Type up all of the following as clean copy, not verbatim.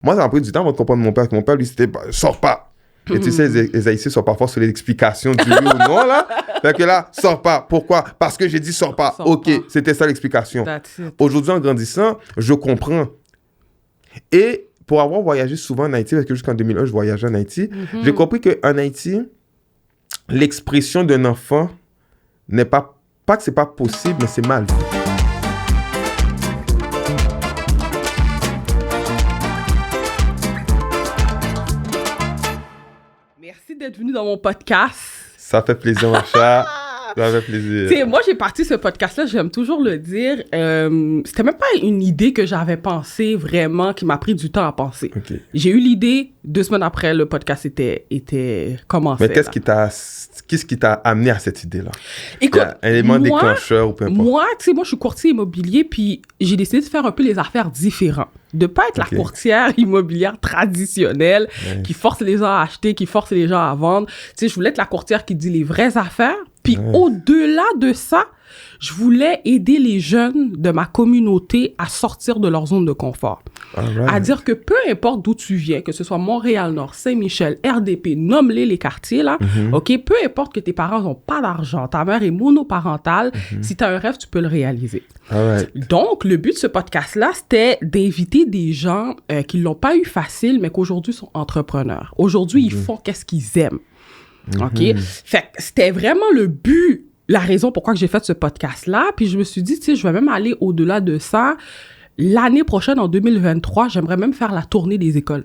Moi, ça m'a pris du temps avant de comprendre mon père. Mon père, lui, c'était sors pas. Et tu sais, les Haïtiens sont parfois sur l'explication du oui ou non, là. Fait que là, sors pas. Pourquoi? Parce que j'ai dit sors pas. OK, c'était ça l'explication. Aujourd'hui, en grandissant, je comprends. Et pour avoir voyagé souvent en Haïti, parce que jusqu'en 2001, je voyageais en Haïti, j'ai compris qu'en Haïti, l'expression d'un enfant n'est pas que c'est pas possible, mais c'est mal vu. Merci d'être venu dans mon podcast. Ça fait plaisir, mon chat. Ça fait plaisir. Tu sais, moi, j'ai parti ce podcast-là, j'aime toujours le dire. C'était même pas une idée que j'avais pensée vraiment, qui m'a pris du temps à penser. Okay. J'ai eu l'idée, 2 semaines après, le podcast était commencé. Mais qu'est-ce qui t'a amené à cette idée-là? Écoute, un élément déclencheur ou peu importe. Moi, tu sais, moi, je suis courtier immobilier, puis j'ai décidé de faire un peu les affaires différentes. De pas être la courtière immobilière traditionnelle qui force les gens à acheter, qui force les gens à vendre. Tu sais, je voulais être la courtière qui dit les vraies affaires. Puis au-delà de ça, je voulais aider les jeunes de ma communauté à sortir de leur zone de confort. À dire que peu importe d'où tu viens, que ce soit Montréal-Nord, Saint-Michel, RDP, nomme-les les quartiers, là, OK? Peu importe que tes parents n'ont pas d'argent, ta mère est monoparentale, si tu as un rêve, tu peux le réaliser. Donc, le but de ce podcast-là, c'était d'inviter des gens qui ne l'ont pas eu facile, mais qu'aujourd'hui sont entrepreneurs. Aujourd'hui, ils font qu'est-ce qu'ils aiment. OK? Fait que c'était vraiment le but, la raison pourquoi j'ai fait ce podcast-là. Puis je me suis dit, tu sais, je vais même aller au-delà de ça. L'année prochaine, en 2023, j'aimerais même faire la tournée des écoles.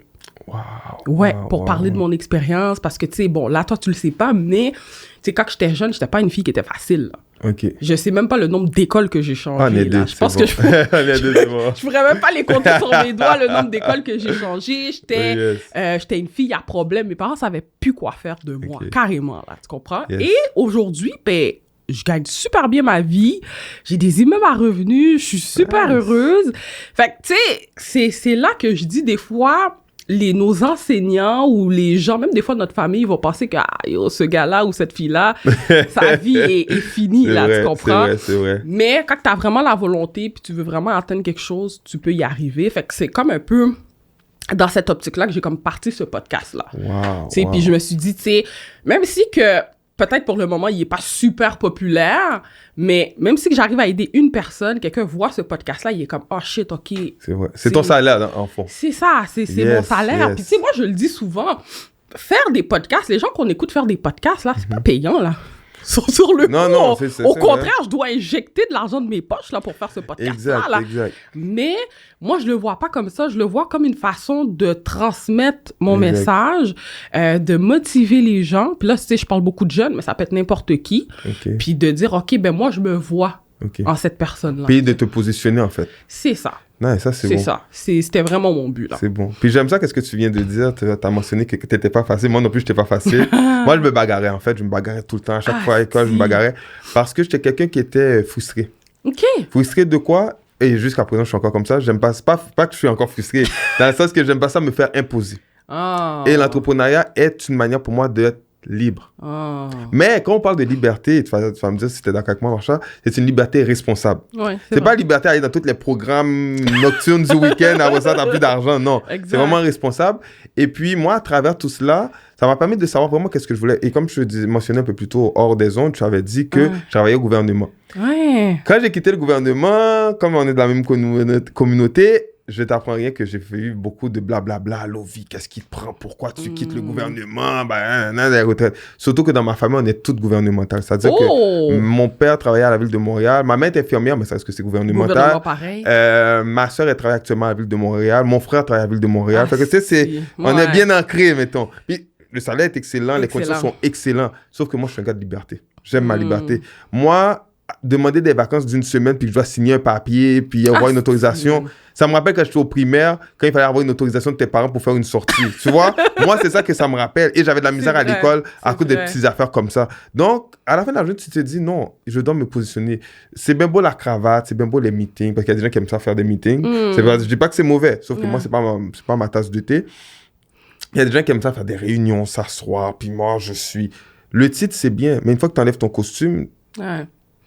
Pour parler de mon expérience. Parce que, tu sais, bon, là, toi, tu le sais pas, mais, tu sais, quand j'étais jeune, j'étais pas une fille qui était facile, là. Je sais même pas le nombre d'écoles que j'ai changées. Je pense que je pourrais même pas les compter sur mes doigts, le nombre d'écoles que j'ai changées. J'étais une fille à problème. Mes parents savaient plus quoi faire de moi, carrément, là, tu comprends? Et aujourd'hui, ben, je gagne super bien ma vie. J'ai des immeubles à revenus. Je suis super heureuse. Fait que, tu sais, c'est là que je dis des fois, nos enseignants ou les gens, même des fois notre famille, vont penser que ce gars-là ou cette fille-là, sa vie est finie, là, tu comprends? C'est vrai. Mais quand tu as vraiment la volonté puis tu veux vraiment atteindre quelque chose, tu peux y arriver. Fait que c'est comme un peu dans cette optique-là que j'ai comme parti ce podcast-là. Puis je me suis dit, tu sais, même si que peut-être pour le moment, il n'est pas super populaire, mais même si j'arrive à aider une personne, quelqu'un voit ce podcast-là, il est comme « Oh shit, OK. » C'est vrai. C'est ton salaire, en fond. C'est ça, c'est mon salaire. Puis tu sais, moi, je le dis souvent, faire des podcasts, les gens qu'on écoute faire des podcasts, là, c'est pas payant, là. Sur le coup, au contraire, je dois injecter de l'argent de mes poches là, pour faire ce podcast-là. Exact. Mais moi, je le vois pas comme ça. Je le vois comme une façon de transmettre mon message, de motiver les gens. Puis là, tu sais, je parle beaucoup de jeunes, mais ça peut être n'importe qui. Puis de dire, OK, ben moi, je me vois en cette personne-là. Puis de te positionner, en fait. C'est ça. Non, ça, c'est bon. C'est ça. C'était vraiment mon but, là. C'est bon. Puis j'aime ça, qu'est-ce que tu viens de dire. Tu as mentionné que tu n'étais pas facile. Moi non plus, je n'étais pas facile. Moi, je me bagarrais, en fait. Je me bagarrais tout le temps. À chaque fois à l'école, je me bagarrais. Parce que j'étais quelqu'un qui était frustré. Frustré de quoi? Et jusqu'à présent, je suis encore comme ça. J'aime pas, c'est pas que je suis encore frustré. Dans le sens que j'aime pas ça me faire imposer. Et l'entrepreneuriat est une manière pour moi d'être libre. Mais quand on parle de liberté, tu vas me dire si tu es d'accord avec moi, Marcha, c'est une liberté responsable. C'est pas liberté à aller dans tous les programmes nocturnes du week-end, après ça, t'as plus d'argent. Non, c'est vraiment responsable. Et puis, moi, à travers tout cela, ça m'a permis de savoir vraiment qu'est-ce que je voulais. Et comme je te mentionnais un peu plus tôt, hors des ondes, tu avais dit que je travaillais au gouvernement. Quand j'ai quitté le gouvernement, comme on est dans la même communauté, je t'apprends rien que j'ai fait beaucoup de blablabla. Lovi, qu'est-ce qui te prend? Pourquoi tu quittes le gouvernement? Les retraites. Surtout que dans ma famille, on est toutes gouvernementales. C'est-à-dire que mon père travaillait à la ville de Montréal. Ma mère est infirmière, mais ça reste que c'est gouvernemental. Pareil. Ma soeur, elle travaille actuellement à la ville de Montréal. Mon frère travaille à la ville de Montréal. Fait que, tu sais, on est bien ancré, mettons. Puis, le salaire est excellent, les conditions sont excellentes. Sauf que moi, je suis un gars de liberté. J'aime ma liberté. Moi, demander des vacances d'une semaine, puis je dois signer un papier, puis avoir une autorisation. Ça me rappelle quand j'étais au primaire, quand il fallait avoir une autorisation de tes parents pour faire une sortie. Tu vois? Moi, c'est ça que ça me rappelle. Et j'avais de la misère à l'école à cause des petites affaires comme ça. Donc, à la fin de la journée, tu te dis, non, je dois me positionner. C'est bien beau la cravate, c'est bien beau les meetings, parce qu'il y a des gens qui aiment ça faire des meetings. Je dis pas que c'est mauvais, sauf que moi, c'est pas ma tasse de thé. Il y a des gens qui aiment ça faire des réunions, s'asseoir, puis moi, je suis... Le titre, c'est bien, mais une fois que tu enlèves ton costume...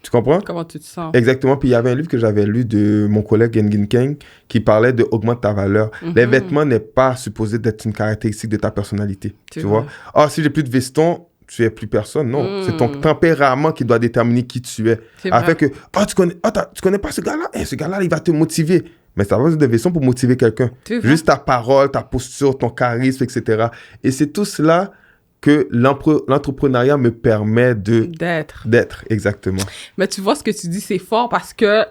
Tu comprends? Comment tu te sens? Exactement. Puis il y avait un livre que j'avais lu de mon collègue Nguyen Keng qui parlait de augmente ta valeur. Les vêtements n'est pas supposé d'être une caractéristique de ta personnalité. Tu vois? Ah, si j'ai plus de veston, tu es plus personne. Non. C'est ton tempérament qui doit déterminer qui tu es. Afin que, tu connais pas ce gars-là? Ce gars-là, il va te motiver. Mais ça va être des vestons pour motiver quelqu'un. Juste ta parole, ta posture, ton charisme, etc. Et c'est tout cela que l'entrepreneuriat me permet d'être, exactement. Mais tu vois, ce que tu dis, c'est fort parce que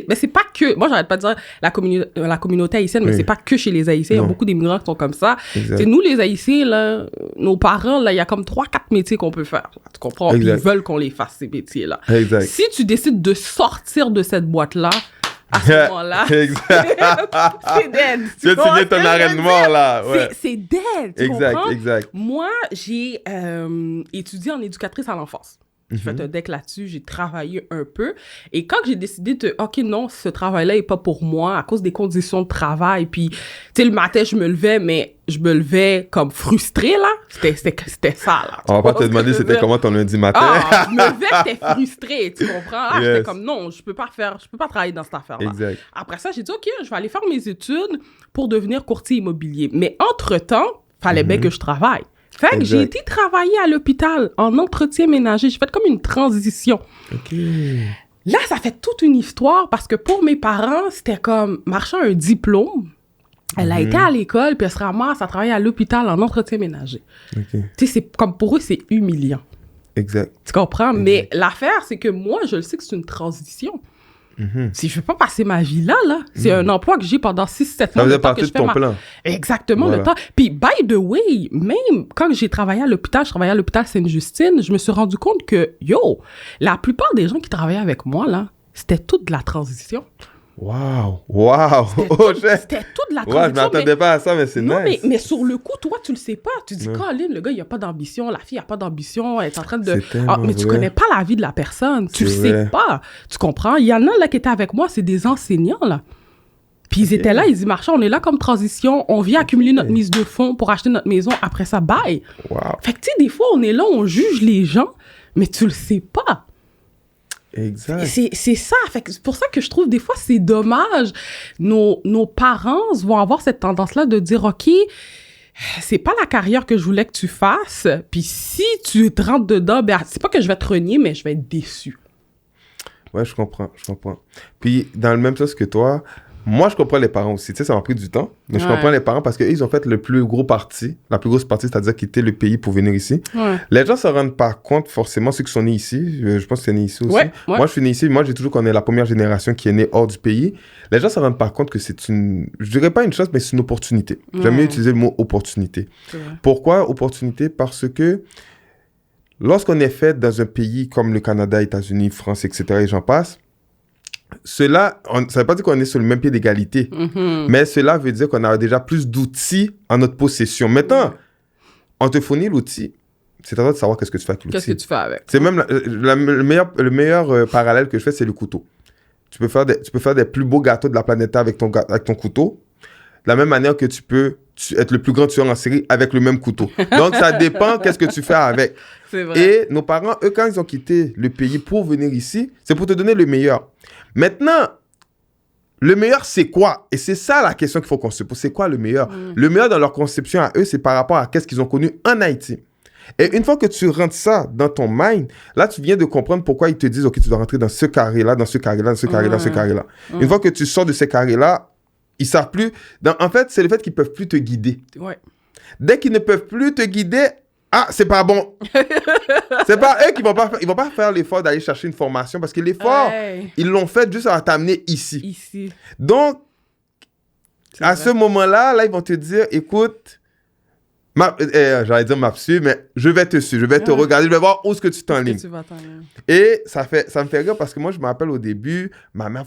mais c'est pas que... Moi, j'arrête pas de dire la communauté haïtienne, mais c'est pas que chez les Haïtiens. Il y a beaucoup d'immigrants qui sont comme ça. C'est nous, les Haïtiens, là, nos parents, là, il y a comme 3-4 métiers qu'on peut faire. Tu comprends? Ils veulent qu'on les fasse, ces métiers-là. Exact. Si tu décides de sortir de cette boîte-là, à ce moment-là, c'est dead. Tu as signé ton arrêtement, là. Ouais. C'est dead, tu comprends? Exact. Moi, j'ai étudié en éducatrice à l'enfance. J'ai fait un deck là-dessus, j'ai travaillé un peu. Et quand j'ai décidé de, OK, non, ce travail-là n'est pas pour moi à cause des conditions de travail. Puis, tu sais, le matin, je me levais comme frustrée, là. C'était ça, là. On va pas te demander c'était comment ton lundi matin. Je me levais, j'étais frustrée, tu comprends? J'étais comme, non, je peux pas travailler dans cette affaire-là. Exact. Après ça, j'ai dit, OK, je vais aller faire mes études pour devenir courtier immobilier. Mais entre-temps, fallait bien que je travaille. Fait que j'ai été travailler à l'hôpital en entretien ménager. J'ai fait comme une transition. Là, ça fait toute une histoire parce que pour mes parents, c'était comme marcher un diplôme. Elle a été à l'école, puis elle se ramasse à travailler à l'hôpital en entretien ménager. Tu sais, c'est comme pour eux, c'est humiliant. Exact. Tu comprends? Mais l'affaire, c'est que moi, je le sais que c'est une transition. Si je ne veux pas passer ma vie là, c'est un emploi que j'ai pendant 6-7 mois. Ça faisait partie de ton plan. Exactement, le temps. Puis, by the way, même quand j'ai travaillé à l'hôpital, je travaillais à l'hôpital Sainte-Justine, je me suis rendu compte que, la plupart des gens qui travaillaient avec moi, là, c'était toute de la transition. Wow! C'était toute la transition. Je m'attendais pas à ça, mais c'est nice. Mais sur le coup, toi, tu le sais pas. Tu dis, Colin, le gars, il a pas d'ambition, la fille a pas d'ambition, elle est en train de... mais tu connais pas la vie de la personne. Tu le sais pas. Tu comprends? Il y en a là qui étaient avec moi, c'est des enseignants, là. Puis ils étaient là, ils y marchaient, on est là comme transition, on vient accumuler notre mise de fonds pour acheter notre maison, après ça, bye. Fait que tu sais, des fois, on est là, on juge les gens, mais tu le sais pas. Exact. C'est ça. Fait que c'est pour ça que je trouve des fois c'est dommage. Nos parents vont avoir cette tendance-là de dire OK, c'est pas la carrière que je voulais que tu fasses. Puis si tu te rentres dedans, ben c'est pas que je vais te renier, mais je vais être déçu. Ouais, je comprends. Puis dans le même sens que toi, moi je comprends les parents aussi. Tu sais, ça m'a pris du temps, mais je comprends les parents parce qu'ils ont fait le plus gros parti, la plus grosse partie, c'est-à-dire quitter le pays pour venir ici. Les gens se rendent pas compte forcément, ceux qui sont nés ici. Je pense que c'est né ici aussi. Moi, je suis né ici. Moi, j'ai toujours qu'on est la première génération qui est née hors du pays. Les gens se rendent pas compte que c'est je dirais pas une chance, mais c'est une opportunité. J'aime mieux utiliser le mot opportunité. Pourquoi opportunité? Parce que lorsqu'on est fait dans un pays comme le Canada, États-Unis, France, etc., et j'en passe, cela, ça ne veut pas dire qu'on est sur le même pied d'égalité, mais cela veut dire qu'on a déjà plus d'outils en notre possession. Maintenant, on te fournit l'outil, c'est à toi de savoir qu'est-ce que tu fais avec l'outil. Qu'est-ce que tu fais avec? C'est même le meilleur parallèle que je fais, c'est le couteau. Tu peux faire des plus beaux gâteaux de la planète avec ton couteau, de la même manière que tu peux être le plus grand tueur en série avec le même couteau. Donc, ça dépend qu'est-ce que tu fais avec. C'est vrai. Et nos parents, eux, quand ils ont quitté le pays pour venir ici, c'est pour te donner le meilleur. Maintenant, le meilleur, c'est quoi? Et c'est ça la question qu'il faut qu'on se pose. C'est quoi le meilleur? Le meilleur dans leur conception à eux, c'est par rapport à qu'est-ce qu'ils ont connu en Haïti. Et une fois que tu rentres ça dans ton mind, là, tu viens de comprendre pourquoi ils te disent, OK, tu dois rentrer dans ce carré-là, dans ce carré-là, dans ce carré-là, dans ce carré-là. Une fois que tu sors de ces carrés-là, ils ne savent plus. En fait, c'est le fait qu'ils ne peuvent plus te guider. Dès qu'ils ne peuvent plus te guider, c'est pas bon. C'est pas eux qui vont pas faire l'effort d'aller chercher une formation parce que l'effort, ils l'ont fait juste à t'amener ici. Donc, à ce moment-là, là, ils vont te dire, écoute, j'allais dire m'absuivre, mais je vais te suivre, je vais te regarder, je vais voir où est-ce que tu t'enlignes. Et ça me fait rire parce que moi, je me rappelle au début, ma mère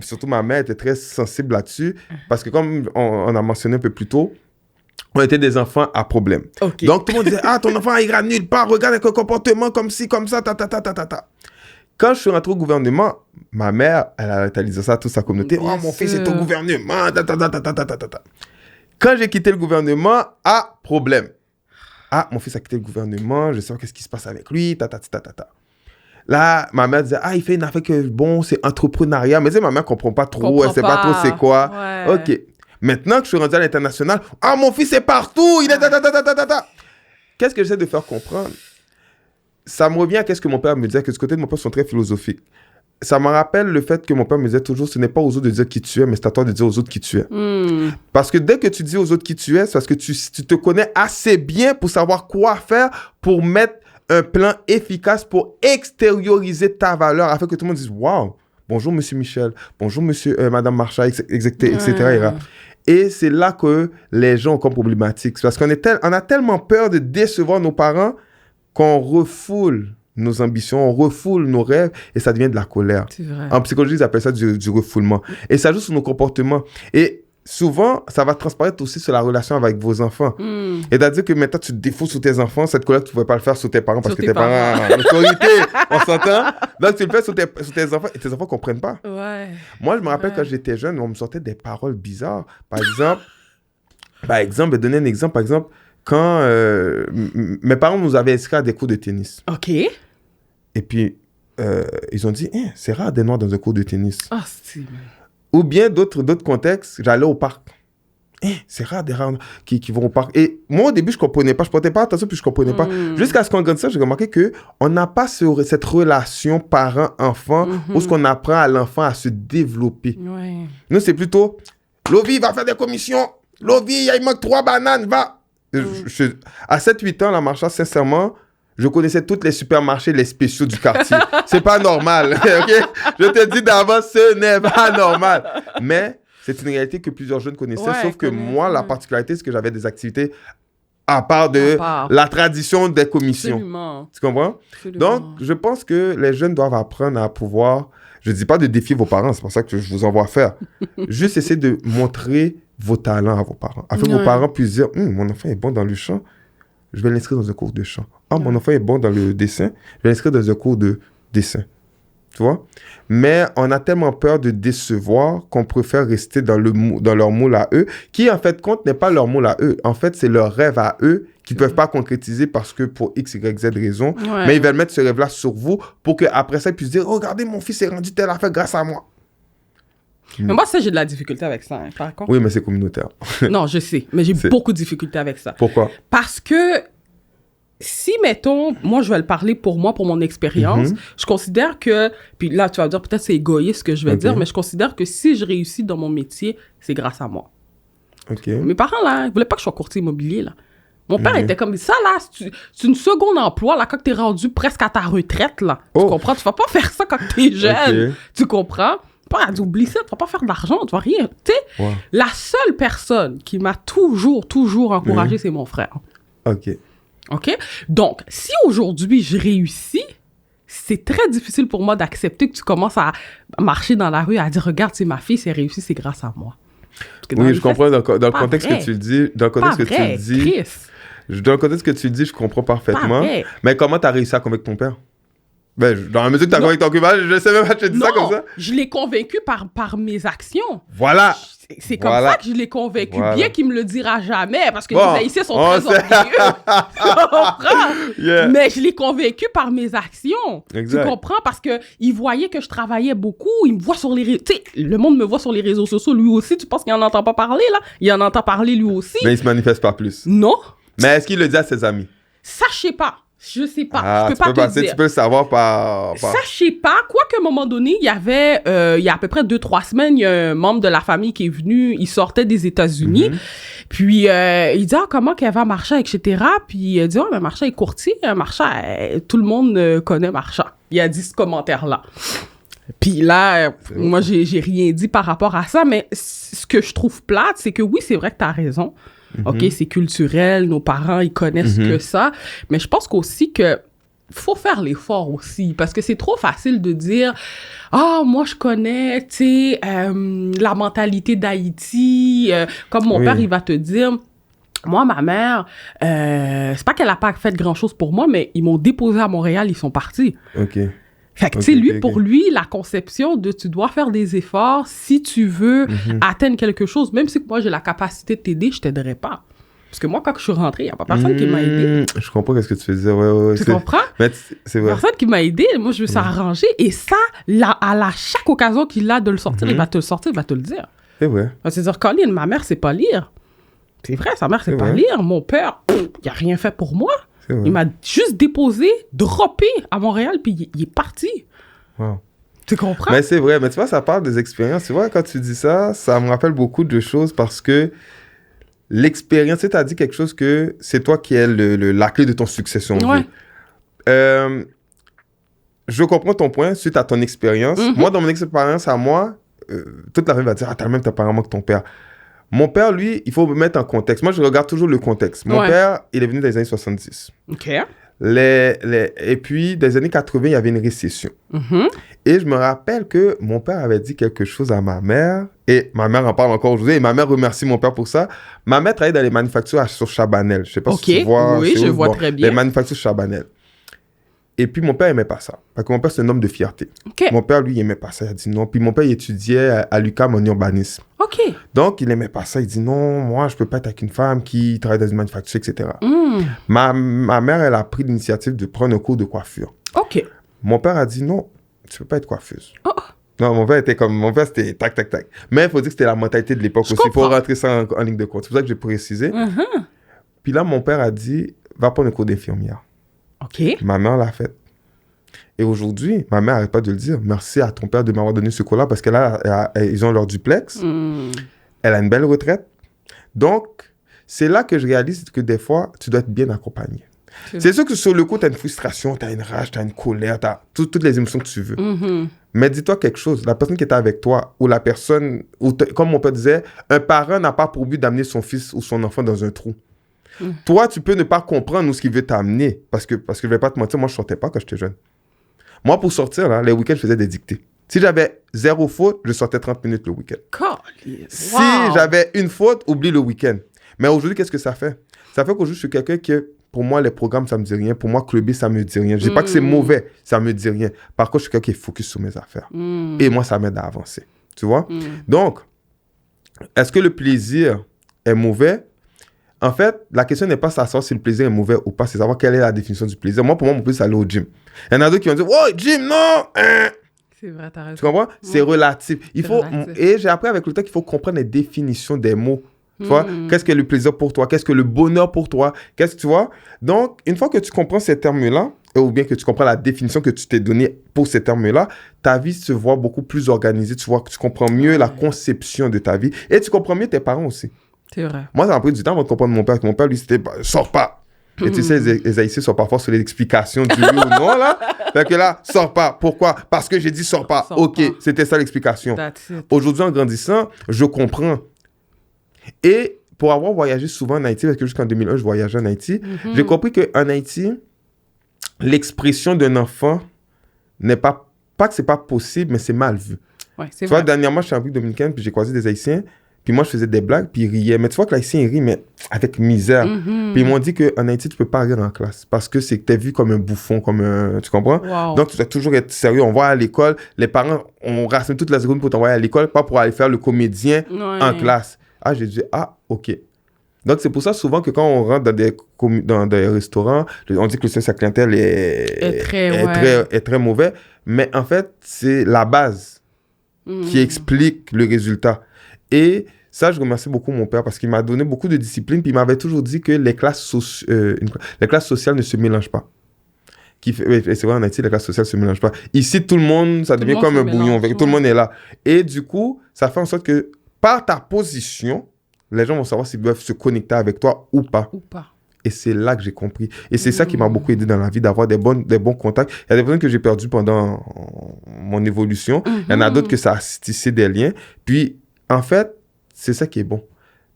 surtout ma mère était très sensible là-dessus parce que comme on a mentionné un peu plus tôt, on était des enfants à problème. Donc, tout le monde disait, ton enfant, il ira nulle part, regarde avec un comportement comme ci, comme ça, ta. Quand je suis rentré au gouvernement, ma mère, elle a réalisé ça à toute sa communauté. Mon fils est au gouvernement, ta. Quand j'ai quitté le gouvernement, problème. Mon fils a quitté le gouvernement, je sais pas qu'est-ce qui se passe avec lui, ta. Là, ma mère disait, il fait une affaire que, bon, c'est entrepreneuriat. Mais tu sais, ma mère comprend pas trop, elle sait pas trop c'est quoi. Ouais. OK. Maintenant que je suis rendu à l'international, mon fils est partout, il est Qu'est-ce que j'essaie de faire comprendre? Ça me revient à ce que mon père me disait, que ce côté de mon père sont très philosophiques. Ça me rappelle le fait que mon père me disait toujours, ce n'est pas aux autres de dire qui tu es, mais c'est à toi de dire aux autres qui tu es. Parce que dès que tu dis aux autres qui tu es, c'est parce que tu te connais assez bien pour savoir quoi faire, pour mettre un plan efficace pour extérioriser ta valeur afin que tout le monde dise « Wow, bonjour Monsieur Michel, bonjour Madame Marchal, etc. » Et c'est là que les gens ont comme problématique. C'est parce qu'on a tellement peur de décevoir nos parents qu'on refoule nos ambitions, on refoule nos rêves et ça devient de la colère. C'est vrai. En psychologie, ils appellent ça du refoulement. Et ça joue sur nos comportements. Et souvent, ça va transparaître aussi sur la relation avec vos enfants. Et c'est-à-dire que maintenant, tu te défoules sur tes enfants, cette colère, tu ne pouvais pas le faire sur tes parents parce que tes parents ont l'autorité, on s'entend? Donc, tu le fais sur tes enfants et tes enfants ne comprennent pas. Ouais. Moi, je me rappelle quand j'étais jeune, on me sortait des paroles bizarres. Par exemple, je vais donner un exemple. Par exemple, quand mes parents nous avaient inscrits à des cours de tennis. OK. Et puis, ils ont dit, c'est rare des noirs dans un cours de tennis. C'est... Ou bien d'autres contextes, j'allais au parc. C'est rare des rares qui vont au parc. Et moi, au début, je comprenais pas. Je portais pas attention, puis je comprenais pas. Jusqu'à ce qu'on grandisse, j'ai remarqué qu'on n'a pas cette relation parent-enfant où ce qu'on apprend à l'enfant à se développer. Ouais. Nous, c'est plutôt, Lovie va faire des commissions. Lovie, il manque 3 bananes, va. À 7-8 ans, la Marcha, sincèrement, je connaissais tous les supermarchés, les spéciaux du quartier. C'est pas normal, OK? Je te dis d'avance, ce n'est pas normal. Mais c'est une réalité que plusieurs jeunes connaissaient, sauf que moi, la particularité, c'est que j'avais des activités à part de la tradition des commissions. Absolument. Tu comprends? Absolument. Donc, je pense que les jeunes doivent apprendre à pouvoir... Je ne dis pas de défier vos parents, c'est pour ça que je vous envoie faire. Juste essayer de montrer vos talents à vos parents. Afin que vos parents puissent dire, mon enfant est bon dans le chant, je vais l'inscrire dans un cours de chant. Mon enfant est bon dans le dessin, je vais l'inscrire dans un cours de dessin. Tu vois? Mais on a tellement peur de décevoir qu'on préfère rester dans leur moule à eux, qui en fait compte n'est pas leur moule à eux. En fait, c'est leur rêve à eux qu'ils ne peuvent pas concrétiser parce que pour X, Y, Z raison. Mais ils veulent mettre ce rêve-là sur vous pour qu'après ça, ils puissent dire, regardez, mon fils est rendu telle affaire grâce à moi. Mais moi, ça, j'ai de la difficulté avec ça, par contre. Oui, mais c'est communautaire. Non, je sais, mais j'ai beaucoup de difficultés avec ça. Pourquoi? Parce que si, mettons, moi, je vais le parler pour moi, pour mon expérience, je considère que, puis là, tu vas dire, peut-être c'est égoïste ce que je vais dire, mais je considère que si je réussis dans mon métier, c'est grâce à moi. OK. Mes parents, là, ils voulaient pas que je sois courtier immobilier, là. Mon père était comme ça, là, c'est une seconde emploi, là, quand t'es rendu presque à ta retraite, là. Tu comprends? Tu vas pas faire ça quand t'es jeune. Tu comprends? Pas oublie ça, tu vas pas faire de l'argent, tu vas rien. Tu sais, la seule personne qui m'a toujours encouragé, c'est mon frère. OK? Donc, si aujourd'hui je réussis, c'est très difficile pour moi d'accepter que tu commences à marcher dans la rue et à dire, regarde, c'est ma fille, c'est réussi, c'est grâce à moi. Oui, je comprends dans le contexte que tu le dis. Dans le contexte que tu le dis. Dans le contexte que tu le dis, je comprends parfaitement. Mais comment tu as réussi à convaincre ton père? Dans la mesure que tu as convaincu ton père, je sais même pas, je te dis ça comme ça. Je l'ai convaincu par mes actions. Voilà. C'est comme ça que je l'ai convaincu. Bien qu'il me le dira jamais, parce que les Haïtiens sont très orgueilleux. Tu comprends? Mais je l'ai convaincu par mes actions. Exact. Tu comprends? Parce qu'il voyait que je travaillais beaucoup. Il me voit sur les réseaux. Tu sais, le monde me voit sur les réseaux sociaux. Lui aussi, tu penses qu'il en entend pas parler, là? Il en entend parler, lui aussi. Mais il se manifeste pas plus. Non. Mais est-ce qu'il le dit à ses amis? Ça, je sais pas. Je sais pas. Je peux pas te dire. Tu peux le savoir par... Ça, je sais pas. Quoique, à un moment donné, il y avait, il y a à peu près 2-3 semaines, il y a un membre de la famille qui est venu, il sortait des États-Unis. Puis, il dit, comment qu'elle va Marcha, etc. Puis, il dit, mais Marcha est courtier. Marcha, tout le monde connaît Marcha. Il a dit ce commentaire-là. Puis là, moi, j'ai rien dit par rapport à ça. Mais ce que je trouve plate, c'est que oui, c'est vrai que t'as raison. OK, c'est culturel, nos parents, ils connaissent que ça. Mais je pense qu'aussi que faut faire l'effort aussi, parce que c'est trop facile de dire « Ah, moi, je connais, tu sais, la mentalité d'Haïti. » Comme mon père, il va te dire... Moi, ma mère, c'est pas qu'elle a pas fait grand-chose pour moi, mais ils m'ont déposé à Montréal, ils sont partis. OK. Fait que, tu sais, pour lui, la conception de tu dois faire des efforts si tu veux atteindre quelque chose, même si moi j'ai la capacité de t'aider, je t'aiderai pas. Parce que moi, quand je suis rentrée, il n'y a pas personne qui m'a aidé. Je comprends ce que tu veux dire. Ouais, tu comprends? Mais c'est vrai. Personne qui m'a aidé. Moi, je me suis arrangée. Et ça, à chaque occasion qu'il a de le sortir, il va te le sortir, il va te le dire. C'est vrai. C'est-à-dire, Colin, ma mère, c'est pas lire. C'est vrai, sa mère, c'est pas lire. Mon père, il n'a rien fait pour moi. Il m'a juste déposé, droppé à Montréal, puis il est parti. Wow. Tu comprends? Mais c'est vrai. Mais tu vois, ça parle des expériences. Tu vois, quand tu dis ça, ça me rappelle beaucoup de choses parce que l'expérience, tu as dit quelque chose que c'est toi qui es la clé de ton succès, si on veut. Je comprends ton point suite à ton expérience. Moi, dans mon expérience à moi, toute la famille va dire « Ah, t'as même tes parents moins que ton père. » Mon père, lui, il faut mettre en contexte. Moi, je regarde toujours le contexte. Mon père, il est venu dans les années 70. OK. Et puis, dans les années 80, il y avait une récession. Et je me rappelle que mon père avait dit quelque chose à ma mère. Et ma mère en parle encore aujourd'hui. Et ma mère remercie mon père pour ça. Ma mère travaillait dans les manufactures sur Chabanel. Je sais pas si tu vois. Oui, je vois très bien. Les manufactures Chabanel. Et puis, mon père n'aimait pas ça. Parce que mon père, c'est un homme de fierté. Okay. Mon père, lui, il n'aimait pas ça. Il a dit non. Puis, mon père, il étudiait à l'UQAM en urbanisme. OK. Donc, il n'aimait pas ça. Il dit non, moi, je ne peux pas être avec une femme qui travaille dans une manufacture, etc. Ma mère, elle a pris l'initiative de prendre un cours de coiffure. OK. Mon père a dit non, tu ne peux pas être coiffeuse. Oh. Non, mon père était comme... Mon père, c'était tac, tac, tac. Mais il faut dire que c'était la mentalité de l'époque aussi. Il faut rentrer ça en ligne de compte. C'est pour ça que j'ai précisé. Puis là, mon père a dit, va prendre un cours d'infirmière. OK. Ma mère l'a fait. Et aujourd'hui, ma mère n'arrête pas de le dire. Merci à ton père de m'avoir donné ce cours-là parce que là, ils ont leur duplex. Elle a une belle retraite. Donc, c'est là que je réalise que des fois, tu dois être bien accompagné. C'est sûr que sur le coup, tu as une frustration, tu as une rage, tu as une colère, tu as toutes les émotions que tu veux. Mais dis-toi quelque chose. La personne qui était avec toi ou la personne, comme mon père disait, un parent n'a pas pour but d'amener son fils ou son enfant dans un trou. Toi, tu peux ne pas comprendre ce qu'il veut t'amener. Parce que je ne vais pas te mentir, moi, je ne sortais pas quand j'étais jeune. Moi, pour sortir, là, les week-ends, je faisais des dictées. Si j'avais 0 faute, je sortais 30 minutes le week-end. Si j'avais une faute, oublie le week-end. Mais aujourd'hui, qu'est-ce que ça fait? Ça fait qu'aujourd'hui, je suis quelqu'un qui, pour moi, les programmes, ça me dit rien. Pour moi, clubber, ça me dit rien. Je dis pas que c'est mauvais, ça me dit rien. Par contre, je suis quelqu'un qui est focus sur mes affaires. Et moi, ça m'aide à avancer. Tu vois? Donc, est-ce que le plaisir est mauvais? En fait, la question n'est pas savoir si le plaisir est mauvais ou pas, c'est savoir quelle est la définition du plaisir. Moi, pour moi, mon plaisir, c'est aller au gym. Il y en a d'autres qui vont dire « Oh, gym, non! C'est vrai, t'as raison. Tu comprends? C'est relatif. Et j'ai appris avec le temps qu'il faut comprendre les définitions des mots. Tu vois? Qu'est-ce que le plaisir pour toi? Qu'est-ce que le bonheur pour toi? Qu'est-ce que tu vois? Donc, une fois que tu comprends ces termes-là, ou bien que tu comprends la définition que tu t'es donnée pour ces termes-là, ta vie se voit beaucoup plus organisée. Tu vois que tu comprends mieux la conception de ta vie. Et tu comprends mieux tes parents aussi. C'est vrai. Moi, ça m'a pris du temps avant de comprendre mon père. Mon père, lui, c'était « Sors pas ». Et tu sais, les Haïtiens sont parfois sur l'explication du oui ou non, là. Fait que là, sors pas. Pourquoi? Parce que j'ai dit sors pas. OK, c'était ça l'explication. Aujourd'hui, en grandissant, je comprends. Et pour avoir voyagé souvent en Haïti, parce que jusqu'en 2001, je voyageais en Haïti, j'ai compris qu'en Haïti, l'expression d'un enfant n'est pas que c'est pas possible, mais c'est mal vu. Ouais, c'est vrai. Tu vois, dernièrement, je suis en République dominicaine, puis j'ai croisé des Haïtiens. Puis moi, je faisais des blagues, puis ils riaient. Mais tu vois que l'Haïtien, il rit, mais avec misère. Puis ils m'ont dit qu'en Haïti, tu peux pas rire en classe parce que c'est que t'es vu comme un bouffon, comme un... Tu comprends? Wow. Donc, tu dois toujours être sérieux. On va à l'école. Les parents, on rassemble toute la seconde pour t'envoyer à l'école, pas pour aller faire le comédien en classe. Ah, j'ai dit, ah, OK. Donc, c'est pour ça, souvent, que quand on rentre dans des restaurants, on dit que le service à la clientèle est très mauvais. Mais en fait, c'est la base qui explique le résultat. Et ça, je remercie beaucoup mon père parce qu'il m'a donné beaucoup de discipline. Puis il m'avait toujours dit que les classes sociales ne se mélangent pas. C'est vrai, en Haïti, les classes sociales ne se mélangent pas. Ici, tout le monde, ça devient comme un bouillon. Tout le monde est là. Et du coup, ça fait en sorte que par ta position, les gens vont savoir s'ils doivent se connecter avec toi ou pas. Et c'est là que j'ai compris. Et c'est ça qui m'a beaucoup aidé dans la vie, d'avoir des bons contacts. Il y a des personnes que j'ai perdues pendant mon évolution. Il y en a d'autres que ça a tissé des liens. Puis, en fait, c'est ça qui est bon.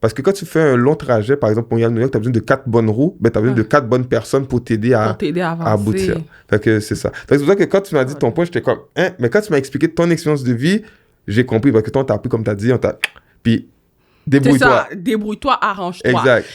Parce que quand tu fais un long trajet, par exemple, pour y aller à New York, tu as besoin de 4 bonnes roues, ben, tu as besoin de 4 bonnes personnes pour t'aider à aboutir. Fait que c'est ça. C'est pour ça que quand tu m'as dit ton point, j'étais comme, hein, mais quand tu m'as expliqué ton expérience de vie, j'ai compris. Parce que toi, on t'a appris, comme tu as dit, puis débrouille-toi. C'est ça, débrouille-toi, arrange-toi. Exact.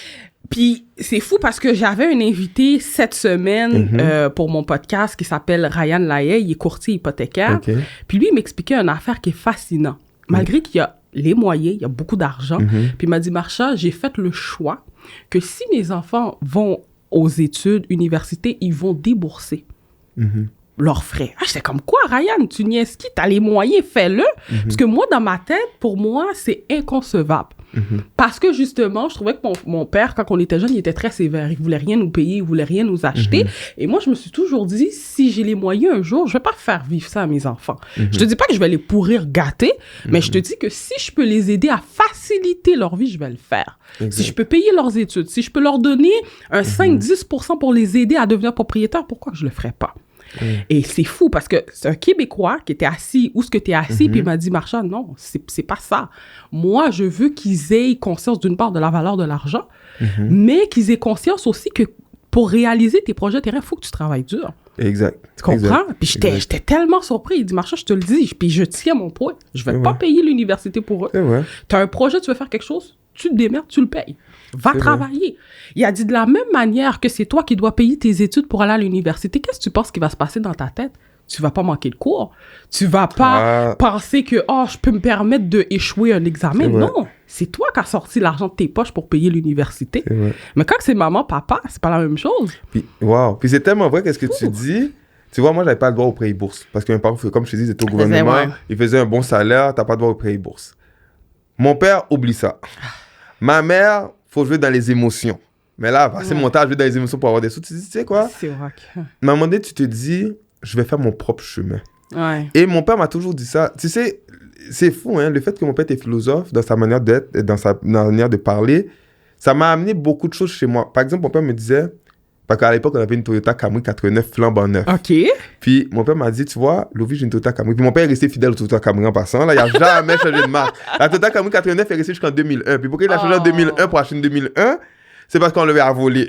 Puis c'est fou parce que j'avais un invité cette semaine pour mon podcast qui s'appelle Ryan Lahaye, il est courtier hypothécaire. Okay. Puis lui, il m'expliquait une affaire qui est fascinante. Malgré qu'il y a les moyens, il y a beaucoup d'argent. Puis il m'a dit, Marsha, j'ai fait le choix que si mes enfants vont aux études, universités, ils vont débourser leurs frais. Ah, j'étais comme, quoi, Ryan? Tu niaises qui? T'as les moyens, fais-le. Parce que moi, dans ma tête, pour moi, c'est inconcevable. Parce que, justement, je trouvais que mon père, quand on était jeune, il était très sévère. Il voulait rien nous payer, il voulait rien nous acheter. Et moi, je me suis toujours dit, si j'ai les moyens un jour, je vais pas faire vivre ça à mes enfants. Je te dis pas que je vais les pourrir gâter, mais je te dis que si je peux les aider à faciliter leur vie, je vais le faire. Si je peux payer leurs études, si je peux leur donner un 5-10% pour les aider à devenir propriétaires, pourquoi je le ferais pas? Et c'est fou parce que c'est un Québécois qui était assis où ce que tu es assis, puis il m'a dit, Marsha, non, c'est pas ça. Moi, je veux qu'ils aient conscience d'une part de la valeur de l'argent, mais qu'ils aient conscience aussi que pour réaliser tes projets, tes rêves, il faut que tu travailles dur. Exact. Tu comprends? Puis j'étais tellement surpris. Il dit, Marsha, je te le dis, puis je tiens mon point. Je vais pas payer l'université pour eux. Tu as un projet, tu veux faire quelque chose, tu te démerdes, tu le payes. Va travailler. Il a dit de la même manière que c'est toi qui dois payer tes études pour aller à l'université. Qu'est-ce que tu penses qui va se passer dans ta tête? Tu vas pas manquer de cours. Tu vas pas penser que, je peux me permettre d'échouer un examen. Non, c'est toi qui as sorti l'argent de tes poches pour payer l'université. Mais quand c'est maman, papa, c'est pas la même chose. Puis c'est tellement vrai qu'est-ce que tu dis. Tu vois, moi, j'avais pas le droit au prêt bourse. Parce que mes parents, comme je te dis, ils étaient au gouvernement. Ils faisaient un bon salaire. T'as pas le droit au prêt bourse. Mon père, oublie ça. Ma mère, faut jouer dans les émotions. Mais là, c'est mon temps à jouer dans les émotions pour avoir des sous. Tu te dis, tu sais quoi? C'est vrai. À un moment donné, tu te dis, je vais faire mon propre chemin. Et mon père m'a toujours dit ça. Tu sais, c'est fou, hein, le fait que mon père était philosophe dans sa manière d'être, dans sa manière de parler, ça m'a amené beaucoup de choses chez moi. Par exemple, mon père me disait, parce qu'à l'époque, on avait une Toyota Camry 89 flambant neuf. OK. Puis mon père m'a dit, tu vois, Lovi, j'ai une Toyota Camry. Puis mon père est resté fidèle au Toyota Camry en passant. Là, il n'a jamais changé de marque. La Toyota Camry 89 est restée jusqu'en 2001. Puis pourquoi il a changé en 2001 pour acheter une 2001? C'est parce qu'on l'avait à voler.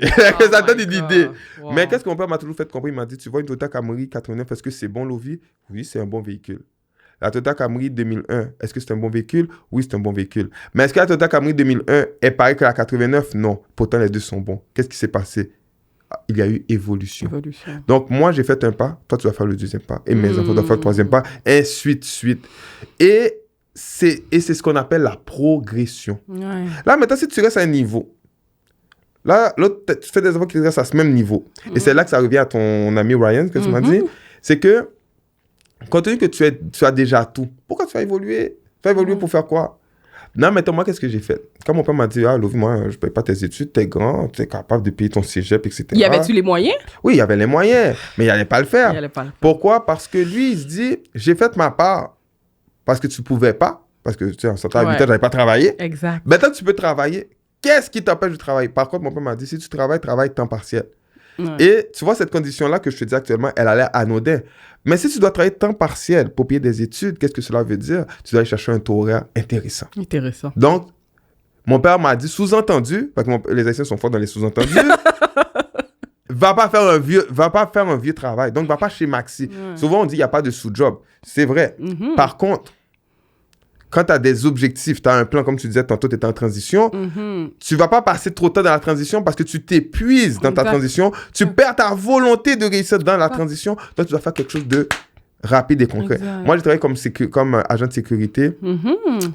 Ça donne une idée. Wow. Mais qu'est-ce que mon père m'a toujours fait comprendre? Il m'a dit, tu vois, une Toyota Camry 89, est-ce que c'est bon, Lovi? Oui, c'est un bon véhicule. La Toyota Camry 2001, est-ce que c'est un bon véhicule? Oui, c'est un bon véhicule. Mais est-ce que la Toyota Camry 2001 est pareille que la 89? Non. Pourtant, les deux sont bons. Qu'est-ce qui s'est passé? Il y a eu évolution. Donc, moi, j'ai fait un pas. Toi, tu vas faire le deuxième pas. Et mes enfants doivent faire le troisième pas. Et suite. Et c'est ce qu'on appelle la progression. Là, maintenant, si tu restes à un niveau, là, l'autre, tu fais des enfants qui restent à ce même niveau. Et c'est là que ça revient à ton ami Ryan, que tu m'as dit. C'est que, compte tenu que tu as déjà tout, pourquoi tu vas évoluer? Tu vas évoluer pour faire quoi? Non, mais moi, qu'est-ce que j'ai fait? Quand mon père m'a dit, Lovi, moi, je ne paye pas tes études, t'es grand, t'es capable de payer ton cégep, etc. Y avait-tu les moyens? Oui, il y avait les moyens, mais il n'allait pas le faire. Pourquoi? Parce que lui, il se dit, j'ai fait ma part parce que tu ne pouvais pas, parce que, tu sais, en sortant à 8 heures, je n'avais pas travaillé. Exact. Maintenant, tu peux travailler. Qu'est-ce qui t'empêche de travailler? Par contre, mon père m'a dit, si tu travailles temps partiel. Et tu vois, cette condition-là que je te dis actuellement, elle a l'air anodine. Mais si tu dois travailler temps partiel pour payer des études, qu'est-ce que cela veut dire? Tu dois aller chercher un taux horaire intéressant. Donc, mon père m'a dit, sous-entendu, parce que les Haïtiens sont forts dans les sous-entendus, va pas faire un vieux travail. Donc, va pas chez Maxi. Souvent, on dit, il n'y a pas de sous-job. C'est vrai. Par contre, quand tu as des objectifs, tu as un plan, comme tu disais tantôt, tu étais en transition, tu vas pas passer trop de temps dans la transition parce que tu t'épuises dans ta transition, tu perds ta volonté de réussir dans la transition, donc tu dois faire quelque chose de rapide et concret. Moi, j'ai travaillé comme agent de sécurité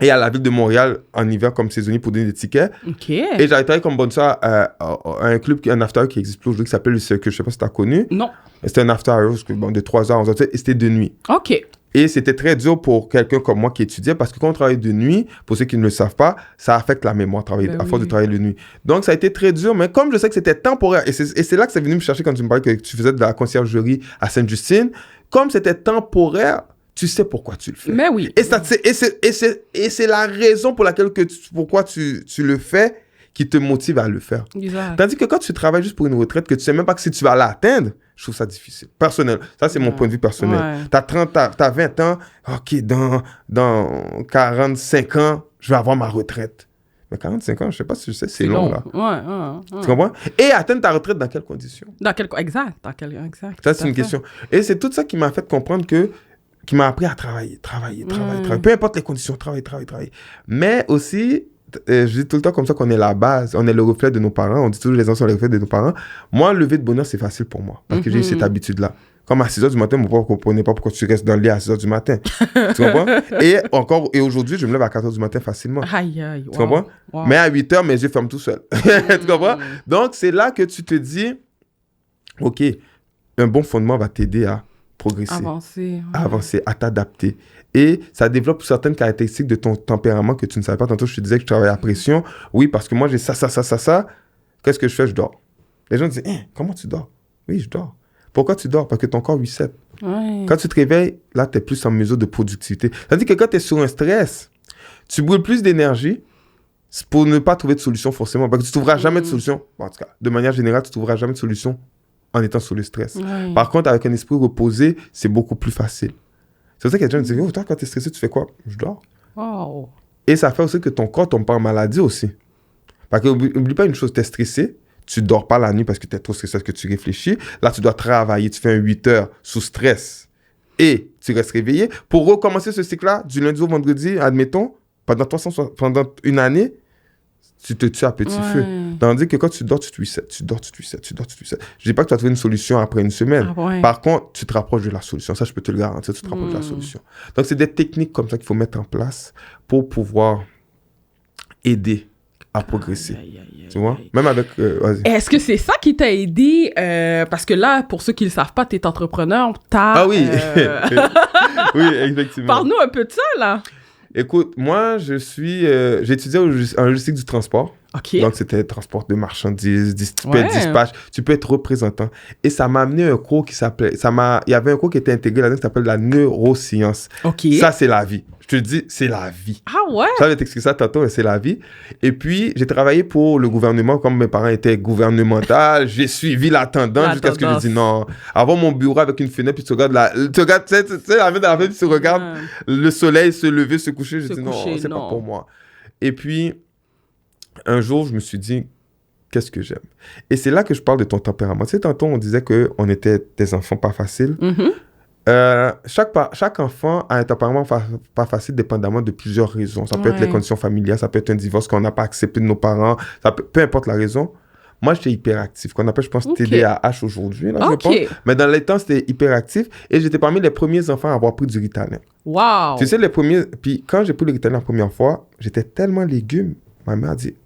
et à la ville de Montréal en hiver comme saisonnier pour donner des tickets. Et j'avais travaillé comme bonne soeur à un club, un after qui existe plus aujourd'hui qui s'appelle le Circle. Je sais pas si tu as connu. Non. C'était un after de 3 heures, 11 heures, et c'était de nuit. OK. Et c'était très dur pour quelqu'un comme moi qui étudiait parce que quand on travaille de nuit, pour ceux qui ne le savent pas, ça affecte la mémoire à force de travailler de nuit. Donc, ça a été très dur, mais comme je sais que c'était temporaire, et c'est là que c'est venu me chercher quand tu me parlais que tu faisais de la conciergerie à Sainte-Justine, comme c'était temporaire, tu sais pourquoi tu le fais. Mais oui. Et c'est la raison pour laquelle pourquoi tu le fais qui te motive à le faire. Exact. Tandis que quand tu travailles juste pour une retraite, que tu sais même pas que si tu vas l'atteindre, je trouve ça difficile. Personnel. Ça, c'est mon point de vue personnel. T'as 20 ans, OK, dans 45 ans, je vais avoir ma retraite. Mais 45 ans, je sais pas si tu sais, c'est long, là. Tu comprends? Et atteindre ta retraite dans quelles conditions? Exact. Ça, c'est une question. Et c'est tout ça qui m'a fait comprendre qui m'a appris à travailler. Peu importe les conditions, travailler. Mais aussi, je dis tout le temps comme ça qu'on est la base, on est le reflet de nos parents, on dit toujours les enfants sont le reflet de nos parents. Moi, lever de bonheur, c'est facile pour moi, parce que j'ai eu cette habitude-là. Comme à 6 h du matin, mon père ne comprenait pas pourquoi tu restes dans le lit à 6 h du matin. Tu comprends? Et aujourd'hui, je me lève à 4 h du matin facilement. Aïe. Tu comprends? Wow. Mais à 8 h, mes yeux ferment tout seuls. Tu comprends? Donc, c'est là que tu te dis, OK, un bon fondement va t'aider à progresser. Avancer, à t'adapter. Et ça développe certaines caractéristiques de ton tempérament que tu ne savais pas. Tantôt, je te disais que je travaille à pression. Oui, parce que moi, j'ai ça. Qu'est-ce que je fais? Je dors. Les gens disent, comment tu dors? Oui, je dors. Pourquoi tu dors? Parce que ton corps reset. Ouais. Quand tu te réveilles, là, tu es plus en mesure de productivité. C'est-à-dire que quand tu es sur un stress, tu brûles plus d'énergie pour ne pas trouver de solution forcément. Parce que tu ne trouveras jamais de solution. Bon, en tout cas, de manière générale, tu ne trouveras jamais de solution en étant sous le stress. Ouais. Par contre, avec un esprit reposé, c'est beaucoup plus facile. C'est pour ça qu'il y a des gens qui disent, toi, quand tu es stressé, tu fais quoi? Je dors. Oh. Et ça fait aussi que ton corps tombe pas en maladie aussi. Parce que n'oublie pas une chose, tu es stressé, tu dors pas la nuit parce que tu es trop stressé, parce que tu réfléchis. Là, tu dois travailler, tu fais un 8 heures sous stress et tu restes réveillé. Pour recommencer ce cycle-là, du lundi au vendredi, admettons, pendant une année, tu te tues à petit feu. Tandis que quand tu dors, tu te reset. Je dis pas que tu vas trouver une solution après une semaine. Par contre, tu te rapproches de la solution. Ça, je peux te le garantir, tu te rapproches de la solution. Donc, c'est des techniques comme ça qu'il faut mettre en place pour pouvoir aider à progresser. Tu vois? Même avec... Est-ce que c'est ça qui t'a aidé? Parce que là, pour ceux qui ne le savent pas, tu es entrepreneur. Ah oui! Oui, effectivement. Parle-nous un peu de ça, là. Écoute, moi, j'ai étudié en logistique du transport. Okay. Donc, c'était transport de marchandises, tu peux être dispatch, tu peux être représentant. Et ça m'a amené un cours qui s'appelait... Il y avait un cours qui était intégré là-dedans qui s'appelle la neuroscience. Okay. Ça, c'est la vie. Je te dis, c'est la vie. Ah ouais? Je vais t'expliquer ça tantôt, mais c'est la vie. Et puis, j'ai travaillé pour le gouvernement, comme mes parents étaient gouvernementaux. J'ai suivi la tendance jusqu'à ce que je dis non. Avoir mon bureau avec une fenêtre, puis tu regardes la vie dans la fenêtre, puis tu regardes le soleil se lever, se coucher. Je dis non, c'est pas pour moi. Et puis, un jour, je me suis dit, qu'est-ce que j'aime? Et c'est là que je parle de ton tempérament. Tu sais, tantôt, on disait qu'on était des enfants pas faciles. Chaque enfant a un tempérament pas facile dépendamment de plusieurs raisons. Ça peut être les conditions familiales, ça peut être un divorce qu'on n'a pas accepté de nos parents, peu importe la raison. Moi, j'étais hyperactif, qu'on appelle, je pense, TDAH aujourd'hui, là, je pense. Mais dans les temps, c'était hyperactif et j'étais parmi les premiers enfants à avoir pris du Ritalin. Wow! Tu sais, les premiers... Puis quand j'ai pris le Ritalin la première fois, j'étais tellement légume. Ma mère a dit,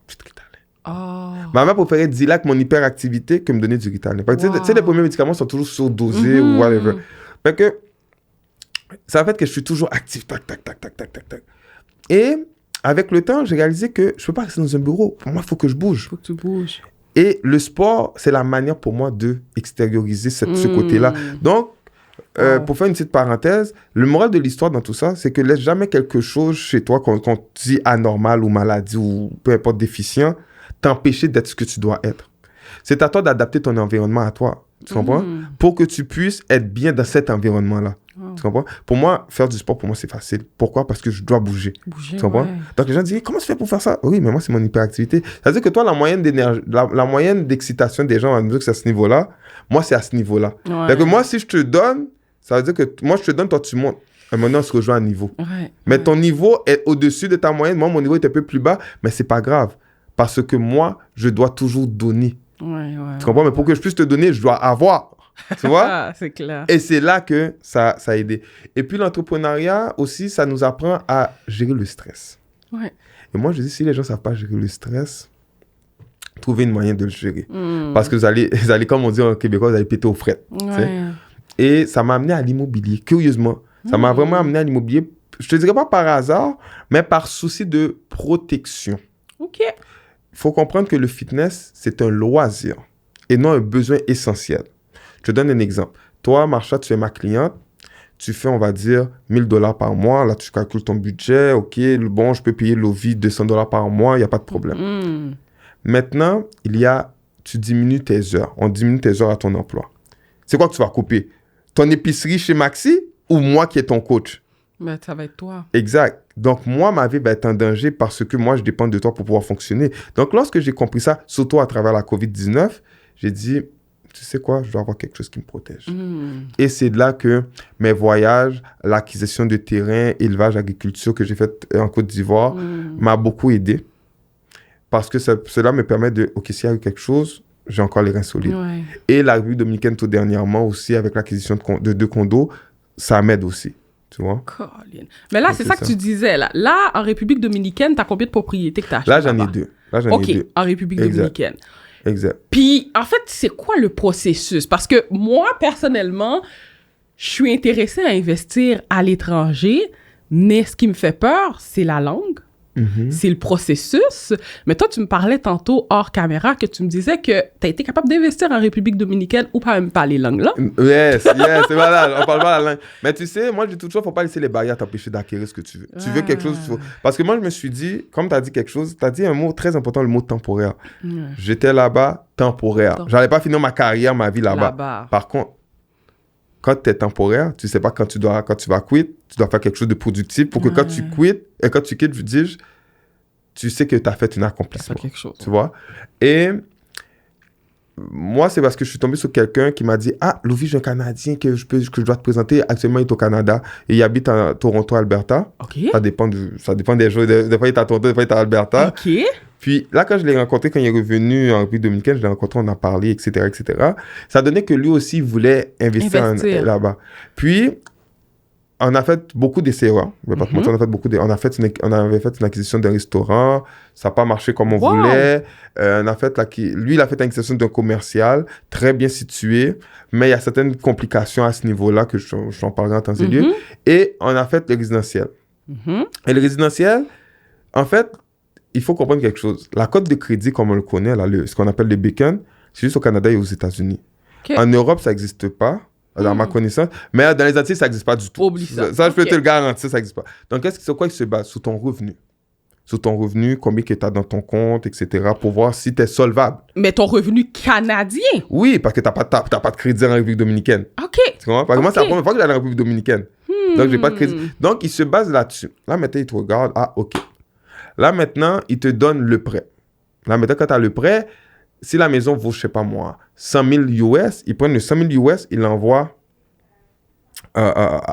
petit Ritalin. Ma mère préférait Dilac, mon hyperactivité, que me donner du Ritalin. Parce que tu sais, les premiers médicaments sont toujours surdosés ou whatever. Fait que ça fait que je suis toujours actif. Tac. Et avec le temps, j'ai réalisé que je ne peux pas rester dans un bureau. Pour moi, il faut que je bouge. Il faut que tu bouges. Et le sport, c'est la manière pour moi de extérioriser ce côté-là. Donc, pour faire une petite parenthèse, le moral de l'histoire dans tout ça, c'est que laisse jamais quelque chose chez toi qu'on dit anormal ou maladie ou peu importe déficient, t'empêcher d'être ce que tu dois être. C'est à toi d'adapter ton environnement à toi, tu comprends? Pour que tu puisses être bien dans cet environnement-là. Tu comprends? Pour moi, faire du sport, pour moi, c'est facile. Pourquoi? Parce que je dois bouger. Tu comprends? Donc, les gens disent, comment tu fais pour faire ça? Oui, mais moi, c'est mon hyperactivité. C'est-à-dire que toi, la moyenne d'énergie, la moyenne d'excitation des gens, on va me dire que c'est à ce niveau-là. Moi, c'est à ce niveau-là. C'est-à-dire que moi, si je te donne, ça veut dire que moi, je te donne, toi, tu montes. Et maintenant, on se rejoint à niveau. Mais ton niveau est au-dessus de ta moyenne. Moi, mon niveau est un peu plus bas, mais c'est pas grave. Parce que moi, je dois toujours donner. Tu comprends? Mais pour que je puisse te donner, je dois avoir. Tu vois? C'est clair. Et c'est là que ça a aidé. Et puis, l'entrepreneuriat aussi, ça nous apprend à gérer le stress. Et moi, je dis, si les gens ne savent pas gérer le stress, trouvez une moyen de le gérer. Parce que vous allez, comme on dit en québécois, vous allez péter aux frettes. Et ça m'a amené à l'immobilier, curieusement. Ça m'a vraiment amené à l'immobilier, je te dirais pas par hasard, mais par souci de protection. Il faut comprendre que le fitness, c'est un loisir et non un besoin essentiel. Je te donne un exemple. Toi, Marsha, tu es ma cliente. Tu fais, on va dire, 1 000 $ par mois. Là, tu calcules ton budget. OK, bon, je peux payer Lovie 200 $ par mois. Il n'y a pas de problème. Maintenant, tu diminues tes heures. On diminue tes heures à ton emploi. C'est quoi que tu vas couper? Ton épicerie chez Maxi ou moi qui est ton coach? Ben, ça va être toi. Exact. Donc, moi, ma vie va être en danger parce que moi, je dépends de toi pour pouvoir fonctionner. Donc, lorsque j'ai compris ça, surtout à travers la COVID-19, j'ai dit, tu sais quoi, je dois avoir quelque chose qui me protège. Et c'est de là que mes voyages, l'acquisition de terrain, élevage, agriculture que j'ai fait en Côte d'Ivoire m'a beaucoup aidé. Parce que cela me permet de, OK, s'il y a eu quelque chose, j'ai encore les reins solides. Ouais. Et la République dominicaine, tout dernièrement aussi, avec l'acquisition de 2 condos, ça m'aide aussi. Tu vois? Colin. Mais là, c'est ça que tu disais. Là, en République dominicaine, tu as combien de propriétés que tu as achetées? Là, j'en ai 2. OK, en République dominicaine. Exact. Puis, en fait, c'est quoi le processus? Parce que moi, personnellement, je suis intéressée à investir à l'étranger, mais ce qui me fait peur, c'est la langue. C'est le processus. Mais toi, tu me parlais tantôt hors caméra que tu me disais que tu as été capable d'investir en République dominicaine ou pas même pas les langues là. Yes, c'est malade. On parle pas la langue. Mais tu sais, moi, je dis toujours, faut pas laisser les barrières t'empêcher d'acquérir ce que tu veux. Tu veux quelque chose, parce que moi, je me suis dit, comme tu as dit quelque chose, tu as dit un mot très important, le mot temporaire. J'étais là-bas, temporaire. J'allais pas finir ma carrière, ma vie là-bas. Par contre, quand tu es temporaire, tu sais pas quand tu vas quitter, tu dois faire quelque chose de productif pour que quand tu quittes, et quand tu quittes, je dis, tu sais que tu as fait un accomplissement. Quelque chose. Tu vois? Et moi, c'est parce que je suis tombé sur quelqu'un qui m'a dit « Ah, Louis, j'ai un Canadien que je dois te présenter. Actuellement, il est au Canada. Et il habite à Toronto, Alberta. Okay. Ça dépend des jours. Des fois, il est à Toronto, des fois, il est à Alberta. OK. Puis là, quand je l'ai rencontré, quand il est revenu en République dominicaine, je l'ai rencontré, on a parlé, etc., etc. Ça donnait que lui aussi voulait investir. Là-bas. Puis, on a fait beaucoup d'essais. Je vais pas te mentir, on avait fait une acquisition d'un restaurant. Ça n'a pas marché comme on voulait. Lui, il a fait une acquisition d'un commercial très bien situé. Mais il y a certaines complications à ce niveau-là que je t'en parlerai en temps et lieu. Et on a fait le résidentiel. Et le résidentiel, en fait, il faut comprendre quelque chose. La cote de crédit, comme on le connaît, là, ce qu'on appelle le beacon, c'est juste au Canada et aux États-Unis. Okay. En Europe, ça n'existe pas, dans ma connaissance. Mais dans les États-Unis, ça n'existe pas du tout. Ça, je peux te le garantir, ça n'existe pas. Donc, sur quoi il se base? Sur ton revenu. Sur ton revenu, combien que tu as dans ton compte, etc., pour voir si tu es solvable. Mais ton revenu canadien? Oui, parce que tu n'as pas de crédit en République dominicaine. OK. Tu comprends? Parce que moi, c'est la première fois que j'allais en République dominicaine. Donc, je n'ai pas de crédit. Donc, il se base là-dessus. Là, maintenant, il te regarde. Ah, OK. Là, maintenant, il te donne le prêt. Là, maintenant, quand tu as le prêt, si la maison vaut, je sais pas moi, 100 000 US, ils prennent le 100 000 US, ils l'envoient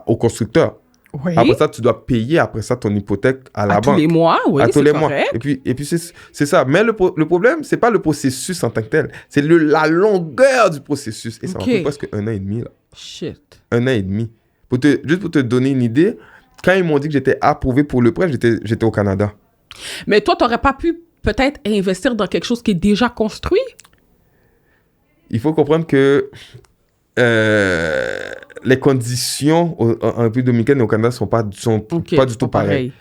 au constructeur. Oui. Après ça, tu dois payer après ça ton hypothèque à la banque. À tous les mois, oui, à tous les correct. mois. Et puis c'est ça. Mais le problème, c'est pas le processus en tant que tel. C'est la longueur du processus. Et ça m'a pris presque 1 an et demi. Là. Shit. 1 an et demi. Juste pour te donner une idée, quand ils m'ont dit que j'étais approuvé pour le prêt, j'étais au Canada. Mais toi, tu n'aurais pas pu peut-être investir dans quelque chose qui est déjà construit? Il faut comprendre que les conditions en République dominicaine et au Canada ne sont pas du tout pareilles.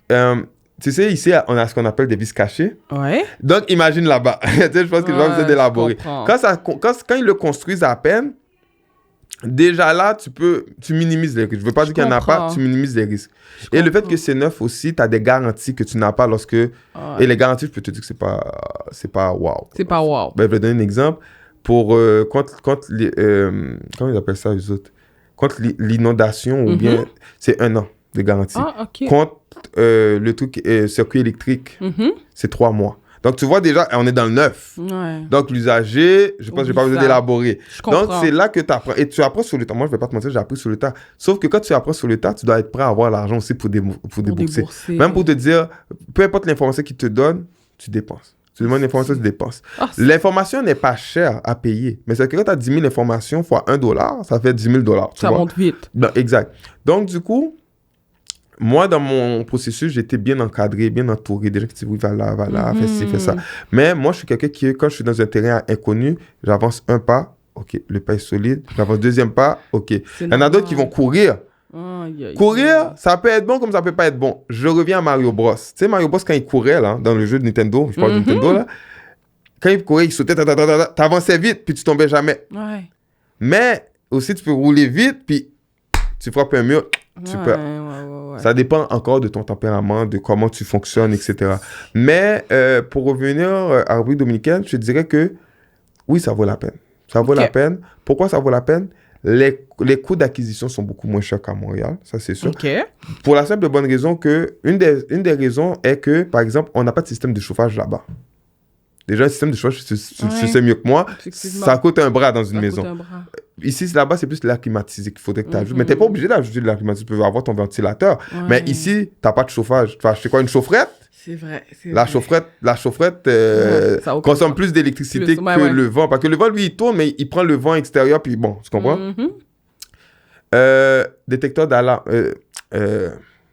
Tu sais, ici, on a ce qu'on appelle des vices cachés. Ouais. Donc, imagine là-bas. Je pense que je vais vous élaborer. Quand ils le construisent à peine, déjà là, tu minimises les risques. Je ne veux pas dire qu'il n'y en a pas, tu minimises les risques. Et le fait que c'est neuf aussi, tu as des garanties que tu n'as pas lorsque... Ouais. Et les garanties, je peux te dire que c'est pas wow. C'est pas wow. Ben, je vais donner un exemple. Contre les... comment ils appellent ça, eux autres? Contre l'inondation, ou bien... C'est 1 an de garantie. Ah, OK. Contre le truc circuit électrique, c'est 3 mois. Donc, tu vois déjà, on est dans le neuf. Ouais. Donc, l'usager, je pense que je n'ai pas besoin d'élaborer. Donc, c'est là que tu apprends. Et tu apprends sur le tas. Moi, je ne vais pas te mentir, j'ai appris sur le tas. Sauf que quand tu apprends sur le tas, tu dois être prêt à avoir l'argent aussi pour débourser. Même pour te dire, peu importe l'information qu'il te donne, tu dépenses. Tu demandes l'information, tu dépenses. L'information n'est pas chère à payer. Mais c'est que quand tu as 10 000 informations fois $1, ça fait 10 000 $. Ça monte vite. Ben, exact. Donc, du coup, moi, dans mon processus, j'étais bien encadré, bien entouré. Des gens qui disent, oui, va là, fais ci, fais ça. Mais moi, je suis quelqu'un qui, quand je suis dans un terrain inconnu, j'avance 1 pas, OK, le pas est solide. J'avance 2e pas, OK. Il y en a d'autres qui vont courir. Courir, ça peut être bon comme ça peut pas être bon. Je reviens à Mario Bros. Tu sais, Mario Bros, quand il courait, là, dans le jeu de Nintendo, je parle de Nintendo, là, quand il courait, il sautait, t'avançais vite, puis tu tombais jamais. Ouais. Mais aussi, tu peux rouler vite, puis tu frappes un mur, tu perds. Ouais. Ça dépend encore de ton tempérament, de comment tu fonctionnes, etc. Mais pour revenir à République dominicaine, je te dirais que oui, ça vaut la peine. Ça vaut la peine. Pourquoi ça vaut la peine? Les coûts d'acquisition sont beaucoup moins chers qu'à Montréal, ça c'est sûr. Pour la simple et bonne raison que, une des raisons est que, par exemple, on n'a pas de système de chauffage là-bas. Déjà, un système de chauffage, tu sais mieux que moi, ça coûte un bras dans une maison. Ici, là-bas, c'est plus l'air climatisé qu'il faudrait que tu ajoutes. Mais tu n'es pas obligé d'ajouter de l'air climatisé, tu peux avoir ton ventilateur. Mais ici, tu n'as pas de chauffage. Tu vas acheter quoi, une chaufferette? C'est vrai. La chaufferette consomme plus d'électricité que le vent. Parce que le vent, lui, il tourne, mais il prend le vent extérieur, puis bon, tu comprends? Détecteur d'alarme.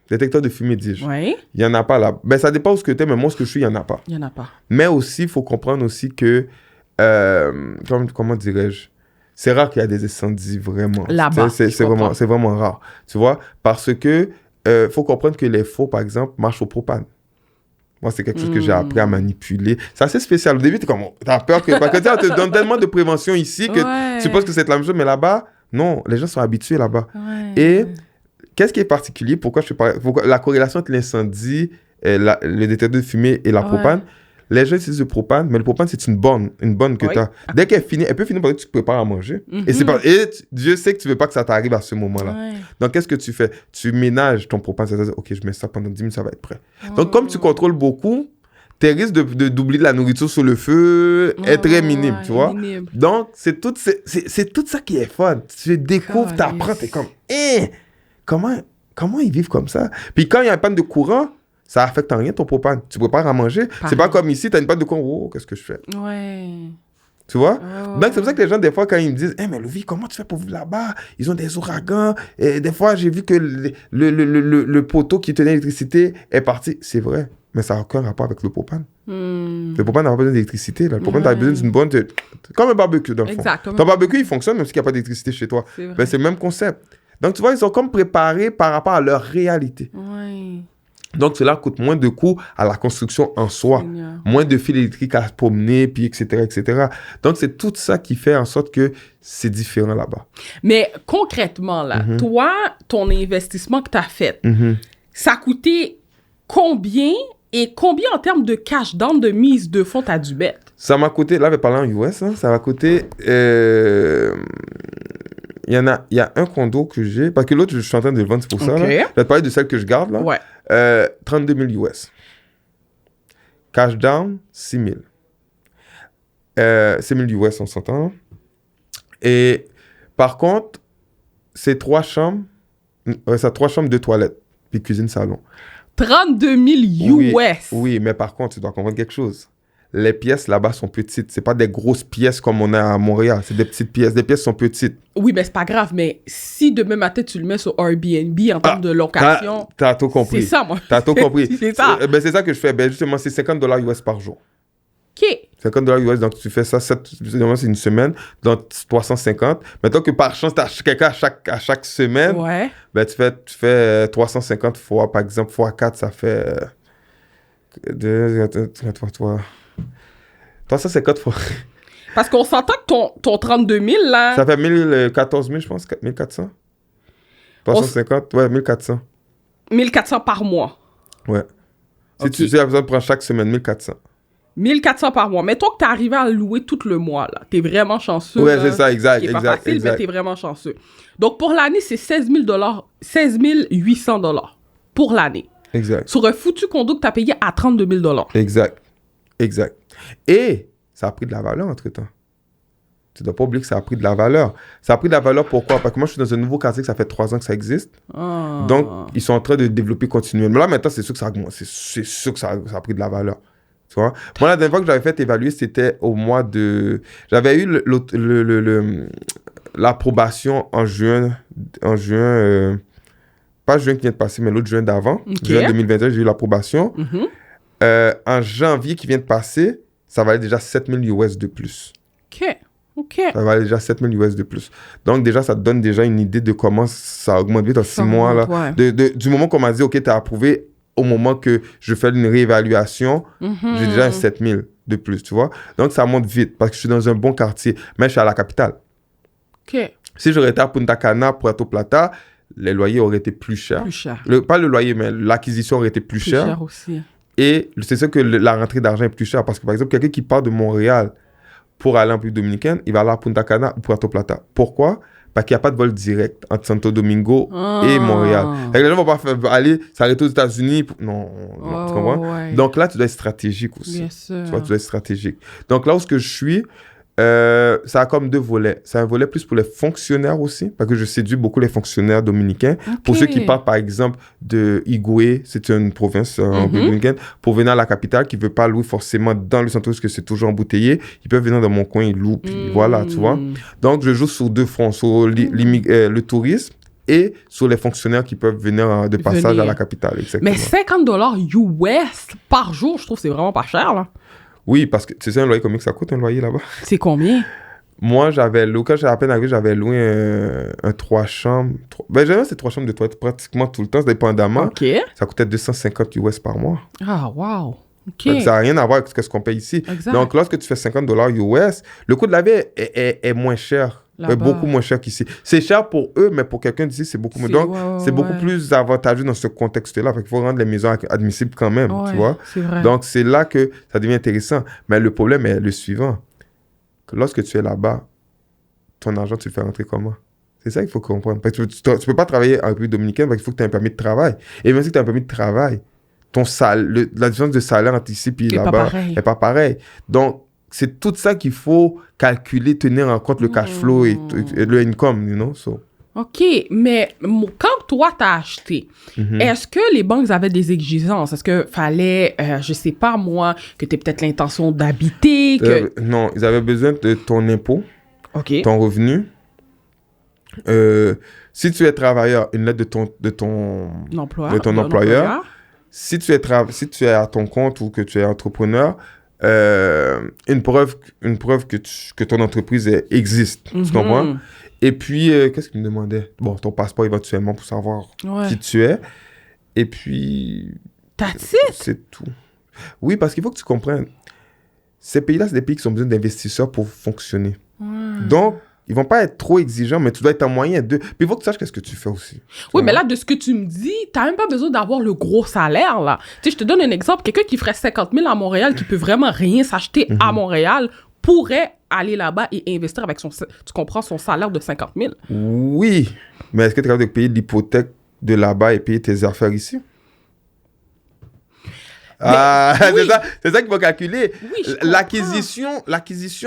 Détecteur de fumée, dis-je. Oui. Il n'y en a pas là. Ben, ça dépend où ce que tu es, mais moi, ce que je suis, il n'y en a pas. Il n'y en a pas. Mais aussi, il faut comprendre aussi que, comment dirais-je, c'est rare qu'il y a des incendies vraiment. Là-bas. C'est vraiment rare. Tu vois? Parce que, faut comprendre que les faux, par exemple, marchent au propane. Moi, c'est quelque chose que j'ai appris à manipuler. C'est assez spécial. Au début, t'as peur que... Parce que tu te donnes tellement de prévention ici que tu penses que c'est la même chose, mais là-bas, non, les gens sont habitués là-bas. Ouais. Et qu'est-ce qui est particulier? Pourquoi la corrélation entre l'incendie, le détecteur de fumée et la propane, les gens utilisent le propane, mais le propane, c'est une bonne que tu as. Dès qu'elle finit, elle peut finir pendant que tu te prépares à manger. Et Dieu sait que tu ne veux pas que ça t'arrive à ce moment-là. Ouais. Donc, qu'est-ce que tu fais? Tu ménages ton propane. C'est-à-dire, OK, je mets ça pendant 10 minutes, ça va être prêt. Donc, comme tu contrôles beaucoup, tes risques d'oublier de la nourriture sur le feu est très minime, tu vois? Minime. Donc, c'est tout ça qui est fun. Tu découvres, tu apprends, tu es comme, comment ils vivent comme ça? Puis quand il y a une panne de courant, ça affecte en rien ton propane. Tu prépares à manger. Pareil. C'est pas comme ici, tu as une panne de courant, oh, qu'est-ce que je fais? Ouais. Tu vois? Donc, c'est pour ça que les gens, des fois, quand ils me disent, mais Louis, comment tu fais pour vivre là-bas? Ils ont des ouragans. Et des fois, j'ai vu que le poteau qui tenait l'électricité est parti. C'est vrai. Mais ça n'a aucun rapport avec le propane. Le propane n'a pas besoin d'électricité. Là. Le propane, tu as besoin d'une bonne... Comme un barbecue, dans le fond. Ton barbecue, il fonctionne même s'il n'y a pas d'électricité chez toi. C'est le même concept. Donc, tu vois, ils sont comme préparés par rapport à leur réalité. Oui. Donc, cela coûte moins de coûts à la construction en soi. Moins de fils électriques à promener, puis etc., etc. Donc, c'est tout ça qui fait en sorte que c'est différent là-bas. Mais concrètement, là, toi, ton investissement que tu as fait, ça a coûté combien et combien en termes de cash down, de mise de fonds t'as dû mettre? Ça m'a coûté, là, je vais parler en US, ça va coûter... Il y a un condo que j'ai, parce que l'autre, je suis en train de le vendre, c'est pour ça. Là. Je vais te parler de celle que je garde, là. Ouais. 32 000 US. Cash down, 6 000. 6 000 US, on s'entend. Et par contre, c'est 3 chambres, 2 toilettes, puis cuisine, salon. 32 000 US. Oui, mais par contre, tu dois comprendre quelque chose. Les pièces là-bas sont petites. C'est pas des grosses pièces comme on a à Montréal. C'est des petites pièces. Les pièces sont petites. Oui, mais c'est pas grave. Mais si demain matin, tu le mets sur Airbnb en termes de location... T'as tout compris. C'est ça, moi. T'as tout compris. C'est ça. C'est ça que je fais. Justement, c'est $50 US par jour. OK. $50 US, donc tu fais ça, c'est une semaine, donc 350. Maintenant que par chance, tu as quelqu'un à chaque semaine, tu fais 350 fois, par exemple, fois 4, ça fait... 350 fois. Parce qu'on s'entend que ton 32 000, là... Ça fait 14 000, je pense, 1400. 350, 1400. 1400 par mois. Ouais. Si tu as besoin de prendre chaque semaine, 1400. 1400 par mois. Mettons que tu es arrivé à louer tout le mois, là. Tu es vraiment chanceux. Ouais, c'est ça, exact. C'est pas facile, mais tu es vraiment chanceux. Donc, pour l'année, c'est 16 800 $ pour l'année. Exact. Sur un foutu condo que tu as payé à 32 000 $. Exact. Et ça a pris de la valeur entre-temps. Tu ne dois pas oublier que ça a pris de la valeur. Ça a pris de la valeur pourquoi? Parce que moi, je suis dans un nouveau quartier que ça fait 3 ans que ça existe. Donc, ils sont en train de développer continuellement. Là, maintenant, c'est sûr que ça augmente. C'est sûr que ça a pris de la valeur. Tu vois? Moi, la dernière fois que j'avais fait évaluer, c'était au mois de... J'avais eu l'approbation en juin... pas juin qui vient de passer, mais l'autre juin d'avant. Juin 2021, j'ai eu l'approbation. En janvier qui vient de passer, ça valait déjà 7 000 US de plus. OK. Ça valait déjà 7 000 US de plus. Donc, déjà, ça te donne déjà une idée de comment ça augmente vite en 6 mois. Là. Du moment qu'on m'a dit, OK, tu as approuvé, au moment que je fais une réévaluation, j'ai déjà un 7 000 de plus, tu vois. Donc, ça monte vite parce que je suis dans un bon quartier, mais je suis à la capitale. OK. Si j'aurais été à Punta Cana, Puerto Plata, les loyers auraient été plus chers. Pas le loyer, mais l'acquisition aurait été plus chère. Plus cher aussi. Et c'est ça que la rentrée d'argent est plus chère. Parce que, par exemple, quelqu'un qui part de Montréal pour aller en République dominicaine, il va aller à Punta Cana ou Puerto Plata. Pourquoi? Parce qu'il n'y a pas de vol direct entre Santo Domingo et Montréal. Et les gens ne vont pas aller s'arrêter aux États-Unis. Non, tu comprends? Donc là, tu dois être stratégique aussi. Bien sûr. Tu vois, tu dois être stratégique. Donc là où je suis, Ça a comme deux volets. C'est un volet plus pour les fonctionnaires aussi, parce que je séduis beaucoup les fonctionnaires dominicains. Pour ceux qui partent, par exemple, de Higüey, c'est une province en dominicaine, pour venir à la capitale, qui ne veut pas louer forcément dans le centre parce que c'est toujours embouteillé, ils peuvent venir dans mon coin, ils louent, puis voilà, tu vois. Donc, je joue sur deux fronts, sur le tourisme et sur les fonctionnaires qui peuvent venir de passage à la capitale. Exactement. Mais $50 US par jour, je trouve que c'est vraiment pas cher, là. Oui, parce que tu sais un loyer, combien que ça coûte un loyer là-bas? C'est combien? Moi, quand j'étais à peine arrivé, j'avais loué un 3 chambres. Ben, j'avais ces 3 chambres de toilette pratiquement tout le temps, dépendamment. OK. Ça coûtait 250 US par mois. Ah, wow. OK. Donc, ça n'a rien à voir avec ce qu'on paye ici. Exact. Donc, lorsque tu fais $50 US, le coût de la vie est moins cher. Beaucoup moins cher qu'ici. C'est cher pour eux, mais pour quelqu'un d'ici, c'est beaucoup moins. Donc, c'est beaucoup plus avantageux dans ce contexte-là. Il faut rendre les maisons admissibles quand même, tu vois. C'est vrai. Donc, c'est là que ça devient intéressant. Mais le problème est le suivant. Que lorsque tu es là-bas, ton argent, tu le fais rentrer comment? C'est ça qu'il faut comprendre. Parce que tu ne peux pas travailler en République dominicaine parce qu'il faut que tu aies un permis de travail. Et même si tu as un permis de travail, la différence de salaire entre ici et là-bas n'est pas pareil. Donc, c'est tout ça qu'il faut calculer, tenir en compte le cash flow et le income, you know, so. OK, mais quand toi, t'as acheté, est-ce que les banques avaient des exigences? Est-ce que fallait, je sais pas moi, que tu aies peut-être l'intention d'habiter? Non, ils avaient besoin de ton impôt, ton revenu. Si tu es travailleur, une lettre de ton employeur. Si tu es à ton compte ou que tu es entrepreneur, une preuve que ton entreprise existe. Tu comprends? Et puis, qu'est-ce qu'il me demandait? Bon, ton passeport éventuellement pour savoir qui tu es. Et puis... C'est tout. Oui, parce qu'il faut que tu comprennes. Ces pays-là, c'est des pays qui ont besoin d'investisseurs pour fonctionner. Donc, ils vont pas être trop exigeants, mais tu dois être en moyen de... Puis il faut que tu saches qu'est-ce que tu fais aussi. Oui, mais là, de ce que tu me dis, t'as même pas besoin d'avoir le gros salaire, là. Tu sais, je te donne un exemple. Quelqu'un qui ferait 50 000 à Montréal, qui peut vraiment rien s'acheter à Montréal, pourrait aller là-bas et investir avec son salaire de 50 000. Oui, mais est-ce que tu es capable de payer l'hypothèque de là-bas et payer tes affaires ici? Oui. C'est ça qu'il faut calculer. Oui, l'acquisition,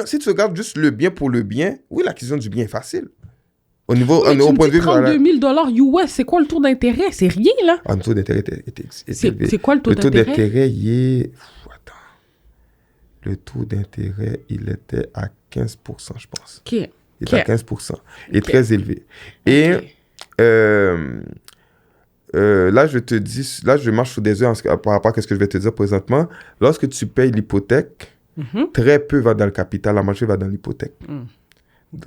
si tu regardes juste le bien pour le bien, oui, l'acquisition du bien est facile. Au point de vue... 32 000 US, c'est quoi le taux d'intérêt? C'est rien, là. Le taux d'intérêt est élevé. C'est quoi le taux d'intérêt? Le taux d'intérêt, le taux d'intérêt, il était à 15%, je pense. OK. Il était à 15%. Il est très élevé. Et là, je marche sur des œufs par rapport à ce que je vais te dire présentement. Lorsque tu payes l'hypothèque, très peu va dans le capital, la majorité va dans l'hypothèque.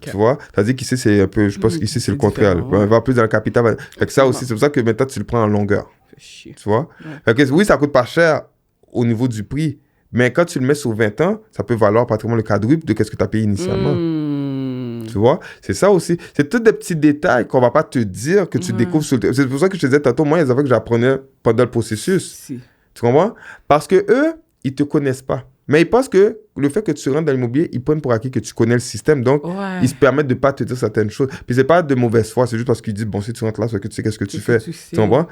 Tu vois? C'est-à-dire qu'ici, c'est un peu... Je pense qu'ici, c'est le contraire. On va plus dans le capital. Fait que ça aussi, c'est pour ça que maintenant, tu le prends en longueur. Tu vois? Fait que, oui, ça coûte pas cher au niveau du prix, mais quand tu le mets sur 20 ans, ça peut valoir pratiquement le quadruple de ce que tu as payé initialement. Tu vois? C'est ça aussi. C'est tous des petits détails qu'on va pas te dire que tu découvres sur le... C'est pour ça que je te disais tantôt, moi, il y a des affaires que j'apprenais pendant le processus. Tu comprends? Parce que eux, ils te connaissent pas. Mais ils pensent que le fait que tu rentres dans l'immobilier, ils prennent pour acquis que tu connais le système. Donc, ils se permettent de pas te dire certaines choses. Puis c'est pas de mauvaise foi, c'est juste parce qu'ils disent, bon, si tu rentres là, c'est que tu sais qu'est-ce que tu fais. Tu comprends?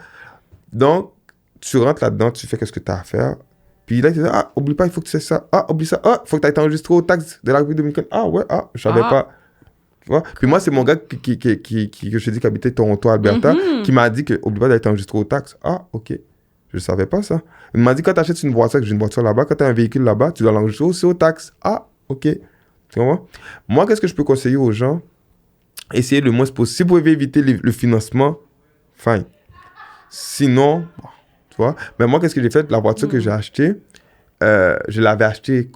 Donc, tu rentres là-dedans, tu fais qu'est-ce que tu as à faire. Puis là, ils te disent, ah, oublie pas, il faut que tu sais ça. Ah, oublie ça. Ah, il faut que tu ailles t'enregistrer aux taxes de la République dominicaine. Ah, ouais, je savais pas. Tu vois? Puis moi, c'est mon gars que je t'ai dit qui habitait Toronto, Alberta, qui m'a dit que oublie pas d'aller t'enregistrer aux taxes. Ah, OK. Je savais pas ça. Il m'a dit, quand tu achètes une voiture, que j'ai une voiture là-bas, quand tu as un véhicule là-bas, tu dois l'enregistrer aussi aux taxes. Ah, OK. Tu vois? Moi, qu'est-ce que je peux conseiller aux gens? Essayez le moins possible. Si vous pouvez éviter le financement, fine. Sinon, tu vois? Mais moi, qu'est-ce que j'ai fait? La voiture que j'ai achetée, je l'avais achetée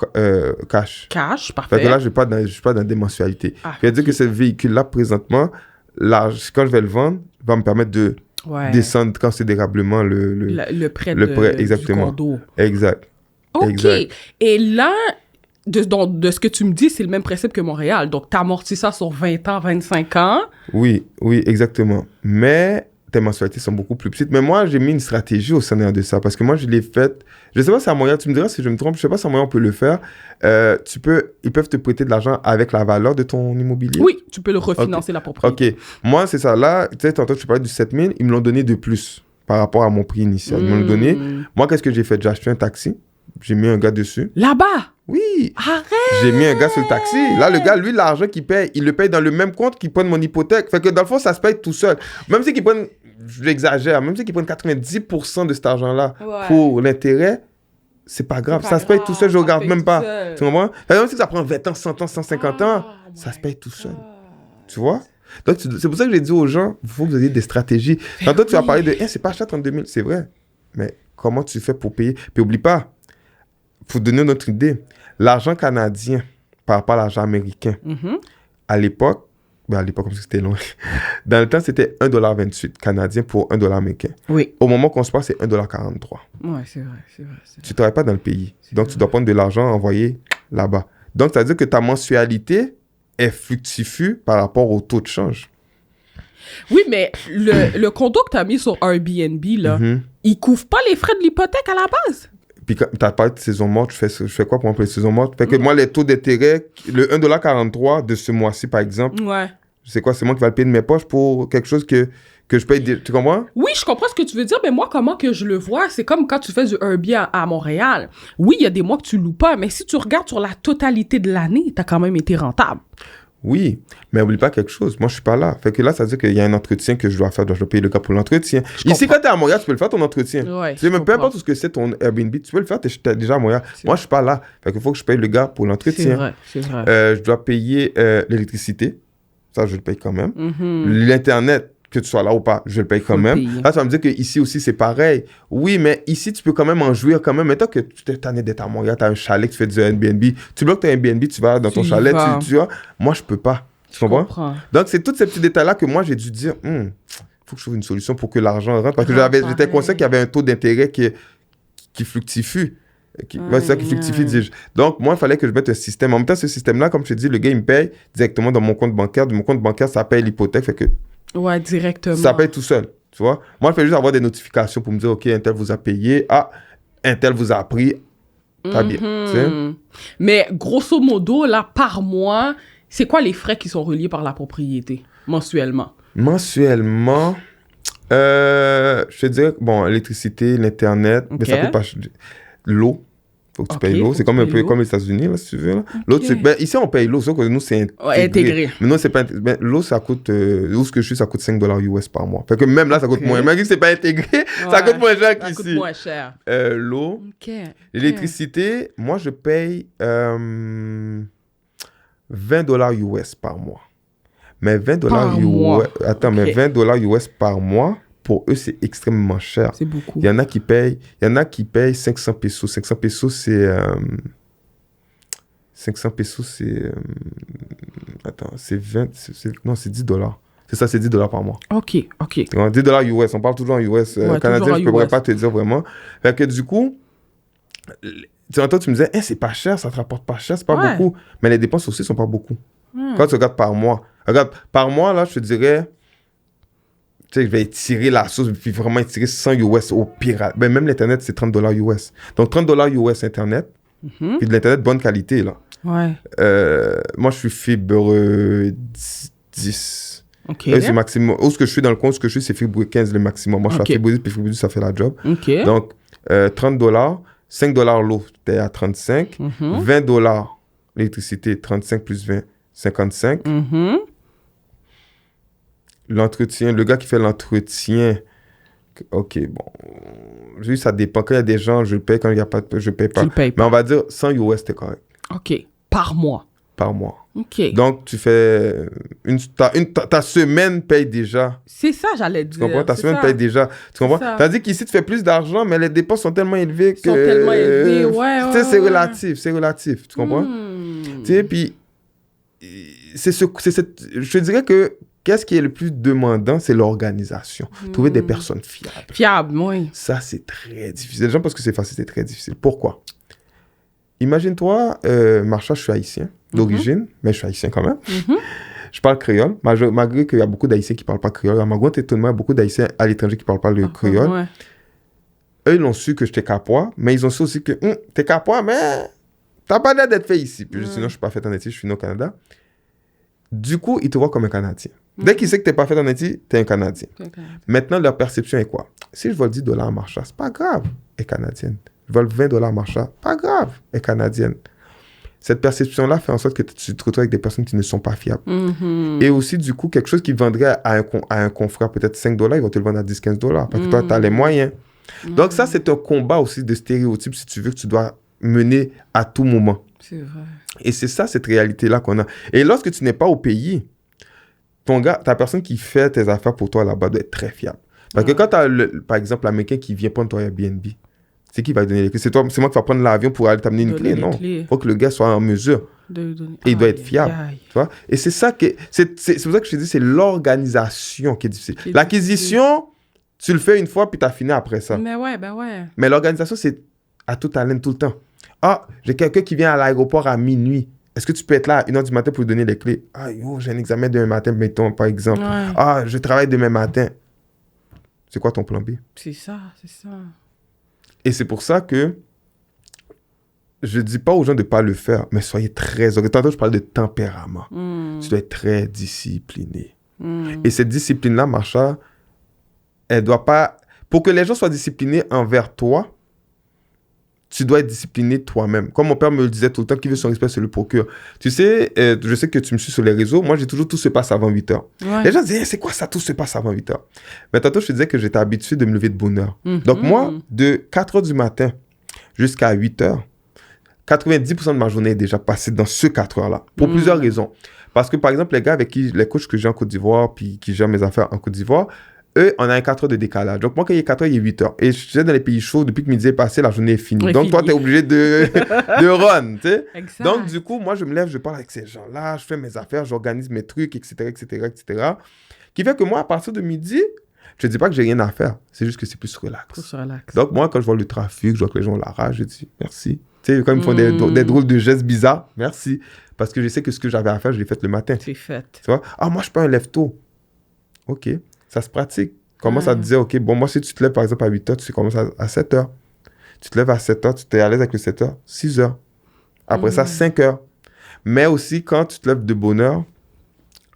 cash. Cash, parfait. Fait que là, je ne suis pas dans des mensualités. Je vais dire que ce véhicule-là, présentement, là, quand je vais le vendre, va me permettre de descendre considérablement le prêt exactement. Du condo. Exact. OK. Exact. Et là, de ce que tu me dis, c'est le même principe que Montréal. Donc, tu amortis ça sur 20 ans, 25 ans. Oui, exactement. Mais tes mensualités sont beaucoup plus petites. Mais moi, j'ai mis une stratégie au sein de ça. Parce que moi, je l'ai faite. Je ne sais pas si à Montréal, tu me diras si je me trompe, je ne sais pas si à Montréal, on peut le faire. Ils peuvent te prêter de l'argent avec la valeur de ton immobilier. Oui, tu peux le refinancer la propriété. OK. Moi, c'est ça. Là, tu sais, tantôt, tu parlais du 7 000. Ils me l'ont donné de plus par rapport à mon prix initial. Ils me l'ont donné. Moi, qu'est-ce que j'ai fait? J'ai acheté un taxi. J'ai mis un gars dessus. Là-bas? Oui. Arrête! J'ai mis un gars sur le taxi. Là, le gars, lui, l'argent qu'il paye, il le paye dans le même compte qu'il prenne mon hypothèque. Fait que dans le fond, ça se paye tout seul. Même si qu'ils prennent, je l'exagère, même si qu'ils prennent 90% de cet argent-là pour l'intérêt, c'est pas grave. Ça se paye tout seul, je regarde même pas. Tu comprends? Même si ça prend 20 ans, 100 ans, 150 ans, ça se paye tout seul. Tu vois? Donc, c'est pour ça que j'ai dit aux gens, il faut que vous ayez des stratégies. Tantôt, tu as parlé de, c'est pas cher 32 000. C'est vrai. Mais comment tu fais pour payer? Puis, oublie pas, il faut donner notre idée. L'argent canadien par rapport à l'argent américain, à l'époque, comme si c'était loin, dans le temps, c'était 1,28$ canadien pour 1$ américain. Oui. Au moment qu'on se parle, c'est 1,43$. Ouais, c'est vrai. Tu ne travailles pas dans le pays. Donc, tu dois prendre de l'argent envoyé là-bas. Donc, ça veut dire que ta mensualité est fructifue par rapport au taux de change. Oui, mais le condo que tu as mis sur Airbnb, là, il couvre pas les frais de l'hypothèque à la base. Puis quand tu as parlé de saison morte, je fais quoi pour remplir les saisons mortes? Fait que moi, les taux d'intérêt, le 1,43$ de ce mois-ci, par exemple, c'est quoi? C'est moi qui vais le payer de mes poches pour quelque chose que je paye. Tu comprends? Oui, je comprends ce que tu veux dire, mais moi, comment que je le vois, c'est comme quand tu fais du Airbnb à Montréal. Oui, il y a des mois que tu loues pas, mais si tu regardes sur la totalité de l'année, tu as quand même été rentable. Oui, mais oublie pas quelque chose. Moi, je suis pas là. Fait que là, ça veut dire qu'il y a un entretien que je dois faire. Je dois payer le gars pour l'entretien. Ici, quand tu es à Montréal, tu peux le faire ton entretien. Ouais, tu sais, même peu importe ce que c'est ton Airbnb, tu peux le faire. Tu es déjà à Montréal. Moi, je suis pas là. Fait qu'il faut que je paye le gars pour l'entretien. C'est vrai. Je dois payer l'électricité. Ça, je le paye quand même. L'Internet, que tu sois là ou pas, je le paye quand même. Là, tu vas me dire qu'ici aussi, c'est pareil. Oui, mais ici, tu peux quand même en jouir quand même. Maintenant que tu t'es tanné d'être à Montréal, tu as un chalet, tu fais du Airbnb. Tu bloques ton Airbnb, tu vas dans ton chalet, tu vois. Moi, je peux pas. Tu comprends? Donc, c'est tous ces petits détails-là que moi, j'ai dû dire, faut que je trouve une solution pour que l'argent rentre. Parce que j'étais conscient qu'il y avait un taux d'intérêt qui fructifie. C'est ça qui fructifie, dis-je. Donc, moi, il fallait que je mette un système. En même temps, ce système-là, comme je te dis, le gars, il me paye directement dans mon compte bancaire. De mon compte bancaire, ça paye l'hypothèque. Fait que ouais, directement. ça paye tout seul. Tu vois? Moi, il fallait juste avoir des notifications pour me dire, OK, un tel vous a payé. Ah, un tel vous a pris. Pas bien. Tu sais? Mais grosso modo, là, par mois, c'est quoi les frais qui sont reliés par la propriété, mensuellement? Mensuellement, je te dirais, bon, l'électricité, l'Internet, mais ça coûte pas l'eau. Faut que tu payes l'eau. C'est comme un peu comme les États-Unis, là, si tu veux. Là. L'eau, ici, on paye l'eau, sauf que nous, c'est intégré. Mais nous, c'est pas intégré. L'eau, ça coûte, où ce que je suis, ça coûte $5 US par mois. Fait que même là, ça coûte moins. Malgré que c'est pas intégré, ça coûte moins cher qu'ici. Ça coûte moins cher. L'eau. L'électricité, moi, je paye $20 US par mois. Mais $20 US. Attends, mais $20 US par mois. Pour eux, c'est extrêmement cher. C'est beaucoup. Il y en a qui payent 500 pesos. 500 pesos, c'est... 500 pesos, c'est... attends, c'est 20... non, c'est $10. C'est ça, c'est $10 par mois. OK. $10 US. On parle toujours en US. Canadien, je ne pourrais pas te dire vraiment. Fait que du coup, toi, tu me disais, c'est pas cher, ça te rapporte pas cher, c'est pas beaucoup. Mais les dépenses aussi sont pas beaucoup. Quand tu regardes par mois. Regarde, par mois, là, je te dirais... Tu sais, je vais étirer la sauce, puis vraiment étirer 100 US au pire. Ben, même l'Internet, c'est $30 US. Donc, $30 US Internet, puis de l'Internet bonne qualité, là. Ouais. Moi, je suis fibre 10. OK. C'est maximum. Où ce que je suis dans le compte, ce que je suis, c'est fibre 15 le maximum. Moi, je suis à fibre 10, puis fibre 10, ça fait la job. OK. Donc, $30, $5 l'eau, t'es à 35. $20 l'électricité, 35 plus 20, 55. L'entretien, le gars qui fait l'entretien, OK, bon, juste ça dépend. Quand il y a des gens, je le paye. Quand il n'y a pas de je ne paye pas. Mais on va dire 100 US, t'es correct. OK, par mois. Par mois. OK. Donc, tu fais... ta semaine paye déjà. C'est ça, j'allais dire. Tu comprends? Ta semaine paye déjà. Tu comprends? Tandis qu'ici, tu fais plus d'argent, mais les dépenses sont tellement élevées que... Sont tellement élevées, ouais. Tu sais, c'est relatif. Tu comprends? Tu sais, puis... je te dirais que qu'est-ce qui est le plus demandant, c'est l'organisation. Trouver des personnes fiables. Fiables, oui. Ça, c'est très difficile. Les gens pensent que c'est facile, c'est très difficile. Pourquoi? Imagine-toi, Marsha, je suis haïtien d'origine, mais je suis haïtien quand même. Je parle créole, malgré qu'il y a beaucoup d'haïtiens qui ne parlent pas créole. À ma grande étonnement, il y a beaucoup d'haïtiens à l'étranger qui ne parlent pas le créole. Ouais. Eux, ils ont su que j'étais capois, mais ils ont su aussi que t'es capois, mais t'as pas l'air d'être fait ici. Puis sinon, je ne suis pas fait en Haïti, je suis né au Canada. Du coup, ils te voient comme un Canadien. Dès qu'ils savent que tu n'es pas fait en Haïti, tu es un Canadien. Maintenant, leur perception est quoi? Si je vole $10 à Marsha, c'est pas grave, elle est canadienne. Je vole $20 à Marsha, pas grave, elle est canadienne. cette perception-là fait en sorte que tu te retrouves avec des personnes qui ne sont pas fiables. Et aussi, du coup, quelque chose qui vendrait à un confrère peut-être $5, ils vont te le vendre à 10-15 $, parce que toi, tu as les moyens. Donc ça, c'est un combat aussi de stéréotypes, si tu veux, que tu dois mener à tout moment. C'est vrai. Et c'est ça, cette réalité-là qu'on a. Et lorsque tu n'es pas au pays, ta personne qui fait tes affaires pour toi là-bas doit être très fiable. Parce que quand tu as, par exemple, l'Américain qui vient prendre ton Airbnb, c'est qui va te donner les clés? C'est moi qui va prendre l'avion pour aller t'amener une clé? Non. Il faut que le gars soit en mesure. Et il doit être fiable. Tu vois? Et c'est ça que... C'est pour ça que je te dis, c'est l'organisation qui est difficile. L'acquisition, tu le fais une fois, puis tu as fini après ça. Mais ouais. Mais l'organisation, c'est à toute haleine, tout le temps. Ah, j'ai quelqu'un qui vient à l'aéroport à minuit. Est-ce que tu peux être là à 1h du matin pour lui donner les clés? Ah, j'ai un examen demain matin, mettons, par exemple. Ouais. Ah, je travaille demain matin. C'est quoi ton plan B? C'est ça. Et c'est pour ça que je dis pas aux gens de pas le faire, mais soyez très... Tantôt, je parle de tempérament. Tu dois être très discipliné. Et cette discipline-là, Marsha, elle doit pas... Pour que les gens soient disciplinés envers toi, tu dois être discipliné toi-même. Comme mon père me le disait tout le temps, qui veut son respect se le procure. Tu sais, je sais que tu me suis sur les réseaux. Moi, j'ai toujours tout se passe avant 8 heures. Ouais. Les gens disent, c'est quoi ça, tout se passe avant 8 heures? Mais tantôt, je te disais que j'étais habitué de me lever de bonne heure. Donc, moi, de 4 heures du matin jusqu'à 8 heures, 90% de ma journée est déjà passée dans ce 4 heures-là. Pour plusieurs raisons. Parce que, par exemple, les gars avec qui, les coachs que j'ai en Côte d'Ivoire, puis qui gèrent mes affaires en Côte d'Ivoire, eux, on a un 4 heures de décalage. Donc, moi, quand il est 4 heures, il est 8 heures. Et je suis dans les pays chauds, depuis que midi est passé, la journée est finie. Donc, toi, tu es obligé de run, tu sais. Exact. Donc, du coup, moi, je me lève, je parle avec ces gens-là, je fais mes affaires, j'organise mes trucs, etc. Qui fait que moi, à partir de midi, je ne dis pas que j'ai rien à faire. C'est juste que c'est plus relax. Donc, moi, quand je vois le trafic, je vois que les gens ont la rage, je dis merci. Tu sais, quand ils me font des drôles de gestes bizarres, merci. Parce que je sais que ce que j'avais à faire, je l'ai fait le matin. C'est fait. Tu vois? Ah, moi, je suis pas un lève-tôt. OK. Ça se pratique. Commence à te dire, OK, bon, moi, si tu te lèves, par exemple, à 8 heures, tu commences à 7 heures. Tu te lèves à 7 heures, tu es à l'aise avec le 7 heures, 6 heures. Après ça, 5 heures. Mais aussi, quand tu te lèves de bonne heure,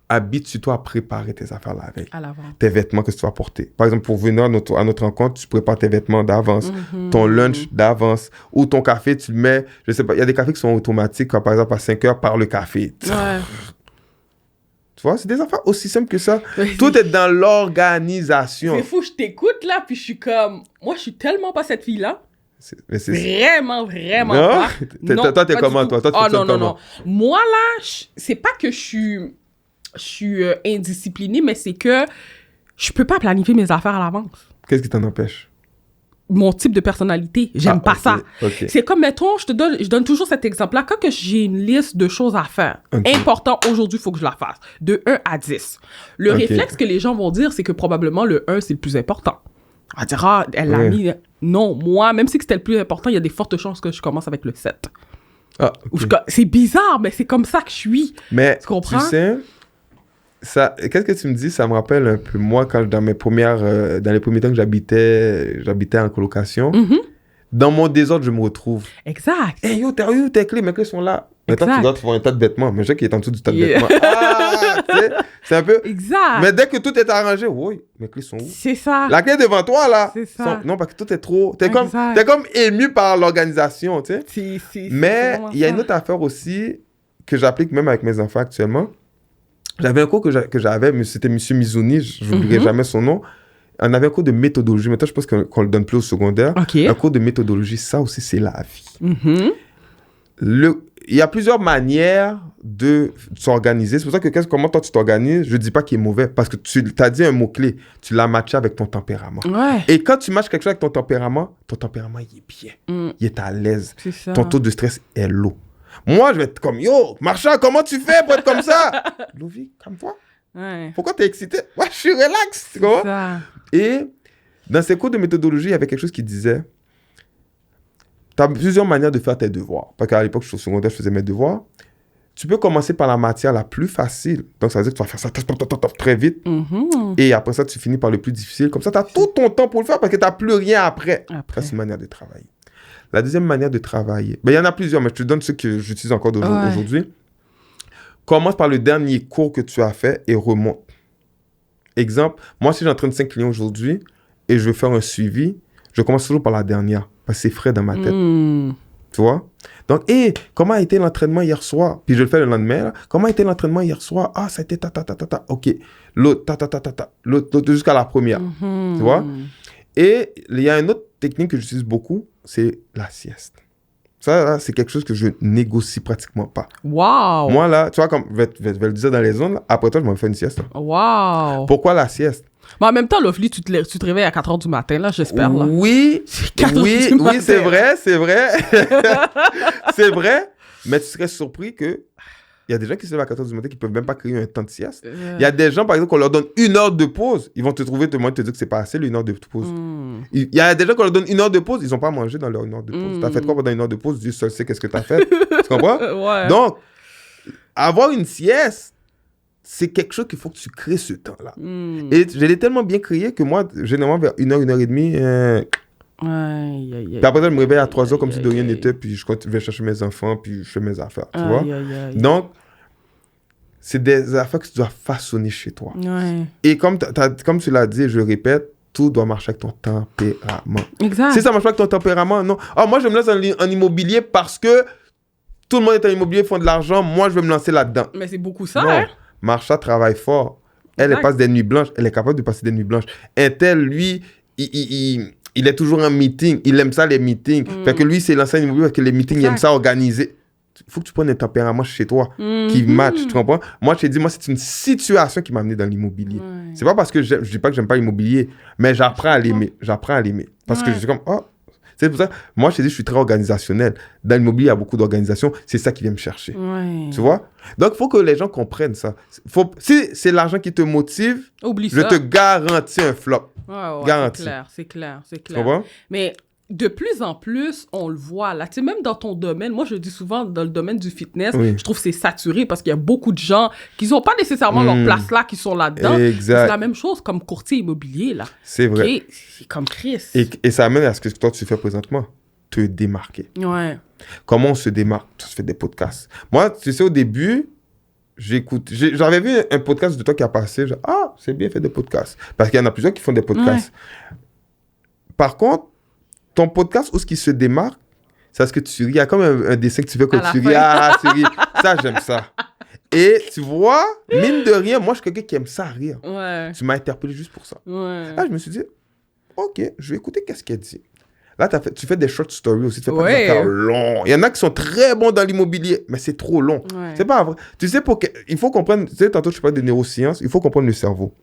habitue-toi à préparer tes affaires la veille. À l'avant. Tes vêtements que tu vas porter. Par exemple, pour venir à notre rencontre, tu prépares tes vêtements d'avance, ton lunch d'avance, ou ton café, tu le mets, je sais pas, il y a des cafés qui sont automatiques, comme par exemple à 5 heures, par le café. Ouais. Tu vois, c'est des affaires aussi simples que ça. Tout est dans l'organisation. C'est fou, je t'écoute là, puis je suis comme, moi, je suis tellement pas cette fille-là. Vraiment pas. Non, toi, t'es comment, toi? Toi, tu fonctionnes comment? Non. Moi, là, c'est pas que je suis indisciplinée, mais c'est que je peux pas planifier mes affaires à l'avance. Qu'est-ce qui t'en empêche? Mon type de personnalité. J'aime pas ça. Okay. C'est comme, mettons, je donne toujours cet exemple-là. Quand que j'ai une liste de choses à faire, important, aujourd'hui, il faut que je la fasse. De 1 à 10. Le réflexe que les gens vont dire, c'est que probablement le 1, c'est le plus important. On va dire, ah, elle l'a mis. Non, moi, même si c'était le plus important, il y a des fortes chances que je commence avec le 7. Ah, okay. C'est bizarre, mais c'est comme ça que je suis. Mais tu comprends? Tu sais, qu'est-ce que tu me dis? Ça me rappelle un peu moi quand dans les premiers temps que j'habitais en colocation. Dans mon désordre, je me retrouve. Exact. Hey yo, t'as eu tes clés, mes clés sont là. Maintenant, tu dois trouver un tas de vêtements. Mais je sais qu'il est en dessous du tas de vêtements. Ah, tu sais, c'est un peu... Exact. Mais dès que tout est arrangé, oui, mes clés sont où? C'est ça. La clé est devant toi, là. C'est ça. Non, parce que tout est trop... T'es comme ému par l'organisation, tu sais. Mais il y a une autre affaire aussi que j'applique même avec mes enfants actuellement. J'avais un cours que j'avais, mais c'était M. Mizouni, je n'oublierai jamais son nom. On avait un cours de méthodologie. Maintenant, je pense qu'on le donne plus au secondaire. Un cours de méthodologie, ça aussi, c'est la vie. Il y a plusieurs manières de s'organiser. C'est pour ça que comment toi, tu t'organises, je ne dis pas qu'il est mauvais, parce que tu as dit un mot-clé. Tu l'as matché avec ton tempérament. Ouais. Et quand tu matches quelque chose avec ton tempérament, il est bien. Il est à l'aise. C'est ça. Ton taux de stress est low. Moi, je vais être comme, yo, Marsha, comment tu fais pour être comme ça? Lovi, calme-toi. Ouais. Pourquoi t'es excité? Moi, je suis relax. Tu vois? Ça. Et dans ces cours de méthodologie, il y avait quelque chose qui disait, tu as plusieurs manières de faire tes devoirs. Parce qu'à l'époque, je suis au secondaire, je faisais mes devoirs. Tu peux commencer par la matière la plus facile. Donc, ça veut dire que tu vas faire ça très vite. Et après ça, tu finis par le plus difficile. Comme ça, tu as tout ton temps pour le faire parce que tu n'as plus rien après. Ça, c'est une manière de travailler. La deuxième manière de travailler, il y en a plusieurs, mais je te donne ceux que j'utilise encore aujourd'hui. Commence par le dernier cours que tu as fait et remonte. Exemple, moi, si j'entraîne 5 clients aujourd'hui et je veux faire un suivi, je commence toujours par la dernière parce que c'est frais dans ma tête. Tu vois? Donc, comment a été l'entraînement hier soir? Puis je le fais le lendemain, là. Comment a été l'entraînement hier soir? Ah, ça a été ta. OK. L'autre, ta. L'autre jusqu'à la première. Tu vois? Et il y a une autre technique que j'utilise beaucoup, c'est la sieste. Ça, là, c'est quelque chose que je négocie pratiquement pas. Wow! Moi, là, tu vois, comme je vais le dire dans les zones, là, après toi, je m'en fais une sieste. Là. Wow! Pourquoi la sieste? Mais en même temps, Lovely, tu te réveilles à 4 h du matin, là, j'espère. Là. Oui, c'est vrai. C'est vrai, mais tu serais surpris que il y a des gens qui se lèvent à 4 h du matin qui peuvent même pas créer un temps de sieste. Il y a des gens, par exemple, qu'on leur donne 1 heure de pause, ils vont te trouver, te dire que c'est pas assez, 1 heure de pause. Il y a des gens qu'on leur donne 1 heure de pause, ils n'ont pas mangé dans leur 1 heure de pause. T'as fait quoi pendant 1 heure de pause? Dieu seul sait qu'est-ce que t'as fait. Tu comprends? Ouais. Donc, avoir une sieste, c'est quelque chose qu'il faut que tu crées ce temps-là. Et je l'ai tellement bien créé que moi, généralement, vers 1 heure, 1 heure et demie, puis après ça, je me réveille à 3 heures comme si de rien n'était, puis je vais chercher mes enfants, puis je fais mes affaires, tu vois? Donc, c'est des affaires que tu dois façonner chez toi. Et comme tu l'as dit, je le répète, tout doit marcher avec ton tempérament. Exact. Si ça marche pas avec ton tempérament, non. Ah, moi, je me lance en immobilier parce que tout le monde est en immobilier, font de l'argent, moi, je vais me lancer là-dedans. Mais c'est beaucoup ça, non. hein? Marsha travaille fort. Elle passe des nuits blanches. Elle est capable de passer des nuits blanches. Un tel, lui, il est toujours en meeting. Il aime ça, les meetings. Fait que lui, c'est l'ancien immobilier parce que les meetings, il aime ça organiser. Il faut que tu prennes un tempérament chez toi qui match. Tu comprends? Moi, je t'ai dit, c'est une situation qui m'a amené dans l'immobilier. C'est pas parce que je dis pas que j'aime pas l'immobilier, mais j'apprends à l'aimer. Parce que je suis comme, c'est pour ça, moi, je te dis, je suis très organisationnel. Dans l'immobilier, il y a beaucoup d'organisation. C'est ça qui vient me chercher. Tu vois? Donc, il faut que les gens comprennent ça. Si c'est l'argent qui te motive, je te garantis un flop. Garanti. C'est clair. Tu comprends? Mais de plus en plus, on le voit. Là, tu sais, même dans ton domaine, moi, je dis souvent, dans le domaine du fitness, je trouve que c'est saturé parce qu'il y a beaucoup de gens qui n'ont pas nécessairement leur place là, qui sont là-dedans. Exact. C'est la même chose comme courtier immobilier, là. C'est vrai. C'est comme Chris. Et ça amène à ce que toi, tu fais présentement. Te démarquer. Ouais. Comment on se démarque? Tu fais des podcasts. Moi, tu sais, au début, j'avais vu un podcast de toi qui a passé. C'est bien fait des podcasts. Parce qu'il y en a plusieurs qui font des podcasts. Par contre, ton podcast, où ce qui se démarque, c'est parce que tu ris. Il y a comme un dessin que tu fais quand tu ris. Tu ris. Ça, j'aime ça. Et tu vois, mine de rien, moi, je suis quelqu'un qui aime ça rire. Tu m'as interpellé juste pour ça. Là, je me suis dit, OK, je vais écouter qu'est-ce qu'elle dit. Là, tu fais des short stories aussi. Tu fais pas des affaires longs. Il y en a qui sont très bons dans l'immobilier, mais c'est trop long. C'est pas vrai. Tu sais, il faut comprendre, tu sais, tantôt, je parlais de neurosciences, il faut comprendre le cerveau.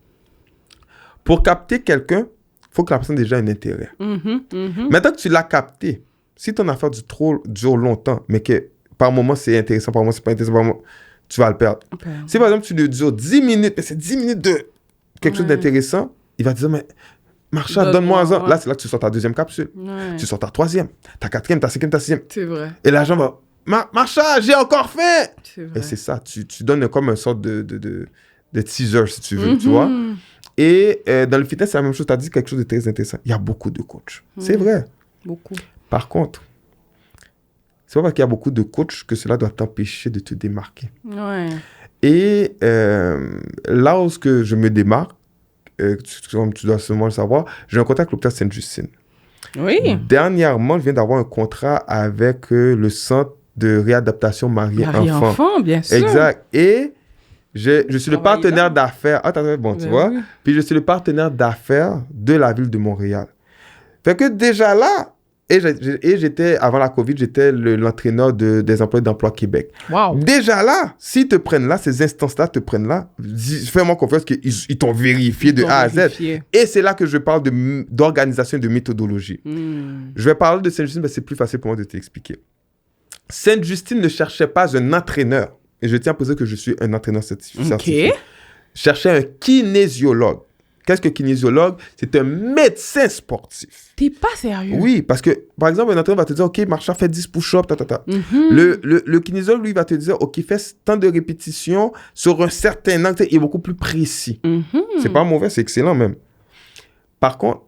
Pour capter quelqu'un, il faut que la personne ait déjà un intérêt. Maintenant que tu l'as capté, si ton affaire dure longtemps, mais que par moment c'est intéressant, par moment c'est pas intéressant, par moment, tu vas le perdre. Si par exemple tu le dures 10 minutes, mais c'est 10 minutes de quelque chose d'intéressant, il va te dire, mais Marsha, donne-moi un. Là, c'est là que tu sors ta 2e capsule. Tu sors ta 3e, ta 4e, ta 5e, ta 6e. C'est vrai. Et l'agent va, Marsha, j'ai encore faim. C'est vrai. Et c'est ça, tu donnes comme une sorte de teaser, si tu veux, tu vois. Et dans le fitness, c'est la même chose. Tu as dit quelque chose de très intéressant. Il y a beaucoup de coachs. C'est vrai. Beaucoup. Par contre, c'est pas parce qu'il y a beaucoup de coachs que cela doit t'empêcher de te démarquer. Et là où je me démarque, comme tu dois sûrement le savoir, j'ai un contact avec l'hôpital Sainte-Justine. Dernièrement, je viens d'avoir un contrat avec le centre de réadaptation Marie-Enfant. Bien sûr. Exact. Et je suis le partenaire d'affaires. Tu vois? Oui. Puis je suis le partenaire d'affaires de la ville de Montréal. Fait que déjà là, avant la COVID, j'étais l'entraîneur des employés d'Emploi Québec. Wow. Déjà là, s'ils te prennent là, ces instances-là te prennent là, fais-moi confiance qu'ils t'ont vérifié de A à Z. Et c'est là que je parle d'organisation et de méthodologie. Je vais parler de Sainte-Justine, mais c'est plus facile pour moi de t'expliquer. Sainte-Justine ne cherchait pas un entraîneur. Et je tiens à préciser que je suis un entraîneur certifié. Cherchais un kinésiologue. Qu'est-ce que kinésiologue? C'est un médecin sportif. T'es pas sérieux? Oui, parce que, par exemple, un entraîneur va te dire, OK, Marsha, fais 10 push-ups, Le kinésiologue, lui, va te dire, OK, fais tant de répétitions sur un certain angle. Il est beaucoup plus précis. C'est pas mauvais, c'est excellent même. Par contre,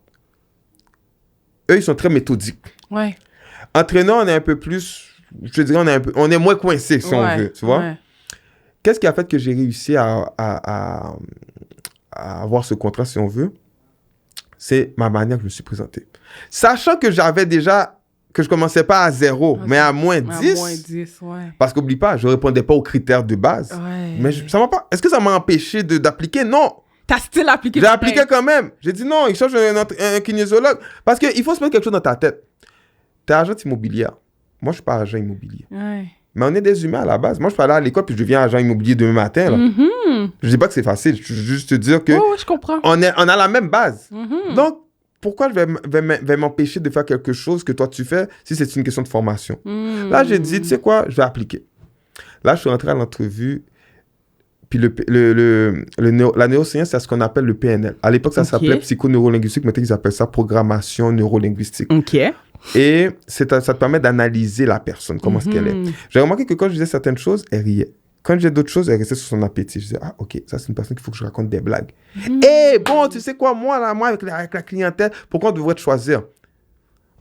eux, ils sont très méthodiques. Entraîneur, on est un peu plus... Je dirais, on est moins coincé, si on veut, tu vois? Qu'est-ce qui a fait que j'ai réussi à avoir ce contrat, si on veut? C'est ma manière que je me suis présenté. Sachant que j'avais déjà que je commençais pas à 0, mais à moins 10. À moins 10, ouais. Parce qu'oublie pas, je répondais pas aux critères de base. Ouais. Mais ça m'a pas... Est-ce que ça m'a empêché d'appliquer? Non. T'as still appliqué. J'ai appliqué quand même. J'ai dit non, il cherche un kinésiologue. Parce qu'il faut se mettre quelque chose dans ta tête. T'es agent immobilier. Moi, je suis pas agent immobilier. Ouais. Mais on est des humains à la base. Moi, je peux aller à l'école puis je deviens agent immobilier demain matin. Là. Je dis pas que c'est facile. Je veux juste te dire que... Oh, je comprends. On a la même base. Donc, pourquoi je vais m'empêcher de faire quelque chose que toi tu fais si c'est une question de formation? Là, j'ai dit, tu sais quoi, je vais appliquer. Là, je suis rentré à l'entrevue, puis la neuroscience, c'est ce qu'on appelle le PNL. À l'époque, ça s'appelait psychoneurolinguistique, maintenant ils appellent ça programmation neurolinguistique. OK. Et ça te permet d'analyser la personne, comment est-ce qu'elle est. J'ai remarqué que quand je disais certaines choses, elle riait. Quand j'ai d'autres choses, elle restait sur son appétit. Je disais, ah, OK, ça, c'est une personne qu'il faut que je raconte des blagues. Et bon, tu sais quoi, moi, avec la clientèle, pourquoi on devrait te choisir?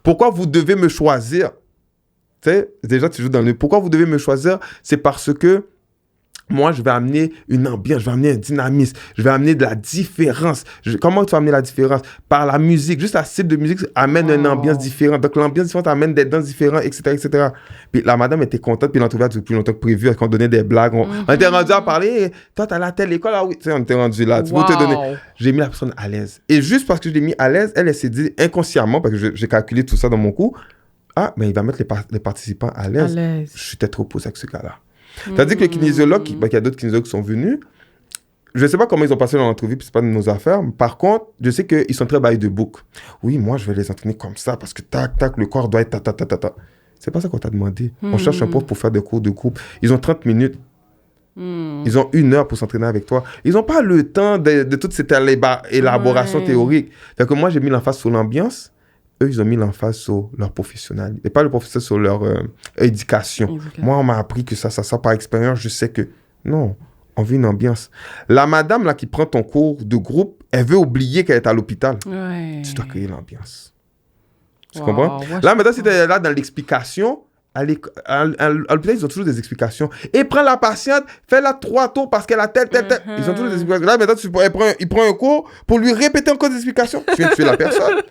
Pourquoi vous devez me choisir? Tu sais, déjà, tu joues dans le... Pourquoi vous devez me choisir? C'est parce que moi, je vais amener une ambiance, je vais amener un dynamisme, je vais amener de la différence. Comment tu vas amener la différence? Par la musique. Juste la cible de musique amène une ambiance différente. Donc, l'ambiance différente amène des danses différentes, etc., etc. Puis la madame était contente, puis l'entrevue a duré plus longtemps que prévu, parce qu'on donnait des blagues. On était rendu à parler, toi, t'as la telle école, ah oui. Tu sais, on était rendu là. Pour te donner. J'ai mis la personne à l'aise. Et juste parce que je l'ai mis à l'aise, elle s'est dit inconsciemment, parce que j'ai calculé tout ça dans mon coup, ah, mais il va mettre les participants à l'aise. Je suis peut-être trop posé avec ce gars-là. C'est-à-dire que les kinésiologues, il y a d'autres kinésiologues qui sont venus, je ne sais pas comment ils ont passé leur entrevue, puis ce n'est pas de nos affaires. Par contre, je sais qu'ils sont très by the book. Oui, moi, je vais les entraîner comme ça, parce que tac, tac, le corps doit être ta. C'est pas ça qu'on t'a demandé. On cherche un prof pour faire des cours de groupe. Ils ont 30 minutes. Ils ont 1 heure pour s'entraîner avec toi. Ils n'ont pas le temps de toute cette élaboration théorique. Fait que moi, j'ai mis l'emphase sur l'ambiance. Eux, ils ont mis l'emphase sur leur professionnel et pas le professeur sur leur éducation. Moi, on m'a appris que ça, par expérience, je sais que non, on veut une ambiance. La madame là qui prend ton cours de groupe, elle veut oublier qu'elle est à l'hôpital. Ouais. Tu dois créer l'ambiance. Tu comprends? Là, maintenant, si tu es là dans l'explication, à l'hôpital, ils ont toujours des explications. Et prends la patiente, fais-la 3 tours parce qu'elle a tel. Ils ont toujours des explications. Là, maintenant, il prend un cours pour lui répéter encore des explications. Tu viens de tuer la personne.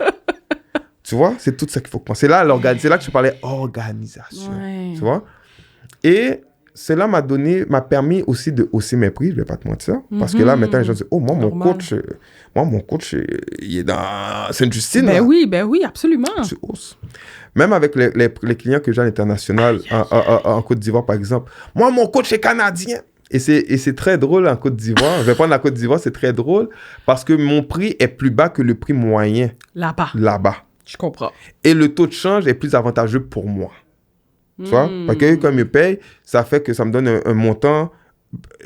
Tu vois, c'est tout ça qu'il faut penser. C'est là que je parlais organisation. Ouais. Tu vois? Et cela m'a permis aussi de hausser mes prix, je ne vais pas te mentir. Parce que là, maintenant, les gens disent, oh, moi, mon coach, il est dans Sainte-Justine. Ben oui, absolument. Tu hausses. Même avec les clients que j'ai à l'international, en Côte d'Ivoire, par exemple. Moi, mon coach est canadien. Et c'est très drôle en Côte d'Ivoire. Je vais prendre la Côte d'Ivoire, c'est très drôle. Parce que mon prix est plus bas que le prix moyen. Là-bas. Je comprends. Et le taux de change est plus avantageux pour moi. Tu vois? Parce que comme ils payent, ça fait que ça me donne un montant.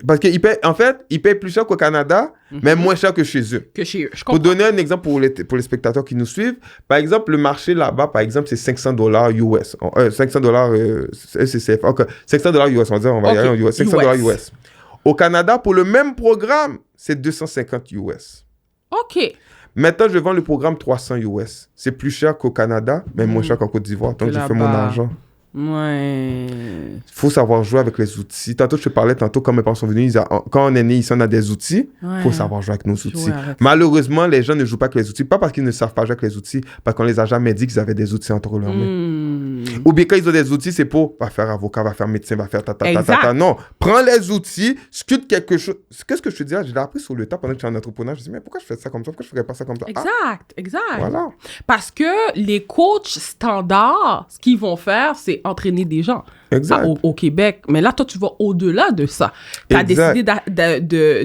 Parce qu'ils payent, en fait, ils payent plus cher qu'au Canada, mais moins cher que chez eux. Je comprends. Pour donner un exemple pour les spectateurs qui nous suivent, par exemple, le marché là-bas, par exemple, c'est $500 US. $500 SCCF. Okay. $500 US, on va y aller en US. $500 US. Au Canada, pour le même programme, c'est 250 US. OK. Maintenant, je vends le programme 300 US. C'est plus cher qu'au Canada, mais moins cher qu'en Côte d'Ivoire. Donc, j'ai fait mon argent. Ouais. Il faut savoir jouer avec les outils. Tantôt, je te parlais, quand mes parents sont venus, quand on est né ici, on a des outils. Il faut savoir jouer avec nos outils. Malheureusement, les gens ne jouent pas avec les outils. Pas parce qu'ils ne savent pas jouer avec les outils, parce qu'on les a jamais dit qu'ils avaient des outils entre leurs mains. Ou bien quand ils ont des outils, c'est pour va faire avocat, va faire médecin, va faire ta. Non, prends les outils, sculpte quelque chose. Qu'est-ce que je te dis là? Je l'ai appris sur le tas pendant que tu es en entrepreneur. Je me dis, mais pourquoi je fais ça comme ça? Pourquoi je ne ferais pas ça comme ça? Exact. Voilà. Parce que les coachs standards, ce qu'ils vont faire, c'est entraîner des gens au Québec. Mais là, toi, tu vas au-delà de ça. Tu as décidé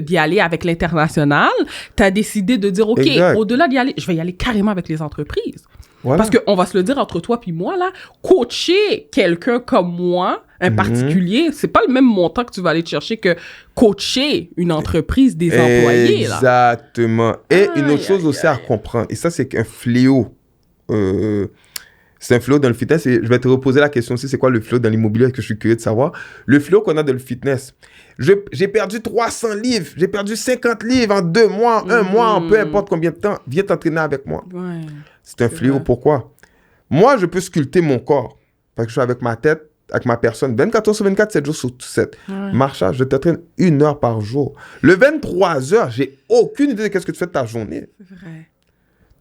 d'y aller avec l'international. Tu as décidé de dire, OK, au-delà d'y aller, je vais y aller carrément avec les entreprises. Voilà. Parce qu'on va se le dire entre toi puis moi, là, coacher quelqu'un comme moi, un particulier, c'est pas le même montant que tu vas aller te chercher que coacher une entreprise, des employés. Exactement. Et une autre chose aussi à comprendre, et ça, c'est qu'un fléau. C'est un fléau dans le fitness. Et je vais te reposer la question aussi, c'est quoi le fléau dans l'immobilier, que je suis curieux de savoir. Le fléau qu'on a dans le fitness. J'ai perdu 300 livres, j'ai perdu 50 livres en 2 mois, 1 mois, peu importe combien de temps. Viens t'entraîner avec moi. Ouais, c'est un fléau. Vrai. Pourquoi? Moi, je peux sculpter mon corps. Parce que je suis avec ma tête, avec ma personne, 24 heures sur 24, 7 jours sur 7. Ouais. Marchage, je t'entraîne 1 heure par jour. Le 23 heures, j'ai aucune idée de qu'est-ce que tu fais de ta journée. C'est vrai.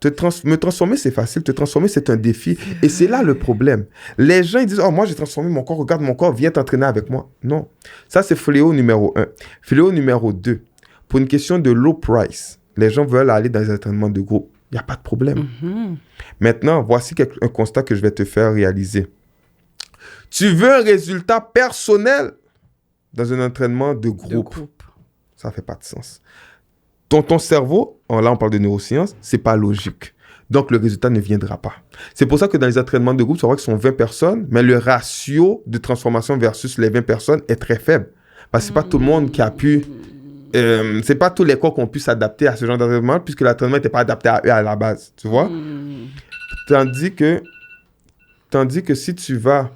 Me transformer, c'est facile. Te transformer, c'est un défi. Et c'est là le problème. Les gens, ils disent, oh, moi, j'ai transformé mon corps. Regarde mon corps, viens t'entraîner avec moi. Non. Ça, c'est fléau numéro 1. Fléau numéro 2. Pour une question de low price, les gens veulent aller dans les entraînements de groupe. Il n'y a pas de problème. Maintenant, voici un constat que je vais te faire réaliser. Tu veux un résultat personnel dans un entraînement de groupe. Ça ne fait pas de sens. Ton cerveau, là on parle de neurosciences, c'est pas logique. Donc le résultat ne viendra pas. C'est pour ça que dans les entraînements de groupe, tu vois qu'ils sont 20 personnes, mais le ratio de transformation versus les 20 personnes est très faible. Parce que c'est pas tout le monde qui a pu... c'est pas tous les corps qui ont pu s'adapter à ce genre d'entraînement, puisque l'entraînement n'était pas adapté à eux à la base, tu vois. Tandis que si tu vas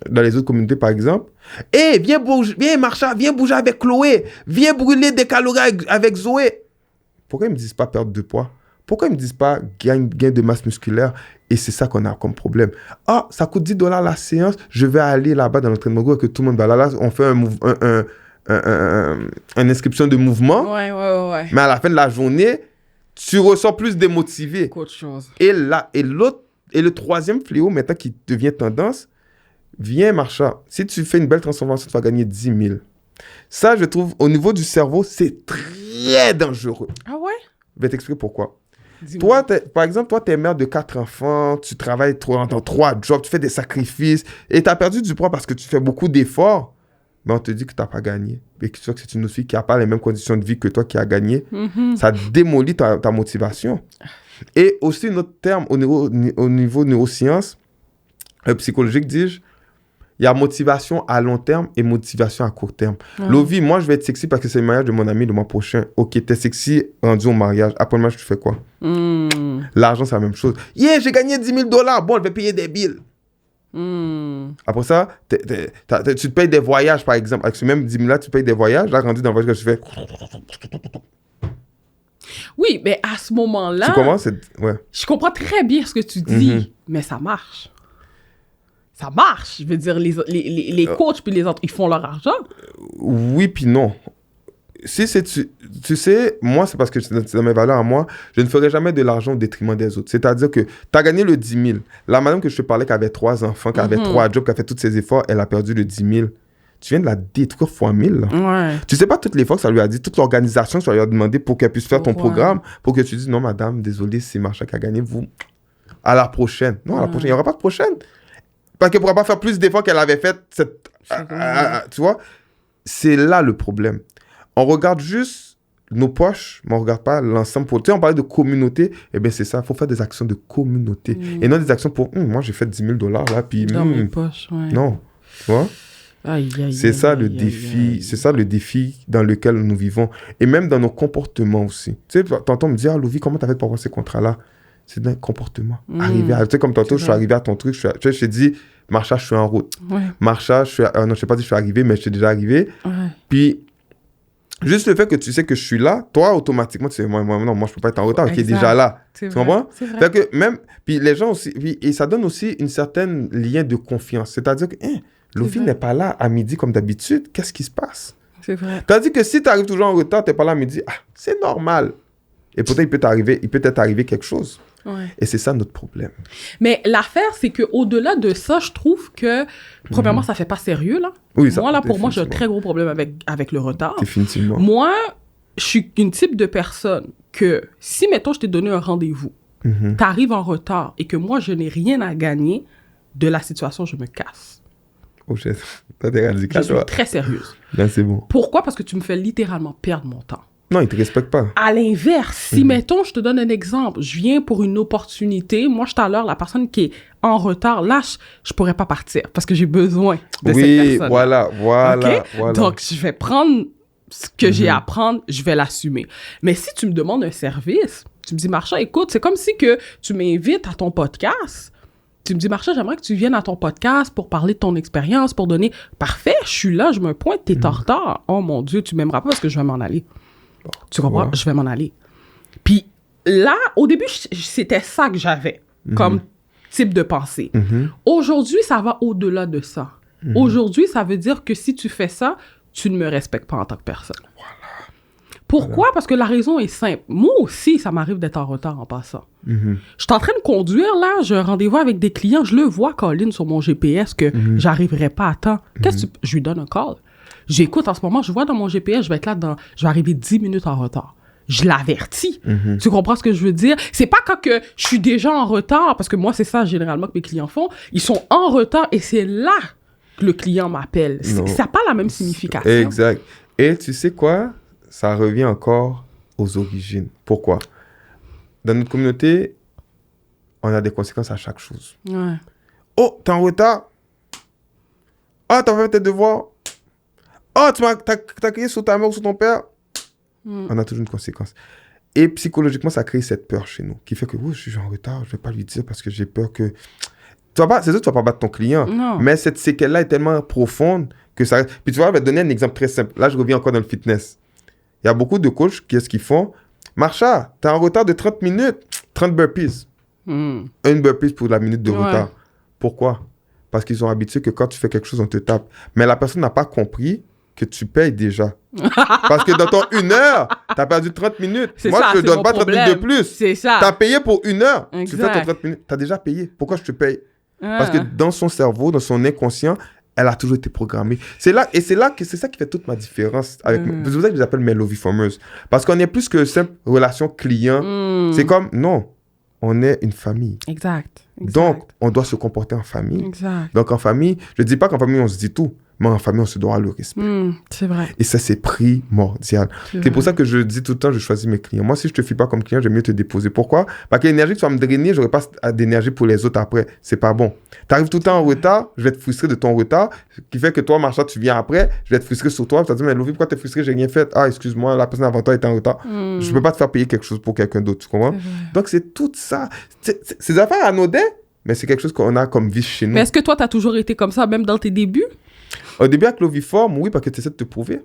dans les autres communautés, par exemple, « Hey, viens Marsha, viens bouger avec Chloé, viens brûler des calories avec Zoé. » Pourquoi ils ne me disent pas perdre de poids? Pourquoi ils ne me disent pas gain de masse musculaire? Et c'est ça qu'on a comme problème. Ah, ça coûte $10 la séance, je vais aller là-bas dans l'entraînement groupe et que tout le monde va là, on fait une inscription de mouvement. Ouais. Mais à la fin de la journée, tu ressors plus démotivé. Qu'autre chose. Et le troisième fléau, maintenant, qui devient tendance, viens, Marsha. Si tu fais une belle transformation, tu vas gagner 10 000. Ça, je trouve, au niveau du cerveau, c'est très dangereux. Ah ouais? Je vais t'expliquer pourquoi. Toi, par exemple, tu es mère de 4 enfants, tu travailles dans 3 jobs, tu fais des sacrifices, et tu as perdu du poids parce que tu fais beaucoup d'efforts, mais on te dit que tu n'as pas gagné. Et que tu vois que c'est une autre fille qui n'a pas les mêmes conditions de vie que toi qui a gagné. Ça démolit ta motivation. Et aussi, un autre terme au niveau neurosciences, psychologique, dis-je, il y a motivation à long terme et motivation à court terme. Lovie, moi, je vais être sexy parce que c'est le mariage de mon ami le mois prochain. Ok, t'es sexy rendu au mariage. Après le mariage, tu fais quoi? L'argent, c'est la même chose. Yeah, j'ai gagné $10 000. Bon, je vais payer des bills. Après ça, tu te payes des voyages, par exemple. Avec ce même 10 000 là, tu payes des voyages. Là, rendu dans le voyage que tu fais... Oui, mais à ce moment-là... Tu commences? Ouais. Je comprends très bien ce que tu dis, mais ça marche. Ça marche. Je veux dire, les coachs puis les autres, ils font leur argent. Oui, puis non. Si c'est... Tu sais, moi, c'est parce que c'est dans mes valeurs à moi, je ne ferai jamais de l'argent au détriment des autres. C'est-à-dire que tu as gagné le 10 000. La madame que je te parlais, qui avait 3 enfants, qui avait 3 jobs, qui a fait tous ses efforts, elle a perdu le 10 000. Tu viens de la détruire fois 1000. Là. Ouais. Tu sais pas toutes les fois que ça lui a dit, toute l'organisation que ça lui a demandé pour qu'elle puisse faire ton programme, pour que tu dises, non, madame, désolé, c'est Marsha qui a gagné, vous. À la prochaine. Non, à la prochaine. Il n'y aura pas de prochaine. Parce qu'elle ne pourra pas faire plus d'efforts qu'elle avait fait. Tu vois? C'est là le problème. On regarde juste nos poches, mais on ne regarde pas l'ensemble. Tu sais, on parlait de communauté. Eh bien, c'est ça. Il faut faire des actions de communauté. Et non des actions pour, moi, j'ai fait 10 000 là, puis... Dans mes poches, ouais. Non. Tu vois? C'est ça le défi. C'est ça le défi dans lequel nous vivons. Et même dans nos comportements aussi. Tu sais, tantôt, on me dit, ah, Lovie, comment tu as fait pour avoir ces contrats-là? C'est d'un comportement. Tu sais, comme tantôt, je suis arrivé à ton truc. Tu sais, je t'ai dit, Marsha, je suis en route. Ouais. Marsha, non, je sais pas si je suis arrivé, mais je suis déjà arrivé. Ouais. Puis, juste le fait que tu sais que je suis là, toi, automatiquement, tu sais, moi, je peux pas être en retard, qui est déjà là. Tu comprends? C'est vrai. Fait que même, puis les gens aussi, et ça donne aussi une certaine lien de confiance. C'est-à-dire que, Lovie n'est pas là à midi comme d'habitude. Qu'est-ce qui se passe? C'est vrai. Tandis que si tu arrives toujours en retard, tu n'es pas là à midi, c'est normal. Et pourtant, il peut peut-être arriver quelque chose. Ouais. Et c'est ça notre problème. Mais l'affaire, c'est qu'au-delà de ça, je trouve que, premièrement, ça fait pas sérieux, là. Oui, ça, moi, là, pour moi, j'ai un très gros problème avec le retard. Définitivement. Moi, je suis une type de personne que, si, mettons, je t'ai donné un rendez-vous, t'arrives en retard et que moi, je n'ai rien à gagner de la situation, je me casse. Oh, je suis très sérieuse. Là, c'est bon. Pourquoi? Parce que tu me fais littéralement perdre mon temps. Non, ils ne te respectent pas. À l'inverse, si, mettons, je te donne un exemple, je viens pour une opportunité, moi, je suis à l'heure, la personne qui est en retard, là, je ne pourrais pas partir parce que j'ai besoin de cette personne. Oui, voilà. Donc, je vais prendre ce que j'ai à prendre, je vais l'assumer. Mais si tu me demandes un service, tu me dis, Marsha, écoute, c'est comme si que tu m'invites à ton podcast. Tu me dis, Marsha, j'aimerais que tu viennes à ton podcast pour parler de ton expérience, pour donner... Parfait, je suis là, je me pointe, t'es en retard. Oh mon Dieu, tu m'aimeras pas parce que je vais m'en aller. Tu comprends? Ouais. Je vais m'en aller. Puis là, au début, c'était ça que j'avais comme type de pensée. Aujourd'hui, ça va au-delà de ça. Aujourd'hui, ça veut dire que si tu fais ça, tu ne me respectes pas en tant que personne. Voilà. Pourquoi? Voilà. Parce que la raison est simple. Moi aussi, ça m'arrive d'être en retard en passant. Je suis en train de conduire, là, j'ai un rendez-vous avec des clients, je le vois, Colin, sur mon GPS, que j'arriverai pas à temps. Qu'est-ce que je lui donne un call. J'écoute en ce moment, je vois dans mon GPS, je vais arriver 10 minutes en retard. Je l'avertis. Tu comprends ce que je veux dire? C'est pas quand que je suis déjà en retard, parce que moi, c'est ça généralement que mes clients font. Ils sont en retard et c'est là que le client m'appelle. Ça n'a pas la même signification. Exact. Et tu sais quoi? Ça revient encore aux origines. Pourquoi? Dans notre communauté, on a des conséquences à chaque chose. Ouais. Oh, t'es en retard? Ah, t'as fait tes devoirs? Oh, t'as crié sur ta mère ou sur ton père? On a toujours une conséquence. Et psychologiquement, ça crée cette peur chez nous, qui fait que je suis en retard, je ne vais pas lui dire parce que j'ai peur que... C'est sûr que tu ne vas pas battre ton client, mais cette séquelle-là est tellement profonde que ça... Puis tu vois, je vais te donner un exemple très simple. Là, je reviens encore dans le fitness. Il y a beaucoup de coachs, qu'est-ce qu'ils font? Marsha, tu es en retard de 30 minutes, 30 burpees. Une burpees pour la minute de retard. Pourquoi? Parce qu'ils sont habitués que quand tu fais quelque chose, on te tape. Mais la personne n'a pas compris que tu payes déjà. Parce que dans ton 1 heure, tu as perdu 30 minutes. Moi, je ne te donne pas 30 minutes de plus. C'est ça. Tu as payé pour 1 heure. Exact. Tu fais ton 30 minutes. Tu as déjà payé. Pourquoi je te paye? Parce que dans son cerveau, dans son inconscient, elle a toujours été programmée. C'est ça qui fait toute ma différence. C'est pour ça que je les appelle mes Lovey Formers. Parce qu'on est plus que simple relation client. C'est comme, non, on est une famille. Exact. Donc, on doit se comporter en famille. Exact. Donc, en famille, je ne dis pas qu'en famille, on se dit tout. Mais en famille, on se doit le respect. C'est vrai. Et ça, c'est primordial. C'est pour ça que je dis tout le temps, je choisis mes clients. Moi, si je ne te fie pas comme client, j'aime mieux te déposer. Pourquoi? Parce que l'énergie que tu vas me drainer, je n'aurai pas d'énergie pour les autres après. C'est pas bon. Tu arrives tout le temps en retard, je vais être frustré de ton retard, ce qui fait que toi, Marsha, tu viens après, je vais être frustré sur toi. Tu vas te dire, mais Lovey, pourquoi tu es frustré? J'ai rien fait. Ah, excuse-moi, la personne avant toi est en retard. Je ne peux pas te faire payer quelque chose pour quelqu'un d'autre. Tu comprends? Donc, c'est tout ça. C'est des affaires anodines, mais c'est quelque chose qu'on a comme vie chez nous. Mais est-ce que toi, tu as toujours été comme ça, même dans tes débuts? Au début, avec Lovey Form, oui, parce que tu essaies de te prouver.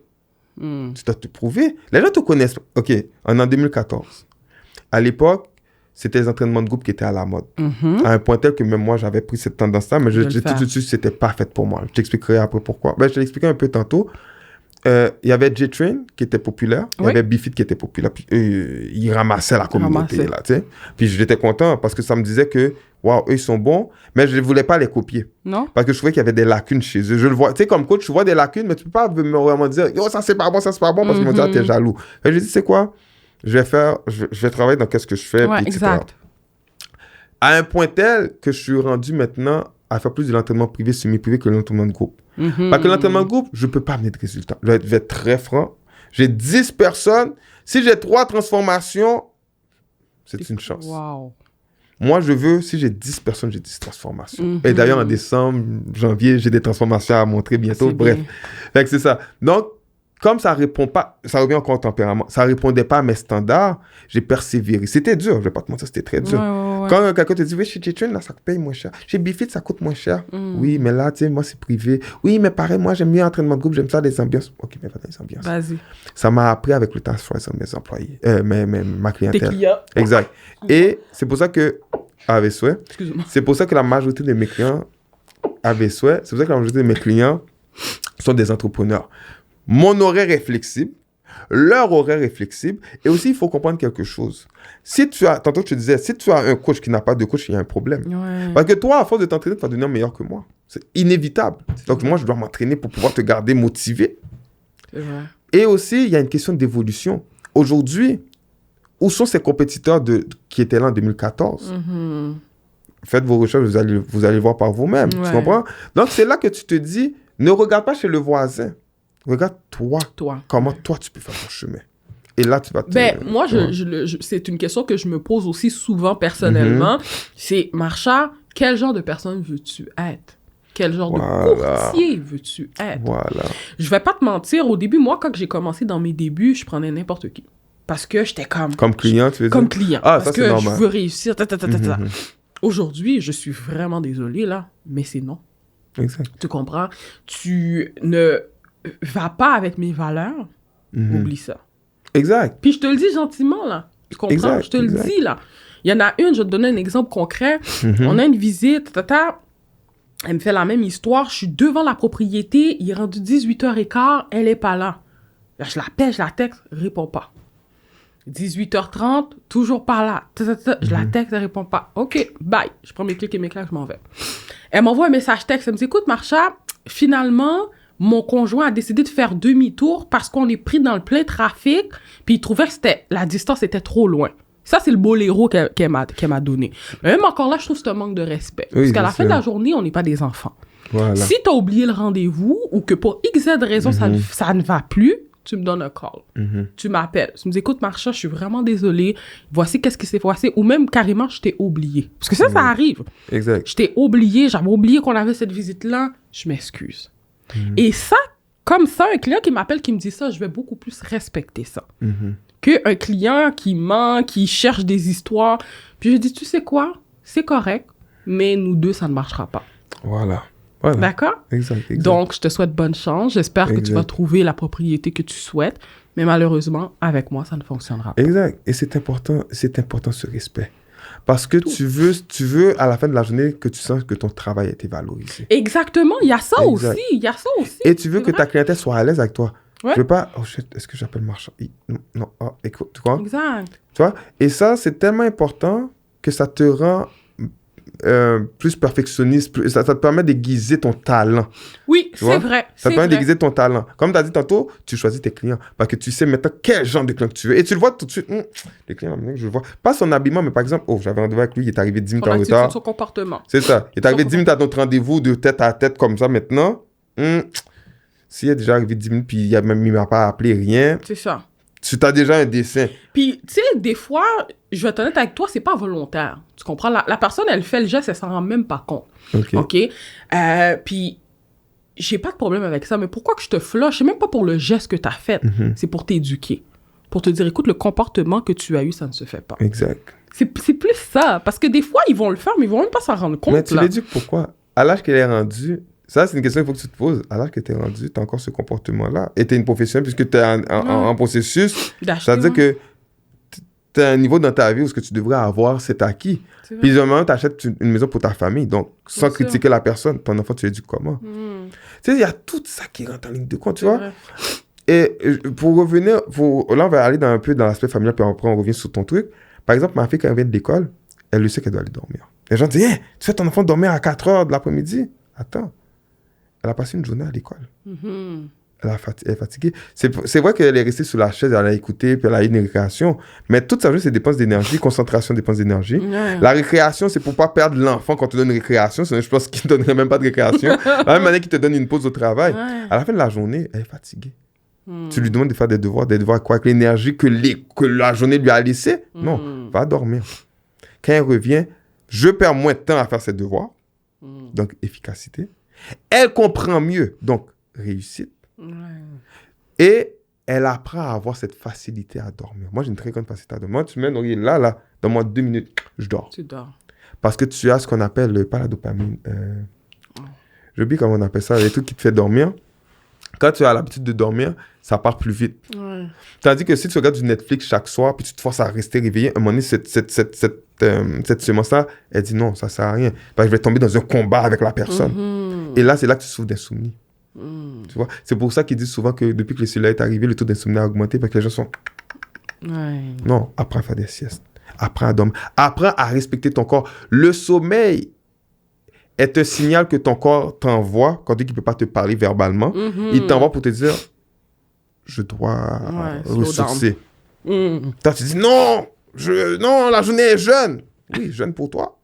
Tu dois te prouver. Les gens te connaissent. OK, on est en 2014. À l'époque, c'était les entraînements de groupe qui étaient à la mode. À un point tel que même moi, j'avais pris cette tendance-là, mais j'ai tout de suite, c'était pas fait pour moi. Je t'expliquerai après pourquoi. Je te l'expliquerai un peu tantôt. Il y avait J-Train qui était populaire. Il y avait B-Fit qui était populaire. Puis, il ramassait la communauté. Là, puis j'étais content parce que ça me disait que waouh, eux, ils sont bons, mais je ne voulais pas les copier. Non. Parce que je trouvais qu'il y avait des lacunes chez eux. Je le vois, tu sais, comme coach, tu vois des lacunes, mais tu ne peux pas vraiment dire, yo, ça, c'est pas bon, parce qu'ils vont dire, t'es jaloux. Et je dis, c'est quoi? Je vais travailler dans qu'est-ce que je fais. Ouais, exact. À un point tel que je suis rendu maintenant à faire plus de l'entraînement privé, semi-privé que l'entraînement de groupe. Parce que l'entraînement de groupe, je ne peux pas amener de résultats. Je vais être très franc. J'ai 10 personnes. Si j'ai 3 transformations, c'est une chance. Wow. Moi, je veux, si j'ai 10 personnes, j'ai 10 transformations. Et d'ailleurs, en décembre, janvier, j'ai des transformations à montrer bientôt. Bref. Fait que c'est ça. Donc, comme ça répond pas, ça revient encore au tempérament, ça répondait pas à mes standards, j'ai persévéré. C'était dur, je vais pas te mentir, c'était très dur. Quand quelqu'un te dit, oui, chez J-Train, là, ça paye moins cher. Chez B-Fit, ça coûte moins cher. Oui, mais là, tu sais, moi, c'est privé. Oui, mais pareil, moi, j'aime mieux l'entraînement de groupe, j'aime ça, les ambiances. OK, mais pas les ambiances. Vas-y. Ça m'a appris avec le temps à choisir mes employés, ma clientèle. Tes clients. Exact. Et c'est pour ça que, avec souhait, c'est pour ça que la majorité de mes clients, avec souhait, c'est pour ça que la majorité de mes clients sont des entrepreneurs. Mon horaire est flexible, leur horaire est flexible, et aussi, il faut comprendre quelque chose. Si tu as, tantôt, je te disais, si tu as un coach qui n'a pas de coach, il y a un problème. Ouais. Parce que toi, à force de t'entraîner, tu vas devenir meilleur que moi. C'est inévitable. Donc, moi, je dois m'entraîner pour pouvoir te garder motivé. C'est vrai. Et aussi, il y a une question d'évolution. Aujourd'hui, où sont ces compétiteurs qui étaient là en 2014? Faites vos recherches, vous allez voir par vous-même. Ouais. Tu comprends? Donc, c'est là que tu te dis, ne regarde pas chez le voisin. Regarde toi. Comment toi, tu peux faire ton chemin. Et là, tu vas te... moi, c'est une question que je me pose aussi souvent personnellement. C'est, Marsha, quel genre de personne veux-tu être? Quel genre de courtier veux-tu être? Voilà. Je vais pas te mentir, au début, moi, quand j'ai commencé dans mes débuts, je prenais n'importe qui. Parce que j'étais comme... Comme client, tu veux dire? Comme client. Ah, parce ça, que c'est normal. Je veux réussir, Aujourd'hui, je suis vraiment désolée, là, mais c'est non. Exact. Tu comprends? Tu ne vas pas avec mes valeurs, oublie ça. Exact. Puis je te le dis gentiment, là. Tu comprends? Exact, je te le dis, là. Il y en a une, je vais te donner un exemple concret. On a une visite, elle me fait la même histoire. Je suis devant la propriété, il est rendu 18h15, elle est pas là. Là, je l'appelle, je la texte, réponds pas. 18h30, toujours pas là. Je la texte, elle répond pas. OK, bye. Je prends mes clics et mes claques, je m'en vais. Elle m'envoie un message texte. Elle me dit, écoute, Marsha, finalement, mon conjoint a décidé de faire demi-tour parce qu'on est pris dans le plein trafic, puis il trouvait que la distance était trop loin. Ça, c'est le boléro qu'elle m'a donné. Mais même encore là, je trouve que c'est un manque de respect. Parce qu'à la fin de la journée, on n'est pas des enfants. Voilà. Si tu as oublié le rendez-vous ou que pour X raison, ça ne va plus, tu me donnes un call. Tu m'appelles. Tu me dis, écoute, Marsha, je suis vraiment désolée. Voici qu'est-ce qui s'est passé. Ou même carrément, je t'ai oublié. Parce que ça arrive. Exact. Je t'ai oublié. J'avais oublié qu'on avait cette visite-là. Je m'excuse. Et ça, comme ça, un client qui m'appelle, qui me dit ça, je vais beaucoup plus respecter ça. Qu'un client qui ment, qui cherche des histoires. Puis je dis, tu sais quoi? C'est correct, mais nous deux, ça ne marchera pas. Voilà. D'accord? Exact. Donc, je te souhaite bonne chance. J'espère que tu vas trouver la propriété que tu souhaites. Mais malheureusement, avec moi, ça ne fonctionnera pas. Exact. Et c'est important ce respect. Parce que tu veux, à la fin de la journée, que tu sens que ton travail a été valorisé. Exactement. Il y a ça aussi. Et tu veux que ta clientèle soit à l'aise avec toi. Ouais. Je veux pas... Oh shit, est-ce que j'appelle Marchand? Non. Oh, écoute, tu vois? Exact. Tu vois? Et ça, c'est tellement important que ça te rend plus perfectionniste. Ça te permet d'aiguiser ton talent. Oui, c'est vrai. Ça te permet d'aiguiser ton talent. Comme tu as dit tantôt, tu choisis tes clients. Parce que tu sais maintenant quel genre de client que tu veux. Et tu le vois tout de suite. Les clients, je le vois. Pas son habillement, mais par exemple, j'avais rendez-vous avec lui, il est arrivé 10 minutes en retard. Son comportement. C'est ça. Il est arrivé 10 minutes à notre rendez-vous de tête à tête comme ça maintenant. S'il est déjà arrivé 10 minutes puis il m'a pas appelé rien. C'est ça. Tu as déjà un dessin. Puis, tu sais, des fois, je vais être honnête avec toi, c'est pas volontaire. Tu comprends? La personne, elle fait le geste, elle s'en rend même pas compte. OK? Puis, j'ai pas de problème avec ça, mais pourquoi que je te flush? C'est même pas pour le geste que tu as fait. C'est pour t'éduquer. Pour te dire, écoute, le comportement que tu as eu, ça ne se fait pas. Exact. C'est plus ça. Parce que des fois, ils vont le faire, mais ils vont même pas s'en rendre compte. Mais tu l'éduques pourquoi? À l'âge qu'elle est rendue, ça, c'est une question qu'il faut que tu te poses. À l'âge que tu es rendu, tu as encore ce comportement-là. Et tu es une professionnelle puisque tu es en processus. Ça veut dire que tu as un niveau dans ta vie où ce que tu devrais avoir, c'est acquis. Puis, normalement, tu achètes une maison pour ta famille. Donc, sans critiquer la personne, ton enfant, tu l'éduques comment? Tu sais, il y a tout ça qui rentre en ligne de compte, tu vois? Et pour revenir, là, on va aller un peu dans l'aspect familial, puis après, on revient sur ton truc. Par exemple, ma fille, quand elle vient de l'école, elle le sait qu'elle doit aller dormir. Les gens disent, hey, tu fais ton enfant dormir à 4 heures de l'après-midi? Attends. Elle a passé une journée à l'école. Elle est fatiguée. C'est vrai qu'elle est restée sur la chaise, elle a écouté, puis elle a eu une récréation. Mais toute sa journée, c'est dépenses d'énergie, concentration, dépenses d'énergie. La récréation, c'est pour pas perdre l'enfant quand tu donnes une récréation. Sinon, je pense qu'il ne donnerait même pas de récréation. La même manière qu'il te donne une pause au travail. À la fin de la journée, elle est fatiguée. Tu lui demandes de faire des devoirs quoi? Avec l'énergie que la journée lui a laissée? Non, va dormir. Quand elle revient, je perds moins de temps à faire ses devoirs. Donc, efficacité. Elle comprend mieux, donc réussite. Et elle apprend à avoir cette facilité à dormir. Moi, j'ai une très grande facilité à dormir. Moi, tu mets l'oreiller là, dans moi 2 minutes, je dors. Tu dors. Parce que tu as ce qu'on appelle, pas la dopamine, j'oublie comment on appelle ça, les trucs qui te font dormir. Quand tu as l'habitude de dormir, ça part plus vite. Tandis que si tu regardes du Netflix chaque soir, puis tu te forces à rester réveillé, à un moment donné, cette semence-là, elle dit non, ça sert à rien. Parce que je vais tomber dans un combat avec la personne. Et là, c'est là que tu souffres d'insomnie. Tu vois? C'est pour ça qu'ils disent souvent que depuis que le cellulaire est arrivé, le taux d'insomnie a augmenté parce que les gens sont... Non, apprends à faire des siestes. Apprends à dormir. Apprends à respecter ton corps. Le sommeil est un signal que ton corps t'envoie quand il ne peut pas te parler verbalement. Il t'envoie pour te dire, je dois ressourcer. Toi, tu dis, non, la journée est jeune. Oui, jeune pour toi.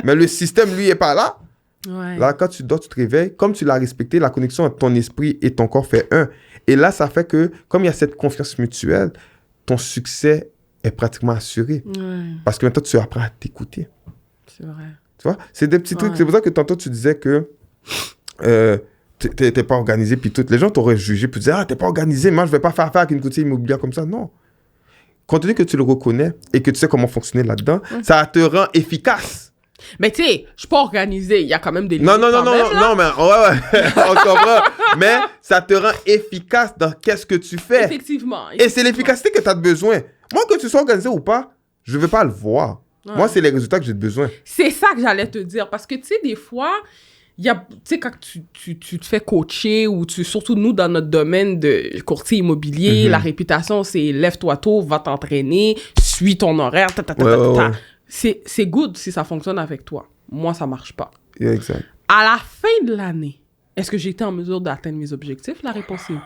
Mais le système, lui, n'est pas là. Là, quand tu dors, tu te réveilles. Comme tu l'as respecté, la connexion entre ton esprit et ton corps fait un. Et là, ça fait que, comme il y a cette confiance mutuelle, ton succès est pratiquement assuré. Parce que maintenant, tu apprends à t'écouter. C'est vrai. Tu vois? C'est des petits trucs. C'est pour ça que tantôt, tu disais que t'es pas organisé, puis tout. Les gens t'auraient jugé, puis tu disais, t'es pas organisé, moi, je vais pas faire affaire avec une courtier immobilière comme ça. Non. Compte tenu que tu le reconnais et que tu sais comment fonctionner là-dedans, ça te rend efficace. Mais tu sais, je suis pas organisé. Il y a quand même des limites. Non, mais on comprend. Mais ça te rend efficace dans qu'est-ce que tu fais. Effectivement. Et c'est l'efficacité que tu as besoin. Moi, que tu sois organisé ou pas, je veux pas le voir. Moi, c'est les résultats que j'ai besoin. C'est ça que j'allais te dire. Parce que tu sais, des fois, tu sais, quand tu te fais coacher ou surtout nous, dans notre domaine de courtier immobilier, la réputation, c'est lève-toi tôt, va t'entraîner, suis ton horaire, C'est good si ça fonctionne avec toi. Moi, ça marche pas. Yeah, exact. À la fin de l'année, est-ce que j'ai été en mesure d'atteindre mes objectifs? La réponse est oui.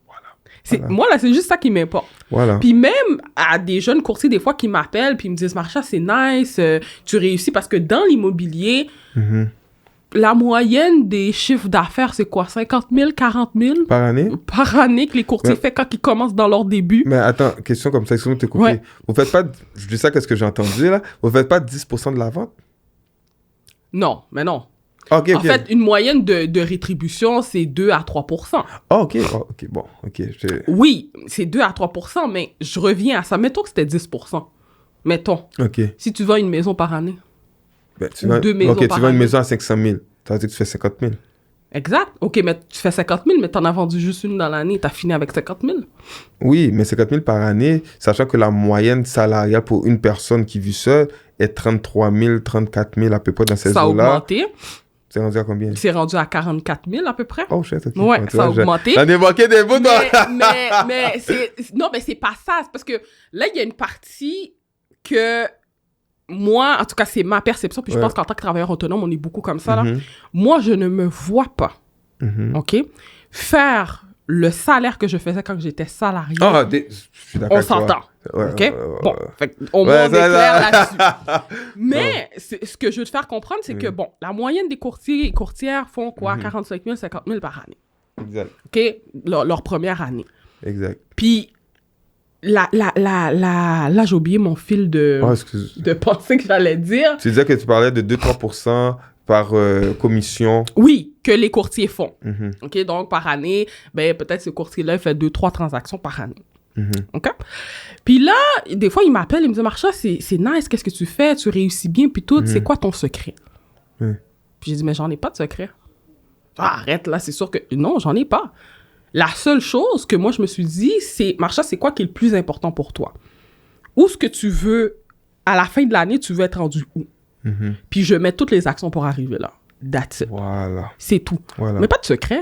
Voilà. Moi, là, c'est juste ça qui m'importe. Voilà. Puis même à des jeunes courtiers, des fois, qui m'appellent, puis ils me disent, Marsha, c'est nice, tu réussis. Parce que dans l'immobilier, la moyenne des chiffres d'affaires, c'est quoi? 50 000, 40 000? Par année? Par année que les courtiers font quand ils commencent dans leur début. Mais attends, question comme ça, excuse-moi de te couper. Ouais. Vous faites pas, je dis ça, qu'est-ce que j'ai entendu, là? Vous faites pas 10% de la vente? Non, mais non. Okay, en fait, une moyenne de rétribution, c'est 2 à 3%. OK. Bon, OK. Oui, c'est 2 à 3%, mais je reviens à ça. Mettons que c'était 10%. Mettons. OK. Si tu vends une maison par année. Ben, tu vends une maison à 500 000. Ça veut dire que tu fais 50 000. Exact. OK, mais tu fais 50 000, mais tu en as vendu juste une dans l'année. Tu as fini avec 50 000. Oui, mais 50 000 par année, sachant que la moyenne salariale pour une personne qui vit seule est 33 000, 34 000 à peu près dans ces eaux-là. Ça a augmenté. C'est rendu à combien? C'est rendu à 44 000 à peu près. Oh, shit, OK. Ouais, ça a augmenté. J'en ai manqué des bouts. Mais c'est pas ça. C'est parce que là, il y a une partie que moi, en tout cas, c'est ma perception. Puis je pense qu'en tant que travailleur autonome, on est beaucoup comme ça. Là. Moi, je ne me vois pas, OK, faire le salaire que je faisais quand j'étais salarié. Ah, je suis d'accord. On s'entend. Ouais, OK? Bon, fait, au moins, on est clair là-dessus. Mais ce que je veux te faire comprendre, c'est que, bon, la moyenne des courtiers et courtières font quoi? 45 000, 50 000 par année. Exact. OK? Leur première année. Exact. Puis, là, j'ai oublié mon fil de pensée que j'allais dire. Tu disais que tu parlais de 2-3% par commission. Oui, que les courtiers font. OK? Donc, par année, ben, peut-être ce courtier-là fait 2-3 transactions par année. OK? Puis là, des fois, il m'appelle, il me dit, Marsha, c'est nice, qu'est-ce que tu fais? Tu réussis bien, puis tout. C'est quoi ton secret? Puis j'ai dit, mais j'en ai pas de secret. Arrête, là, c'est sûr que... Non, j'en ai pas. La seule chose que moi, je me suis dit, c'est, Marsha, c'est quoi qui est le plus important pour toi? Où est-ce que tu veux, à la fin de l'année, tu veux être rendu où? Puis je mets toutes les actions pour arriver là. That's it. Voilà. C'est tout. Voilà. Mais pas de secret.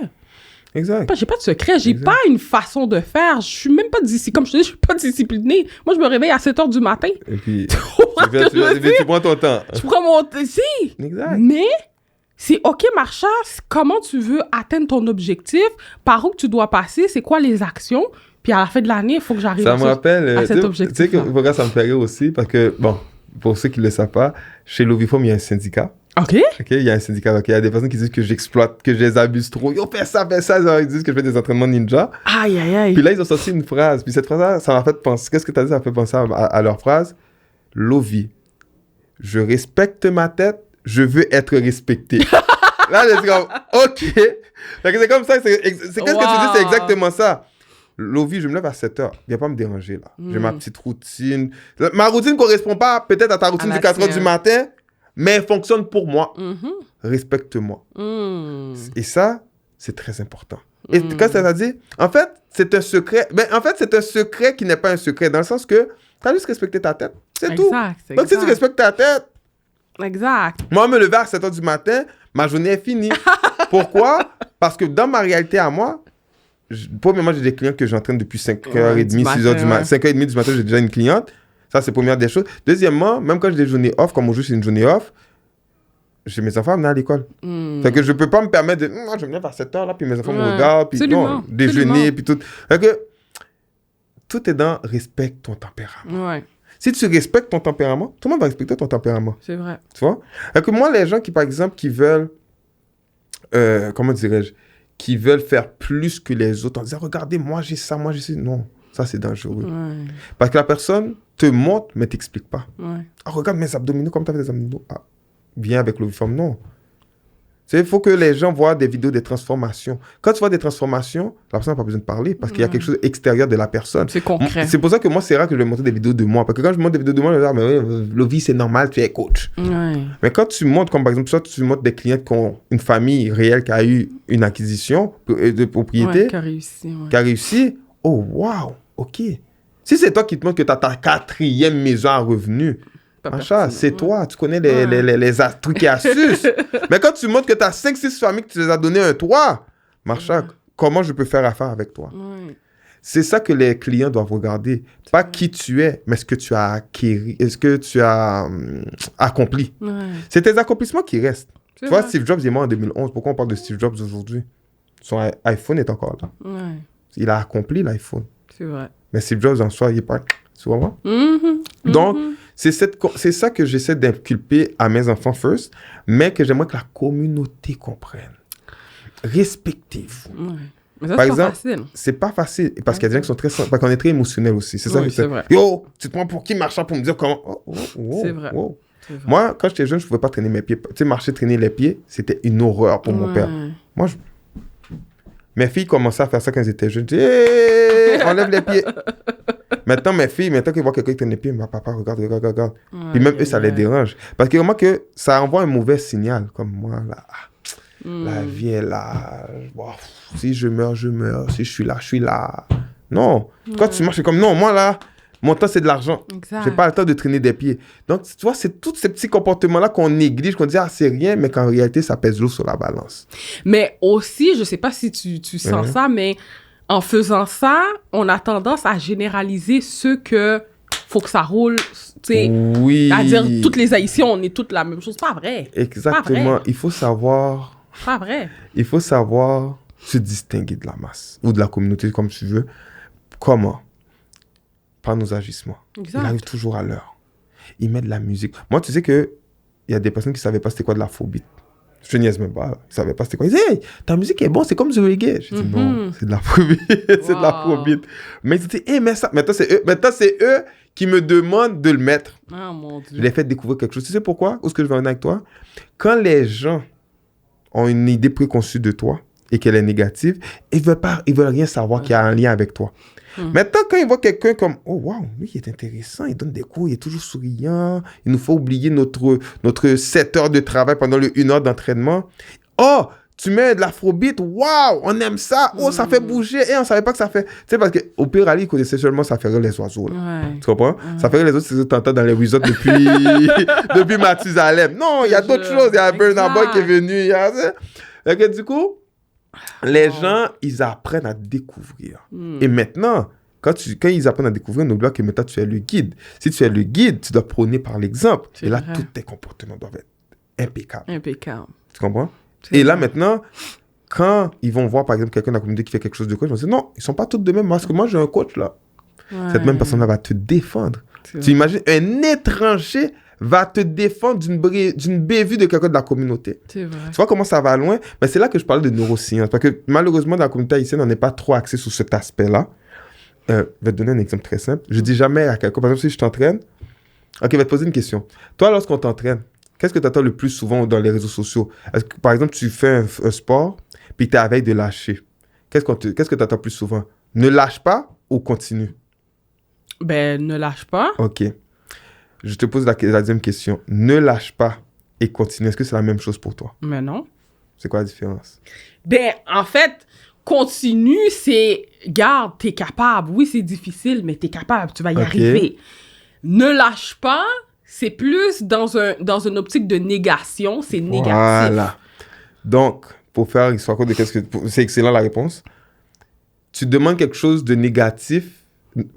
Exact. J'ai pas de secret. J'ai pas une façon de faire. Je suis même pas disciplinée. Comme je te dis, je suis pas disciplinée. Moi, je me réveille à 7 h du matin. Et puis, tu prends ton temps. Je prends mon temps. Si. Exact. Mais... c'est OK, Marsha, comment tu veux atteindre ton objectif, par où tu dois passer, c'est quoi les actions, puis à la fin de l'année, il faut que j'arrive à cet objectif. Tu sais que pourquoi ça me fait rire aussi, parce que, bon, pour ceux qui ne le savent pas, chez Loviform, il y a un syndicat. OK. Il y a un syndicat. Il y a des personnes qui disent que j'exploite, que je les abuse trop. Yo, fais ça. Ils disent que je fais des entraînements ninja. Aïe, aïe, aïe. Puis là, ils ont sorti une phrase. Puis cette phrase-là, ça m'a fait penser. Qu'est-ce que tu as dit? Ça m'a fait penser à leur phrase. Lovi, je respecte ma tête, je veux être respecté. Là, je suis comme, OK. C'est comme ça. Qu'est-ce que tu dis? C'est exactement ça. Lovi, je me lève à 7 h. Viens pas me déranger, là. J'ai ma petite routine. Ma routine ne correspond pas peut-être à ta routine de 4 h du matin, mais elle fonctionne pour moi. Respecte-moi. Et ça, c'est très important. Et quand ça dit, en fait, c'est un secret. Ben, en fait, c'est un secret qui n'est pas un secret, dans le sens que tu as juste respecté ta tête. C'est tout. Donc, si tu respectes ta tête... Exact. Moi, me lever à 7 h du matin, ma journée est finie. Pourquoi? Parce que dans ma réalité à moi, premièrement, j'ai des clients que j'entraîne depuis 5h30, 6h du matin. 5h30 du matin, j'ai déjà une cliente. Ça, c'est la première des choses. Deuxièmement, même quand j'ai des journées off, comme aujourd'hui, c'est une journée off, j'ai mes enfants à venir à l'école. Fait que je peux pas me permettre de... Moi, je me lève à 7 h, là, puis mes enfants me regardent, puis non, déjeuner, puis tout. Fait que tout est dans respecte ton tempérament. Ouais. Si tu respectes ton tempérament, tout le monde va respecter ton tempérament. C'est vrai. Tu vois? Fait que moi, les gens qui, par exemple, qui veulent... comment dirais-je? Qui veulent faire plus que les autres en disant, regardez, moi, j'ai ça, moi, j'ai ça. Non, ça, c'est dangereux. Ouais. Parce que la personne te montre, mais t'explique pas. Ouais. Ah, regarde mes abdominaux, comme tu as fait des abdominaux. Ah, viens avec Loviform. Non. Il faut que les gens voient des vidéos des transformations. Quand tu vois des transformations, la personne n'a pas besoin de parler parce qu'il y a quelque chose extérieur de la personne. C'est concret. C'est pour ça que moi, c'est rare que je vais montrer des vidéos de moi. Parce que quand je montre des vidéos de moi, je vais dire, mais oui, Lovi, c'est normal, tu es coach. Ouais. Mais quand tu montres, comme par exemple, soit tu montres des clients qui ont une famille réelle qui a eu une acquisition de propriété, ouais, qui a réussi, oh, wow, OK. Si c'est toi qui te montres que tu as ta 4e maison à revenus, Macha, c'est toi, tu connais les trucs et astuces. Mais quand tu montres que tu as 5-6 familles que tu les as donné un toit, Macha, comment je peux faire affaire avec toi? C'est ça que les clients doivent regarder. Pas qui tu es, mais ce que tu as acquis, ce que tu as accompli. C'est tes accomplissements qui restent. Tu vois, Steve Jobs est mort en 2011. Pourquoi on parle de Steve Jobs aujourd'hui? Son iPhone est encore là. Il a accompli l'iPhone. C'est vrai. Mais Steve Jobs en soi, il est pas... Tu vois? Donc, c'est ça que j'essaie d'inculper à mes enfants first, mais que j'aimerais que la communauté comprenne. Respectez-vous. Mais ça, Par c'est exemple, pas facile. c'est pas facile parce qu'il y a des gens qui sont très... Parce qu'on est très émotionnels aussi. C'est ça que c'est vrai. Yo, tu te prends pour qui marchand pour me dire comment... C'est vrai. C'est vrai. Moi, quand j'étais jeune, je ne pouvais pas traîner mes pieds. Tu sais, marcher, traîner les pieds, c'était une horreur pour mon père. Moi, mes filles commençaient à faire ça quand elles étaient jeunes. Je dis, hey, enlève les pieds. Maintenant, mes filles, maintenant qu'ils voient quelqu'un qui traîne les pieds, papa, regarde. Puis même eux, ça les dérange. Parce que vraiment que ça envoie un mauvais signal. Comme moi, là, la vie est là. Wow, si je meurs, je meurs. Si je suis là. Non. Quand tu marches, c'est comme, non, moi, là, mon temps, c'est de l'argent. J'ai pas le temps de traîner des pieds. Donc, tu vois, c'est tous ces petits comportements-là qu'on néglige, qu'on dit, c'est rien, mais qu'en réalité, ça pèse lourd sur la balance. Mais aussi, je sais pas si tu sens ça, mais en faisant ça, on a tendance à généraliser ce que faut que ça roule, tu sais. Oui. À dire, toutes les Haïtiens, on est toutes la même chose. Pas vrai. Exactement. Pas vrai. Il faut savoir... Pas vrai. Il faut savoir se distinguer de la masse ou de la communauté, comme tu veux. Comment? Par nos agissements. Exact. Ils arrivent toujours à l'heure. Ils mettent de la musique. Moi, tu sais qu'il y a des personnes qui ne savaient pas c'était quoi de l'afrobeat. Je niaise même pas. Ils ne savaient pas c'était quoi. Ils disaient, hey, ta musique est bonne, c'est comme du reggae. Je dis, non, c'est de l'afrobeat. C'est de l'afrobeat. Mais ils disaient, hey, mais ça. Maintenant, c'est eux qui me demandent de le mettre. Ah, mon Dieu. Je les fais découvrir quelque chose. Tu sais pourquoi? Où est-ce que je vais en avec toi? Quand les gens ont une idée préconçue de toi et qu'elle est négative, ils veulent rien savoir qu'il y a un lien avec toi. Maintenant, quand ils voient quelqu'un comme, oh, wow, lui, il est intéressant, il donne des cours, il est toujours souriant, il nous faut oublier notre 7 heures de travail pendant le 1 heure d'entraînement. Oh, tu mets de l'afrobeat, wow, on aime ça, oh, ça fait bouger, et on savait pas que ça fait. Tu sais, parce qu'au Pire Ali, il connaissait seulement ça ferait les oiseaux. Là. Tu comprends? Ça ferait les autres, c'est ce que tu entends dans les resorts depuis Mathusalem. Non, il y a d'autres choses, il y a Burna Boy qui est venu, il y a ça. Donc, du coup, les gens, ils apprennent à découvrir. Et maintenant, quand ils apprennent à découvrir, n'oublie pas que maintenant, tu es le guide. Si tu es le guide, tu dois prôner par l'exemple. Et là, tous tes comportements doivent être impeccables. Tu comprends? Et là, maintenant, quand ils vont voir, par exemple, quelqu'un de la communauté qui fait quelque chose de coach, ils vont dire, non, ils ne sont pas tous de même. Parce que moi, j'ai un coach, là. Cette même personne-là va te défendre. Tu imagines, un étranger va te défendre d'une bévue de quelqu'un de la communauté. C'est vrai. Tu vois comment ça va loin? Mais c'est là que je parle de neurosciences. Parce que malheureusement, dans la communauté haïtienne, on n'est pas trop axé sur cet aspect-là. Je vais te donner un exemple très simple. Je dis jamais à quelqu'un, par exemple, si je t'entraîne, ok, je vais te poser une question. Toi, lorsqu'on t'entraîne, qu'est-ce que tu attends le plus souvent dans les réseaux sociaux? Est-ce que, par exemple, tu fais un sport, puis tu es à veille de lâcher. Qu'est-ce que tu attends plus souvent? Ne lâche pas ou continue? Ben, ne lâche pas. Ok. Je te pose la deuxième question. Ne lâche pas et continue. Est-ce que c'est la même chose pour toi? Mais non. C'est quoi la différence? Ben, en fait, continue, c'est... Garde, t'es capable. Oui, c'est difficile, mais t'es capable. Tu vas y arriver. Ne lâche pas, c'est plus dans une optique de négation. C'est négatif. Voilà. Donc, pour faire histoire de c'est excellent la réponse. Tu demandes quelque chose de négatif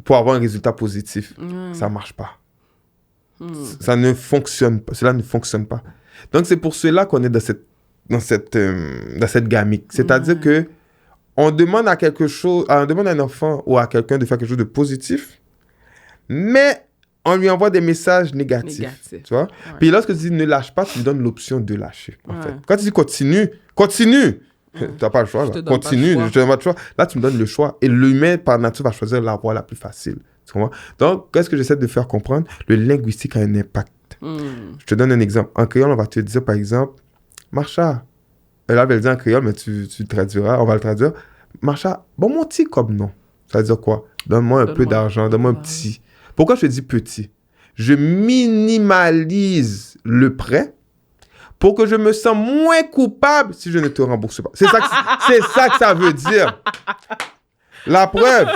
pour avoir un résultat positif. Ça ne marche pas. Ça ne fonctionne pas. Cela ne fonctionne pas. Donc, c'est pour cela qu'on est dans cette gamique. C'est-à-dire que on demande à un enfant ou à quelqu'un de faire quelque chose de positif, mais on lui envoie des messages négatifs. Tu vois? Puis lorsque tu dis ne lâche pas, tu lui donnes l'option de lâcher. En fait. Quand tu dis continue. Tu n'as pas le choix. Là. Continue, je te donne pas le choix. Là, tu me donnes le choix. Et l'humain, par nature, va choisir la voie la plus facile. Tu comprends? Donc, qu'est-ce que j'essaie de faire comprendre? Le linguistique a un impact. Je te donne un exemple. En créole, on va te dire, par exemple, Marcha. Là, elle va le dire en créole, mais tu le traduiras. On va le traduire. Marcha, bon, mon petit comme nom. Ça veut dire quoi? Donne-moi un peu d'argent, donne-moi un petit. Pourquoi je te dis petit? Je minimalise le prêt pour que je me sens moins coupable si je ne te rembourse pas. C'est ça que ça veut dire. La preuve.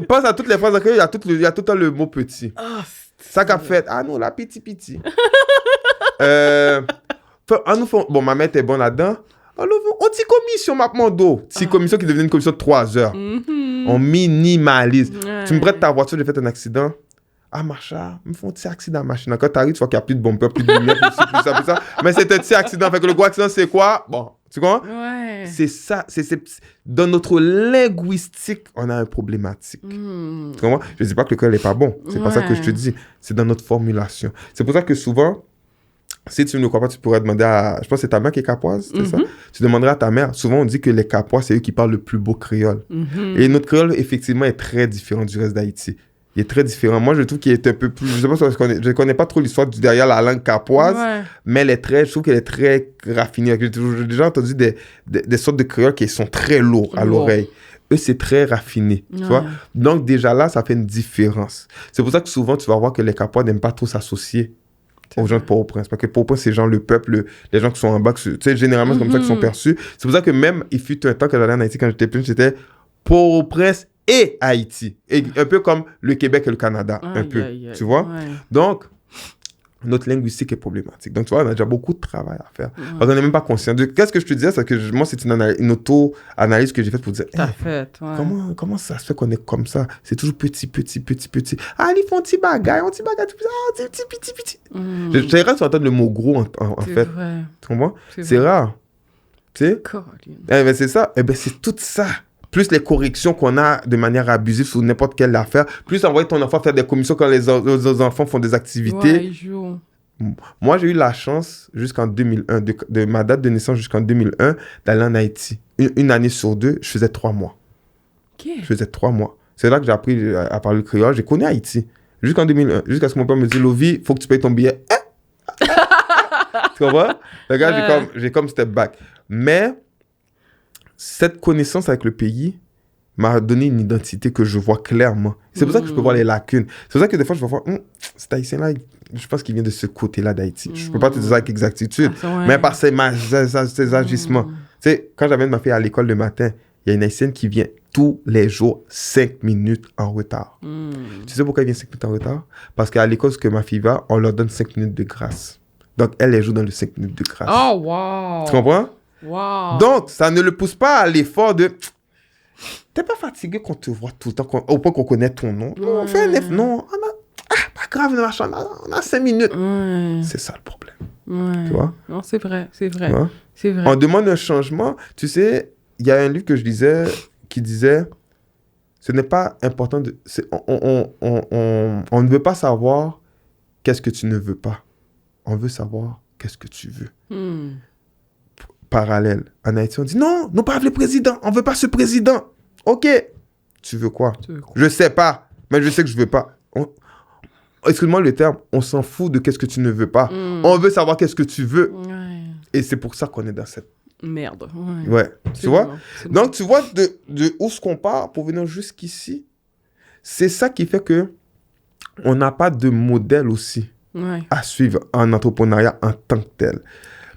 Pense à toutes les phrases en créole, il y a tout le temps le mot petit. Ça qu'a fait, ah non, la piti. Bon, ma mère était bonne là-dedans. On dit commission, maintenant d'eau. Si commission qui devenait une commission de 3 heures. On minimalise. Tu me prêtes ta voiture, j'ai fait un accident. Ah, Macha, me font un petit accident, machine. Quand t'arrives, tu vois qu'il n'y a plus de bumper, plus de lumière, plus ça. Mais c'est un petit accident. Fait que le gros accident, c'est quoi? Bon, tu comprends? Ouais. C'est ça. Dans notre linguistique, on a une problématique. Tu comprends? Je ne dis pas que le cœur n'est pas bon. C'est pas ça que je te dis. C'est dans notre formulation. C'est pour ça que souvent, si tu ne crois pas, tu pourrais demander à... Je pense que c'est ta mère qui est capoise, c'est ça? Tu demanderas à ta mère. Souvent, on dit que les capois, c'est eux qui parlent le plus beau créole. Et notre créole, effectivement, est très différent du reste d'Haïti. Il est très différent. Moi, je trouve qu'il est un peu plus... Je ne connais pas trop l'histoire derrière la langue capoise, mais je trouve qu'elle est très raffinée. J'ai déjà entendu des sortes de créoles qui sont très lourds à l'oreille. Eux, c'est très raffiné, tu vois. Donc, déjà là, ça fait une différence. C'est pour ça que souvent, tu vas voir que les capois n'aiment pas trop s'associer aux gens de Port-au-Prince. Parce que Port-au-Prince, c'est genre le peuple, les gens qui sont en bas, tu sais, généralement, c'est comme ça qu'ils sont perçus. C'est pour ça que même, il fut un temps que j'allais en Haïti, quand j'étais plus, j'étais Port-au-Prince et Haïti. Et un peu comme le Québec et le Canada, tu vois. Donc, notre linguistique est problématique. Donc, tu vois, on a déjà beaucoup de travail à faire. Parce qu'on n'est même pas conscient de... Qu'est-ce que je te disais? C'est que moi, c'est une auto-analyse que j'ai faite pour dire, comment ça se fait qu'on est comme ça? C'est toujours petit. Ah, ils font petit bagaille, tout ça, petit. C'est rare de entendre le mot gros, en fait. Vrai. Tu comprends? C'est rare. Tu sais? Ben, c'est ça. Eh ben, c'est tout ça. Plus les corrections qu'on a de manière abusive sur n'importe quelle affaire, plus envoyer ton enfant faire des commissions quand les autres enfants font des activités. Moi, j'ai eu la chance, jusqu'en 2001, de ma date de naissance jusqu'en 2001, d'aller en Haïti. Une année sur 2, je faisais 3 mois. Je faisais 3 mois. C'est là que j'ai appris à parler le créole. J'ai connu Haïti. Jusqu'en 2001. Jusqu'à ce que mon père me dise, Lovi, il faut que tu payes ton billet. Tu comprends? Le gars, j'ai comme step back. Mais... cette connaissance avec le pays m'a donné une identité que je vois clairement. C'est pour ça que je peux voir les lacunes. C'est pour ça que des fois, je vais voir, cet Haïtien-là, je pense qu'il vient de ce côté-là d'Haïti. Je ne peux pas te dire ça avec exactitude, mais par ses agissements. Tu sais, quand j'amène ma fille à l'école le matin, il y a une Haïtienne qui vient tous les jours 5 minutes en retard. Tu sais pourquoi elle vient 5 minutes en retard? Parce qu'à l'école que ma fille va, on leur donne 5 minutes de grâce. Donc, elle joue dans le 5 minutes de grâce. Oh, wow! Tu comprends? Wow. Donc, ça ne le pousse pas à l'effort de... T'es pas fatigué qu'on te voit tout le temps, au point qu'on connaît ton nom. Non, on fait un effort. Non, pas grave, on a 5 minutes. C'est ça le problème. Tu vois? Non, c'est vrai. C'est vrai. On demande un changement. Tu sais, il y a un livre que je lisais qui disait, ce n'est pas important de... on ne veut pas savoir qu'est-ce que tu ne veux pas. On veut savoir qu'est-ce que tu veux. Parallèle. En Haïti, on dit non, pas le président. On veut pas ce président. Ok. Tu veux quoi? Je sais pas, mais je sais que je veux pas. Excuse-moi le terme. On s'en fout de qu'est-ce que tu ne veux pas. On veut savoir qu'est-ce que tu veux. Et c'est pour ça qu'on est dans cette merde. Tu vois? Donc, tu vois de où est-ce qu'on part pour venir jusqu'ici. C'est ça qui fait que on n'a pas de modèle aussi à suivre en entrepreneuriat en tant que tel.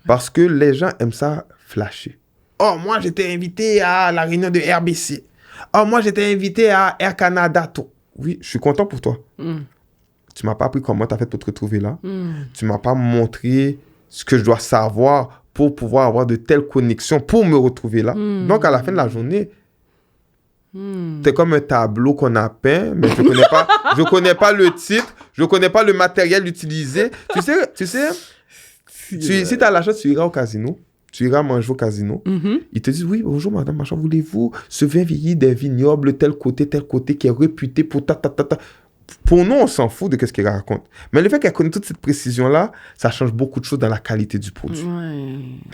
Parce que les gens aiment ça flasher. Oh, moi, j'étais invité à la réunion de RBC. Oh, moi, j'étais invité à Air Canada. Oui, je suis content pour toi. Tu m'as pas appris comment tu as fait pour te retrouver là. Tu m'as pas montré ce que je dois savoir pour pouvoir avoir de telles connexions pour me retrouver là. Donc, à la fin de la journée, t'es comme un tableau qu'on a peint, mais je connais pas le titre, je connais pas le matériel utilisé. Tu sais, si tu as l'argent, tu iras au casino. Tu iras manger au casino. Ils te disent, oui, bonjour madame, machin, voulez-vous ce vin vieilli des vignobles, tel côté, qui est réputé pour ta. Pour nous, on s'en fout de ce qu'ils racontent. Mais le fait qu'elle connaît toute cette précision-là, ça change beaucoup de choses dans la qualité du produit.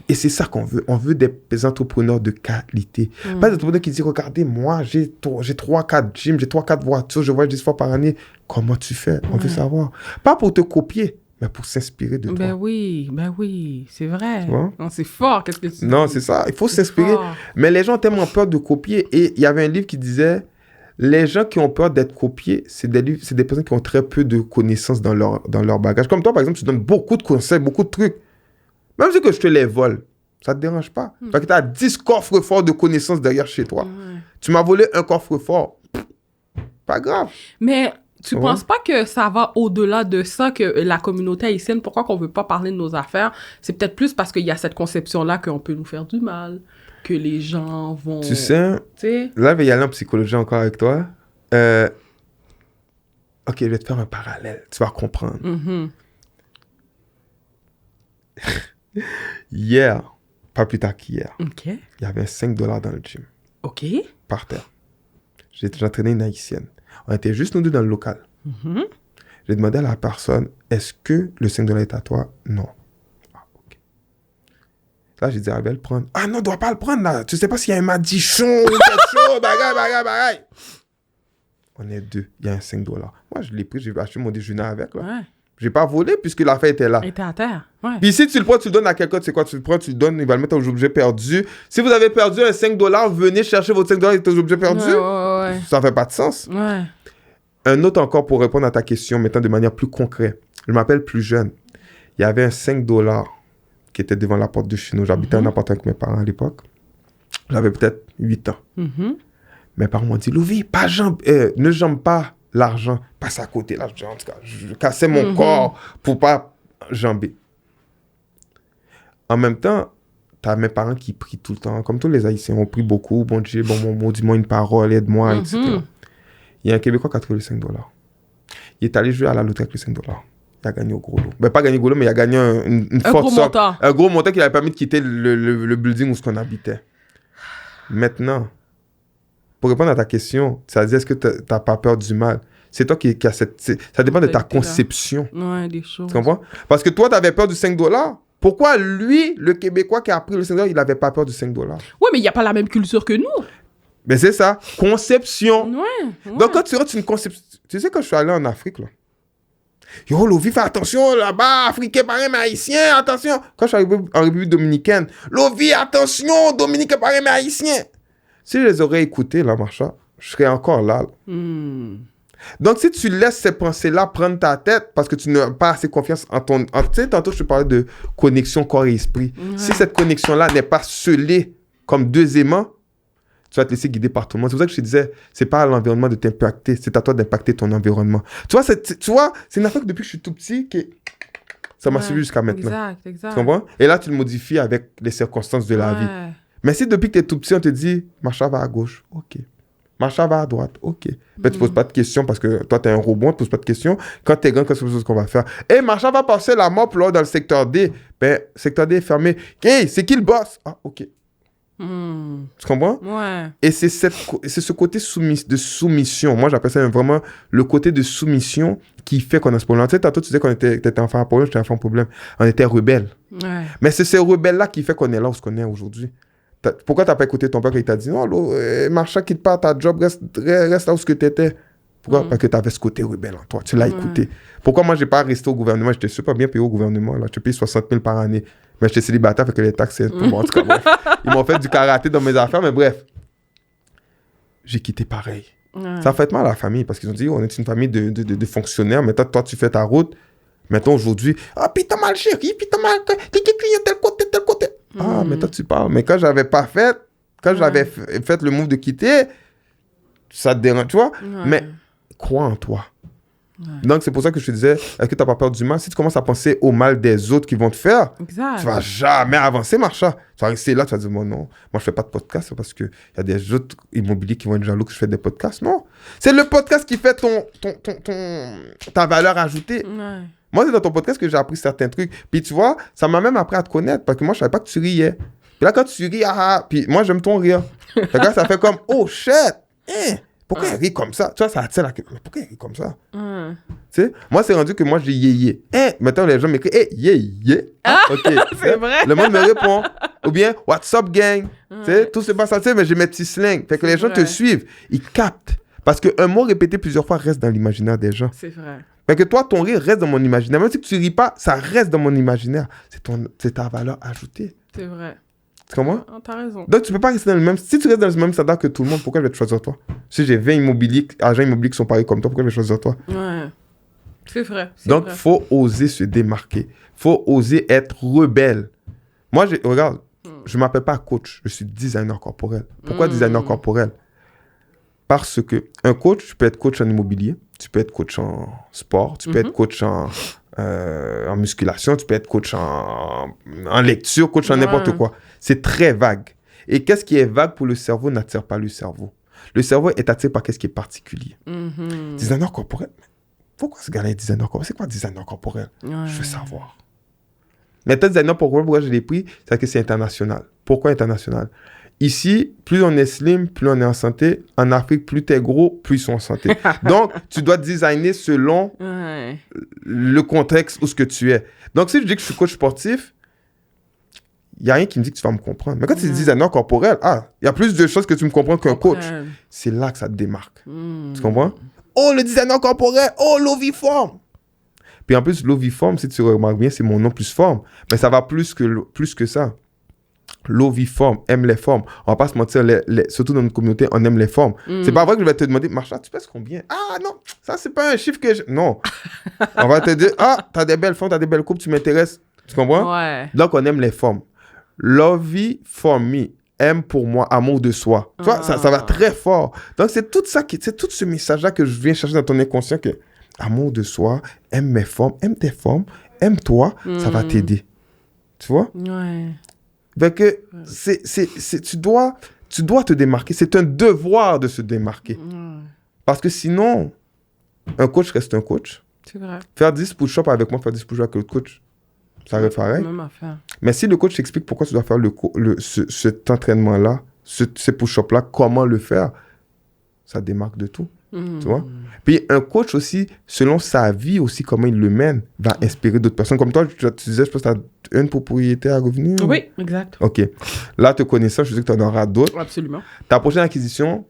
Et c'est ça qu'on veut. On veut des entrepreneurs de qualité. Pas des entrepreneurs qui disent, regardez, moi, j'ai 3-4 gyms, j'ai 3-4 voitures, je voyage 10 fois par année. Comment tu fais? On veut savoir. Pas pour te copier, mais pour s'inspirer de toi. Ben oui, c'est vrai. Non, c'est fort, qu'est-ce que tu dis? Non, c'est ça, il faut s'inspirer. Mais les gens ont tellement peur de copier. Et il y avait un livre qui disait, les gens qui ont peur d'être copiés, c'est des personnes qui ont très peu de connaissances dans leur bagage. Comme toi, par exemple, tu donnes beaucoup de conseils, beaucoup de trucs. Même si que je te les vole, ça ne te dérange pas. Parce que tu as 10 coffres forts de connaissances derrière chez toi. Tu m'as volé un coffre fort. Pas grave. Mais... Tu penses pas que ça va au-delà de ça, que la communauté haïtienne, pourquoi qu'on veut pas parler de nos affaires? C'est peut-être plus parce qu'il y a cette conception-là qu'on peut nous faire du mal, que les gens vont... Tu sais, là, je vais y aller en psychologie encore avec toi. Ok, je vais te faire un parallèle. Tu vas comprendre. Hier, pas plus tard qu'hier, il y avait $5 dans le gym. OK. Par terre. J'entraînais une haïtienne. On était juste nous deux dans le local. J'ai demandé à la personne, est-ce que le $5 est à toi? Non. Ah, ok. Là, j'ai dit, elle va le prendre. Ah non, on doit pas le prendre là. Tu sais pas s'il y a un madichon ou quelque chose, bagaille. On est deux. Il y a un $5. Moi, je l'ai pris, j'ai acheté mon déjeuner avec. Là. Ouais. J'ai pas volé puisque l'affaire était là. Il était à terre. Ouais. Puis si tu le prends, tu le donnes à quelqu'un, tu sais quoi, tu le prends, tu le donnes, il va le mettre aux objets perdus. Si vous avez perdu un $5, venez chercher votre $5 et vos objets perdus. Ouais. Ça fait pas de sens. Ouais. Un autre encore pour répondre à ta question, mettant de manière plus concrète. Je m'appelle plus jeune. Il y avait un $5 qui était devant la porte de chez nous. J'habitais en appartement avec mes parents à l'époque. J'avais peut-être 8 ans. Mes parents m'ont dit, Louis, ne jambe pas l'argent, passe à côté. Là, en tout cas, je cassais mon corps pour pas jamber. En même temps, t'as mes parents qui prient tout le temps. Comme tous les Haïtiens, on prie beaucoup. Bon Dieu, dis-moi une parole, aide-moi, etc. Il y a un Québécois qui a trouvé le $5. Il est allé jouer à la loterie avec le $5. Il a gagné au gros lot. Ben, pas gagné au gros lot, mais il a gagné une forte somme. Un gros montant qui lui a permis de quitter le building où on habitait. Maintenant, pour répondre à ta question, ça dit est-ce que tu n'as pas peur du mal? C'est toi qui as cette... Ça dépend de ta conception. Ouais, des choses. Tu comprends? Parce que toi, tu avais peur du $5. Pourquoi lui, le Québécois qui a pris le $5, il n'avait pas peur du $5? Oui, mais il n'y a pas la même culture que nous. Mais c'est ça. Conception. Ouais. Donc, quand tu rentres une conception... Tu sais, quand je suis allé en Afrique, là, yo, Lovi, fais attention là-bas, Africain, pareil, mais Haïtien, attention. Quand je suis arrivé en République Dominicaine, Lovi, attention, Dominicain, pareil, mais Haïtien. Si je les aurais écoutés, là, Marsha, je serais encore là. Donc, si tu laisses ces pensées-là prendre ta tête parce que tu n'as pas assez confiance en ton... Tu sais, tantôt, je te parlais de connexion corps et esprit. Si cette connexion-là n'est pas scellée comme 2 aimants, tu vas te laisser guider par tout le monde. C'est pour ça que je te disais, c'est pas à l'environnement de t'impacter, c'est à toi d'impacter ton environnement. Tu vois, c'est une affaire que depuis que je suis tout petit, que ça m'a suivi jusqu'à maintenant. Exact. Tu comprends? Et là, tu le modifies avec les circonstances de la vie. Mais si depuis que tu es tout petit, on te dit, Marsha va à gauche, ok. Marsha va à droite, ok. Ben, tu poses pas de questions parce que toi, tu es un robot, on te pose pas de questions. Quand tu es grand, qu'est-ce qu'on va faire? Hey, Marsha va passer la mop là, dans le secteur D. Ben, secteur D est fermé. Hey, c'est qui le boss? Ah, ok. Tu comprends? Ouais. Et c'est ce côté de soumission. Moi, j'appelle ça vraiment le côté de soumission qui fait qu'on a ce problème. Tu sais, tantôt, tu disais qu'on était enfant à problème, j'étais enfant à problème. On était rebelles. Ouais. Mais c'est ces rebelles-là qui fait qu'on est là où on est aujourd'hui. Pourquoi tu n'as pas écouté ton père quand il t'a dit non, Marsha, quitte pas ta job, reste là où tu étais? Pourquoi? Parce que tu avais ce côté rebelle en toi. Tu l'as écouté. Pourquoi moi, je n'ai pas resté au gouvernement? J'étais super bien payé au gouvernement. Là. Je paye 60 000 par année. Mais j'étais célibataire, fait que les taxes, bon, en tout cas, bref. Ils m'ont fait du karaté dans mes affaires, mais bref. J'ai quitté pareil. Ça a fait mal à la famille parce qu'ils ont dit, on est une famille de fonctionnaires. Maintenant, toi, tu fais ta route. Maintenant, aujourd'hui, puis t'as mal chéri, puis t'as mal... tel côté. Ah, mais toi, tu parles. Mais quand j'avais pas fait, quand j'avais fait le move de quitter, ça te dérange, tu vois. Mais crois en toi. Donc, c'est pour ça que je te disais, est-ce que tu n'as pas peur du mal? Si tu commences à penser au mal des autres qui vont te faire, tu ne vas jamais avancer, Marsha. Tu vas rester là, tu vas dire, non, moi, je ne fais pas de podcast parce qu'il y a des autres immobiliers qui vont être jaloux que je fais des podcasts. Non. C'est le podcast qui fait ta valeur ajoutée. Ouais. Moi, c'est dans ton podcast que j'ai appris certains trucs. Puis, tu vois, ça m'a même appris à te connaître parce que moi, je ne savais pas que tu riais. Puis là, quand tu ris, puis moi, j'aime ton rire. Ça fait comme, oh, shit, pourquoi il rit comme ça? Tu vois, ça attire la question. Mais pourquoi il rit comme ça? Tu sais, moi, c'est rendu que moi, j'ai yé. Maintenant, les gens m'écrivent, yé. OK. C'est vrai. Le monde me répond. Ou bien, what's up, gang? Tu sais, tout se passe ça, mais j'ai mes petits slangs. Fait que les gens te suivent. Ils captent. Parce qu'un mot répété plusieurs fois reste dans l'imaginaire des gens. C'est vrai. Fait que toi, ton rire reste dans mon imaginaire. Même si tu ris pas, ça reste dans mon imaginaire. C'est ta valeur ajoutée. C'est vrai. Tu comprends? T'as raison. Donc, tu peux pas rester dans le même... Si tu restes dans le même standard que tout le monde, pourquoi je vais te choisir toi? Si j'ai 20 agents immobiliers qui sont pareils comme toi, pourquoi je vais choisir toi? Ouais. C'est vrai. Donc, il faut oser se démarquer. Il faut oser être rebelle. Moi, regarde, je ne m'appelle pas coach. Je suis designer corporel. Pourquoi designer corporel? Parce que un coach, tu peux être coach en immobilier. Tu peux être coach en sport, tu peux être coach en musculation, tu peux être coach en lecture, coach en n'importe quoi. C'est très vague. Et qu'est-ce qui est vague pour le cerveau n'attire pas le cerveau. Le cerveau est attiré par qu'est-ce qui est particulier. Designer corporel. Pourquoi ce gars-là est designer corporel? C'est quoi designer corporel? Je veux savoir. Mais peut-être designer corporel, pourquoi je l'ai pris? C'est parce que c'est international. Pourquoi international? Ici, plus on est slim, plus on est en santé. En Afrique, plus t'es gros, plus ils sont en santé. Donc, tu dois designer selon le contexte où ce que tu es. Donc, si je dis que je suis coach sportif, il n'y a rien qui me dit que tu vas me comprendre. Mais quand tu dis designer corporel, il y a plus de choses que tu me comprends qu'un coach. C'est là que ça te démarque. Tu comprends? Oh, le designer corporel! Oh, l'oviforme! Puis en plus, l'oviforme, si tu remarques bien, c'est mon nom plus forme. Mais ça va plus que ça. L'oviforme aime les formes. On va pas se mentir, surtout dans notre communauté, on aime les formes. C'est pas vrai que je vais te demander, Marsha, tu pèses combien? Ah non, ça c'est pas un chiffre que je... Non. On va te dire, t'as des belles formes, t'as des belles coupes, tu m'intéresses. Tu comprends? Ouais. Donc on aime les formes. L'oviforme aime pour moi, amour de soi. Tu vois, ça va très fort. Donc c'est tout ça, c'est tout ce message-là que je viens chercher dans ton inconscient que amour de soi, aime mes formes, aime tes formes, aime-toi, ça va t'aider. Tu vois? Ouais. Donc, tu dois te démarquer. C'est un devoir de se démarquer. Parce que sinon, un coach reste un coach. C'est vrai. Faire 10 push-ups avec moi, faire 10 push-ups avec l'autre coach, ça reste pareil. Même affaire. Mais si le coach t'explique pourquoi tu dois faire cet entraînement-là, ces push-ups-là, comment le faire, ça démarque de tout. Tu vois? Puis un coach aussi, selon sa vie aussi, comment il le mène, va inspirer d'autres personnes. Comme toi, tu disais, je pense que tu as une propriété à revenus. Oui, exact. OK. Là, te connaissant, je sais que tu en auras d'autres. Absolument. Ta prochaine acquisition,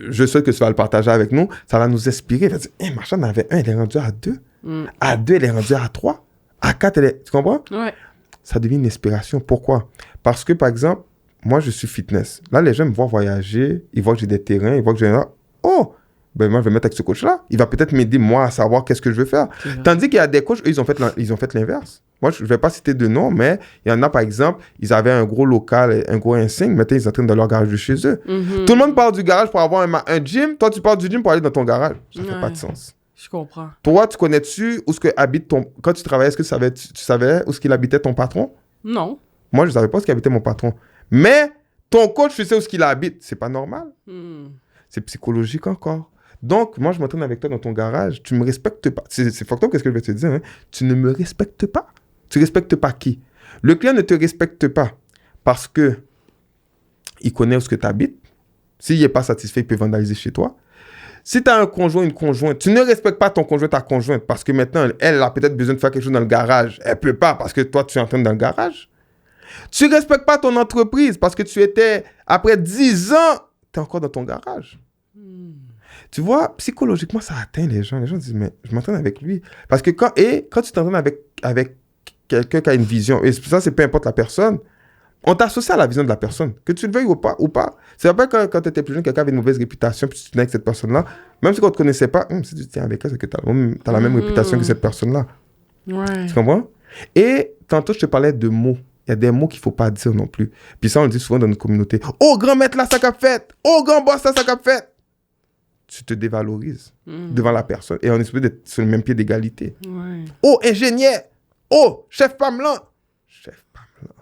je sais que tu vas le partager avec nous, ça va nous inspirer. Tu vas dire, hey, Marsha, on avait un, elle est rendue à 2. À 2, elle est rendue à 3. À 4, elle est... Tu comprends? Oui. Ça devient une inspiration. Pourquoi? Parce que, par exemple, moi, je suis fitness. Là, les gens me voient voyager, ils voient que j'ai des terrains, ils voient que j'ai... Oh! Ben moi, je vais mettre avec ce coach-là. Il va peut-être m'aider, moi, à savoir qu'est-ce que je veux faire. Tandis qu'il y a des coachs, eux, ils ont fait l'inverse. Moi, je ne vais pas citer de nom, mais il y en a, par exemple, ils avaient un gros local, un gros insigne. Maintenant, ils entraînent dans leur garage de chez eux. Tout le monde parle du garage pour avoir un gym. Toi, tu parles du gym pour aller dans ton garage. Ça ne fait pas de sens. Je comprends. Toi, tu connais-tu où ce que habite ton... Quand tu travaillais, est-ce que tu savais où ce qu'il habitait ton patron? Non. Moi, je ne savais pas où ce qu'il habitait mon patron. Mais ton coach, tu sais où ce qu'il habite. C'est pas normal. C'est psychologique encore. Donc, moi, je m'entraîne avec toi dans ton garage. Tu ne me respectes pas. C'est fucked up, qu'est-ce que je vais te dire. Hein? Tu ne me respectes pas. Tu ne respectes pas qui? Le client ne te respecte pas parce que il connaît où ce que tu habites. S'il n'est pas satisfait, il peut vandaliser chez toi. Si tu as un conjoint, une conjointe, tu ne respectes pas ton conjoint, ta conjointe, parce que maintenant, elle a peut-être besoin de faire quelque chose dans le garage. Elle ne peut pas parce que toi, tu es en train dans le garage. Tu ne respectes pas ton entreprise parce que tu étais, après 10 ans, tu es encore dans ton garage. Tu vois, psychologiquement, ça atteint les gens. Les gens disent, mais je m'entraîne avec lui. Parce que quand tu t'entraînes avec quelqu'un qui a une vision, et ça, c'est peu importe la personne, on t'associe à la vision de la personne, que tu le veuilles ou pas. C'est pas quand tu étais plus jeune, quelqu'un avait une mauvaise réputation, puis tu tenais avec cette personne-là, même si on ne te connaissait pas, si tu tiens avec elle, c'est que tu as la même réputation que cette personne-là. Ouais. Tu comprends? Et tantôt, je te parlais de mots. Il y a des mots qu'il ne faut pas dire non plus. Puis ça, on le dit souvent dans notre communauté. Oh, grand maître, là, ça qu'a fait. Oh, grand boss, là, ça qu'a fait. Tu te dévalorises devant la personne. Et on est supposé d'être sur le même pied d'égalité. Ouais. Oh, ingénieur. Oh, chef Pamelin. Chef Pamelin.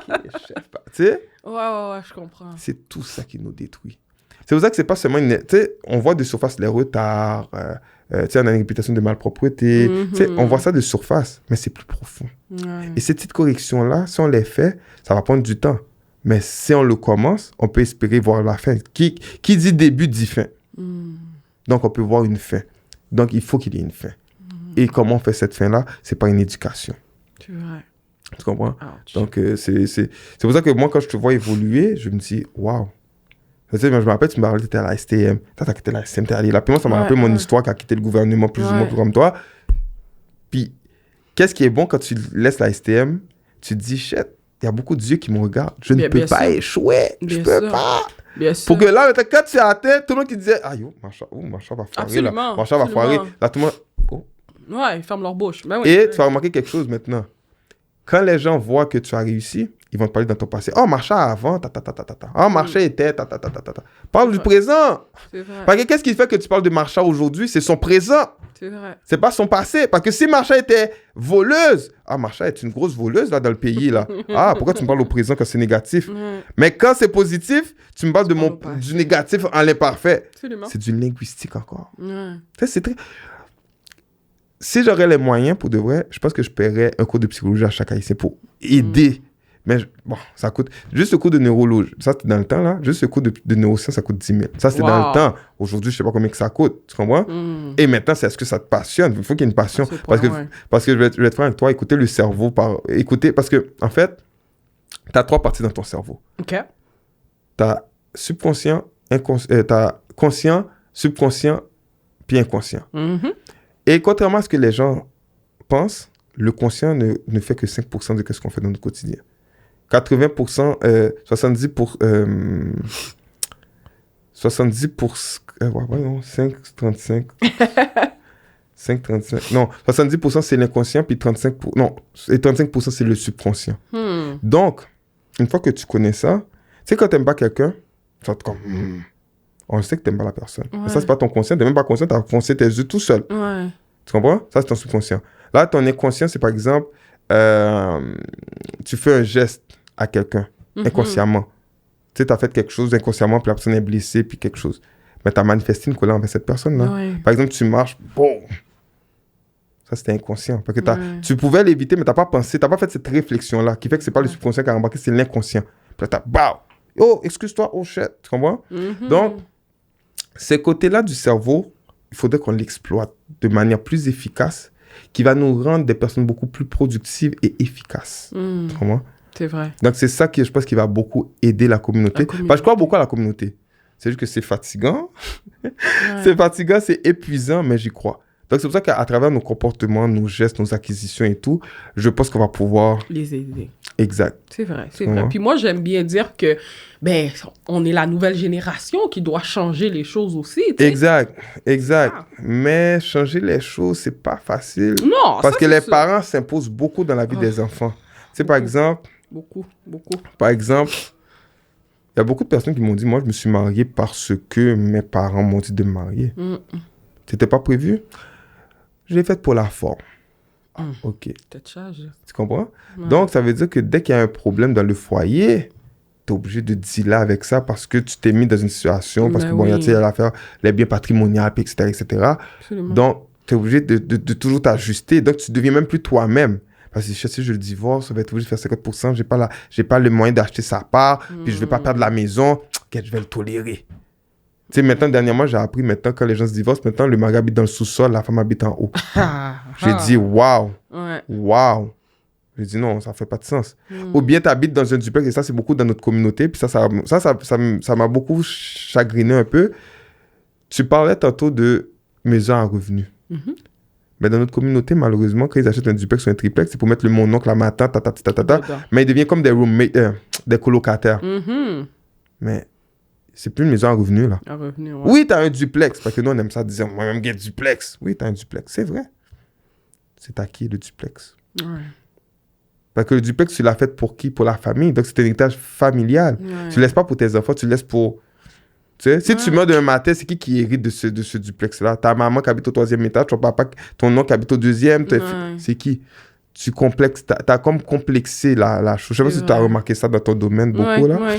Ok, chef Pamelin. Tu sais? Ouais, je comprends. C'est tout ça qui nous détruit. C'est pour ça que c'est pas seulement une... Tu sais, on voit de surface les retards, tu sais, on a une réputation de malpropreté. Tu sais, on voit ça de surface, mais c'est plus profond. Ouais. Et ces petites corrections-là, si on les fait, ça va prendre du temps. Mais si on le commence, on peut espérer voir la fin. Qui dit début dit fin. Donc, on peut voir une fin. Donc, il faut qu'il y ait une fin. Et comment on fait cette fin-là? C'est par une éducation. C'est vrai. Tu comprends? Ouch. Donc, c'est pour ça que moi, quand je te vois évoluer, je me dis, waouh. Tu sais, je me rappelle, tu m'as rappelé, tu étais à la STM. Tu as quitté la STM, tu es allé là. Puis moi, ça m'a rappelé mon histoire qui a quitté le gouvernement plus ou moins comme toi. Puis, qu'est-ce qui est bon quand tu laisses la STM? Tu te dis, shit, il y a beaucoup d'yeux qui me regardent. Je ne peux pas échouer. Je peux pas. Bien sûr. Pour que là, quand tu atteins, tout le monde qui disait, ah yo, Marsha va foirer. Absolument. Là. Marsha va foirer. Là, tout le monde. Oh. Ouais, ils ferment leur bouche. Ben oui, Et tu vas remarquer quelque chose maintenant. Quand les gens voient que tu as réussi, ils vont te parler dans ton passé. Oh, Marsha avant, Oh, Marsha était, Parle du présent. C'est vrai. Parce que qu'est-ce qui fait que tu parles de Marsha aujourd'hui? C'est son présent. C'est vrai. C'est pas son passé. Parce que si Marsha était voleuse, Marsha est une grosse voleuse là dans le pays là. Pourquoi tu me parles au présent quand c'est négatif? Mais quand c'est positif, tu me parles du négatif en l'imparfait. C'est du linguistique encore. C'est très... Si j'aurais les moyens pour de vrai, je pense que je paierais un cours de psychologie à chaque haïtien pour aider. Mais ça coûte. Juste le cours de neurologie, ça c'était dans le temps là. Juste le cours de neurosciences, ça coûte 10 000. Ça c'était dans le temps. Aujourd'hui, je sais pas combien que ça coûte. Tu comprends? Et maintenant, c'est est-ce que ça te passionne? Il faut qu'il y ait une passion. Parce que je vais te faire avec toi, écouter le cerveau. Parce que, en fait, tu as 3 parties dans ton cerveau. OK. Tu as subconscient, t'as conscient, subconscient, puis inconscient. Et contrairement à ce que les gens pensent, le conscient ne fait que 5% de ce qu'on fait dans notre quotidien. 80%, 70% c'est l'inconscient, puis 35% c'est le subconscient. Donc, une fois que tu connais ça, tu sais, quand tu n'aimes pas quelqu'un, tu vas être comme, on sait que tu n'aimes pas la personne. Mais ça, c'est pas ton conscient, tu n'es même pas conscient, tu as foncé tes yeux tout seul. Tu comprends? Ça, c'est ton subconscient. Là, ton inconscient, c'est par exemple, tu fais un geste à quelqu'un, inconsciemment. Tu sais, tu as fait quelque chose inconsciemment, puis la personne est blessée, puis quelque chose. Mais tu as manifesté une colère envers cette personne-là. Par exemple, tu marches, boum! Ça, c'était inconscient. Parce que tu pouvais l'éviter, mais tu n'as pas pensé, tu n'as pas fait cette réflexion-là, qui fait que ce n'est pas le subconscient qui a remarqué, c'est l'inconscient. Puis là, tu as, bah! Oh, excuse-toi, oh shit! Tu comprends? Donc, ces côtés-là du cerveau, il faudrait qu'on l'exploite de manière plus efficace, qui va nous rendre des personnes beaucoup plus productives et efficaces. Tu comprends? C'est vrai. Donc, c'est ça qui, je pense, qui va beaucoup aider la communauté. Parce que je crois beaucoup à la communauté. C'est juste que c'est fatigant. C'est fatigant, c'est épuisant, mais j'y crois. Donc, c'est pour ça qu'à travers nos comportements, nos gestes, nos acquisitions et tout, je pense qu'on va pouvoir... les aider. Exact. C'est vrai, c'est vrai. Puis moi, j'aime bien dire que, on est la nouvelle génération qui doit changer les choses aussi, tu sais. Exact. Mais changer les choses, c'est pas facile. Non, parce que les parents s'imposent beaucoup dans la vie des enfants. Tu sais, par exemple... Beaucoup. Par exemple, il y a beaucoup de personnes qui m'ont dit, moi, je me suis marié parce que mes parents m'ont dit de me marier. C'était pas prévu. Je l'ai fait pour la forme. OK. Tu comprends? Donc, ça veut dire que dès qu'il y a un problème dans le foyer, tu es obligé de dealer avec ça parce que tu t'es mis dans une situation, parce que bon, il y a l'affaire, les biens patrimoniaux, etc. Absolument. Donc, tu es obligé de toujours t'ajuster. Donc, tu deviens même plus toi-même. Parce que si je le divorce, ça va être obligé de faire 50%, j'ai pas le moyen d'acheter sa part, puis je vais pas perdre la maison, je vais le tolérer. Tu sais, maintenant, dernièrement, j'ai appris, maintenant, quand les gens se divorcent, maintenant, le mari habite dans le sous-sol, la femme habite en haut. J'ai dit, waouh! Waouh! J'ai dit, non, ça fait pas de sens. Ou bien, tu habites dans un duplex, et ça, c'est beaucoup dans notre communauté, puis ça m'a beaucoup chagriné un peu. Tu parlais tantôt de maison à revenus. Mais dans notre communauté, malheureusement, quand ils achètent un duplex ou un triplex, c'est pour mettre le mon oncle, la ma tante, mais ils deviennent comme des roommates, des colocataires. Mais c'est plus une maison à revenus, là. Oui, t'as un duplex, parce que nous, on aime ça dire, moi-même, j'ai un duplex. Oui, t'as un duplex, c'est vrai. C'est à qui, le duplex? Parce que le duplex, tu l'as fait pour qui? Pour la famille. Donc, c'est un héritage familial. Tu ne laisses pas pour tes enfants, tu le laisses pour... Tu sais, si tu meurs d'un matin, c'est qui hérite de ce duplex-là? Ta maman qui habite au 3e étage, ton papa, ton oncle qui habite au 2e, c'est qui? Tu complexes, t'as comme complexé la chose. Je sais pas si tu as remarqué ça dans ton domaine beaucoup, là.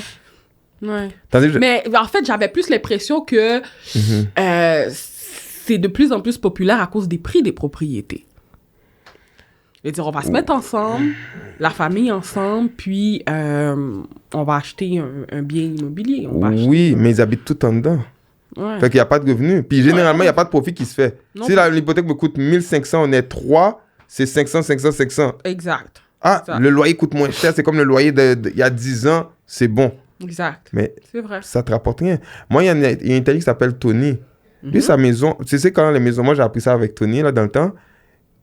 Mais en fait, j'avais plus l'impression que c'est de plus en plus populaire à cause des prix des propriétés. Je veux dire, on va se mettre ensemble, la famille ensemble, puis on va acheter un bien immobilier. Oui, mais ils habitent tout en dedans. Fait qu'il n'y a pas de revenus. Puis généralement, il n'y a pas de profit qui se fait. Non, si l'hypothèque me coûte 1500, on est 3, c'est 500. Exact. Le loyer coûte moins cher, c'est comme le loyer il y a 10 ans, c'est bon. Exact. Mais c'est vrai. Ça te rapporte rien. Moi, il y a un Italien qui s'appelle Tony. Lui, sa maison, tu sais, quand les maisons, moi j'ai appris ça avec Tony, là, dans le temps.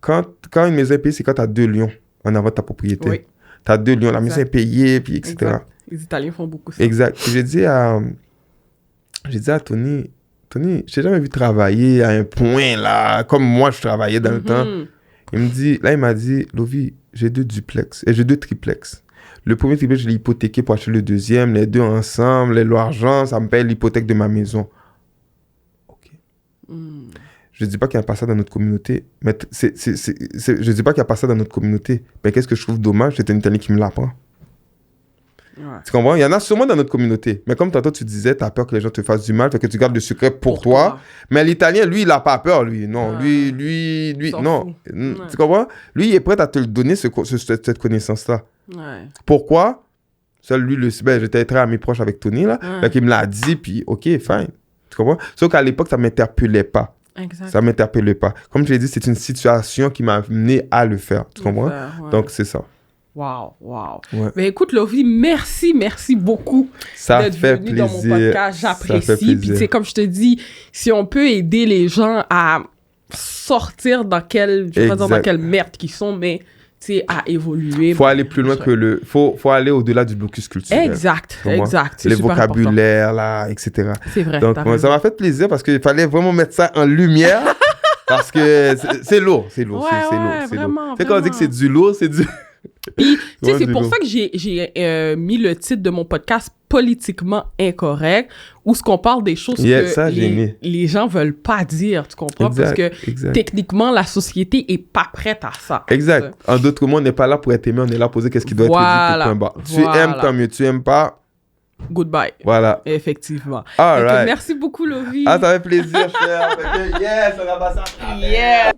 Quand une maison est payée, c'est quand tu as 2 lions en avant de ta propriété. Oui. Tu as 2 lions, la maison est payée, puis etc. Exact. Les Italiens font beaucoup ça. Exact. J'ai dit à Tony, je t'ai jamais vu travailler à un point, là, comme moi, je travaillais dans le temps. Il m'a dit, Lovi, j'ai 2 duplex, et j'ai 2 triplex. Le premier triplé, je l'ai hypothéqué pour acheter le deuxième. Les deux ensemble, l'argent, ça me paye l'hypothèque de ma maison. OK. Je ne dis pas qu'il n'y a pas ça dans notre communauté. Mais je ne dis pas qu'il n'y a pas ça dans notre communauté. Mais qu'est-ce que je trouve dommage, c'est un Italien qui me l'apprend. Ouais. Tu comprends? Il y en a sûrement dans notre communauté. Mais comme tantôt tu disais, tu as peur que les gens te fassent du mal, fait que tu gardes le secret pour toi. Mais l'Italien, lui, il n'a pas peur, lui. Non, lui, non. Ouais. Tu comprends? Lui, il est prêt à te le donner, cette connaissance-là. Ouais. Pourquoi? Seul lui le sait. Ben, j'étais très ami proche avec Tony, là. Ouais. Fait qu'il me l'a dit, puis OK, fine. Tu comprends? Sauf qu'à l'époque, ça ne m'interpellait pas. Exact. Ça ne m'interpellait pas. Comme je l'ai dit, c'est une situation qui m'a amené à le faire. Tu comprends? Ouais. Donc, c'est ça. Wow. Ouais. Mais écoute, Lovie, merci beaucoup d'être venu dans mon podcast. J'apprécie. Puis, tu sais, comme je te dis, si on peut aider les gens à sortir dans quelle merde qu'ils sont, mais tu sais, à évoluer. Faut aller plus loin que faut aller au-delà du blocus culturel. Exact. C'est les vocabulaires, là, etc. C'est vrai. Donc, ça m'a fait plaisir parce qu'il fallait vraiment mettre ça en lumière parce que c'est lourd. C'est lourd. Vraiment. Quand on dit que c'est du lourd, c'est du... Puis, tu sais, c'est pour ça que j'ai mis le titre de mon podcast Politiquement incorrect, où ce qu'on parle des choses que les gens veulent pas dire, tu comprends? Parce que techniquement, la société est pas prête à ça. Exact. En d'autres mots, on n'est pas là pour être aimé, on est là pour poser qu'est-ce qui doit être dit, point bas. Tu aimes, tant mieux. Tu aimes pas... Goodbye. Voilà. Effectivement. All right. Merci beaucoup, Lovie. Ça fait plaisir, cher. Yes, on a passé à travers. Yeah.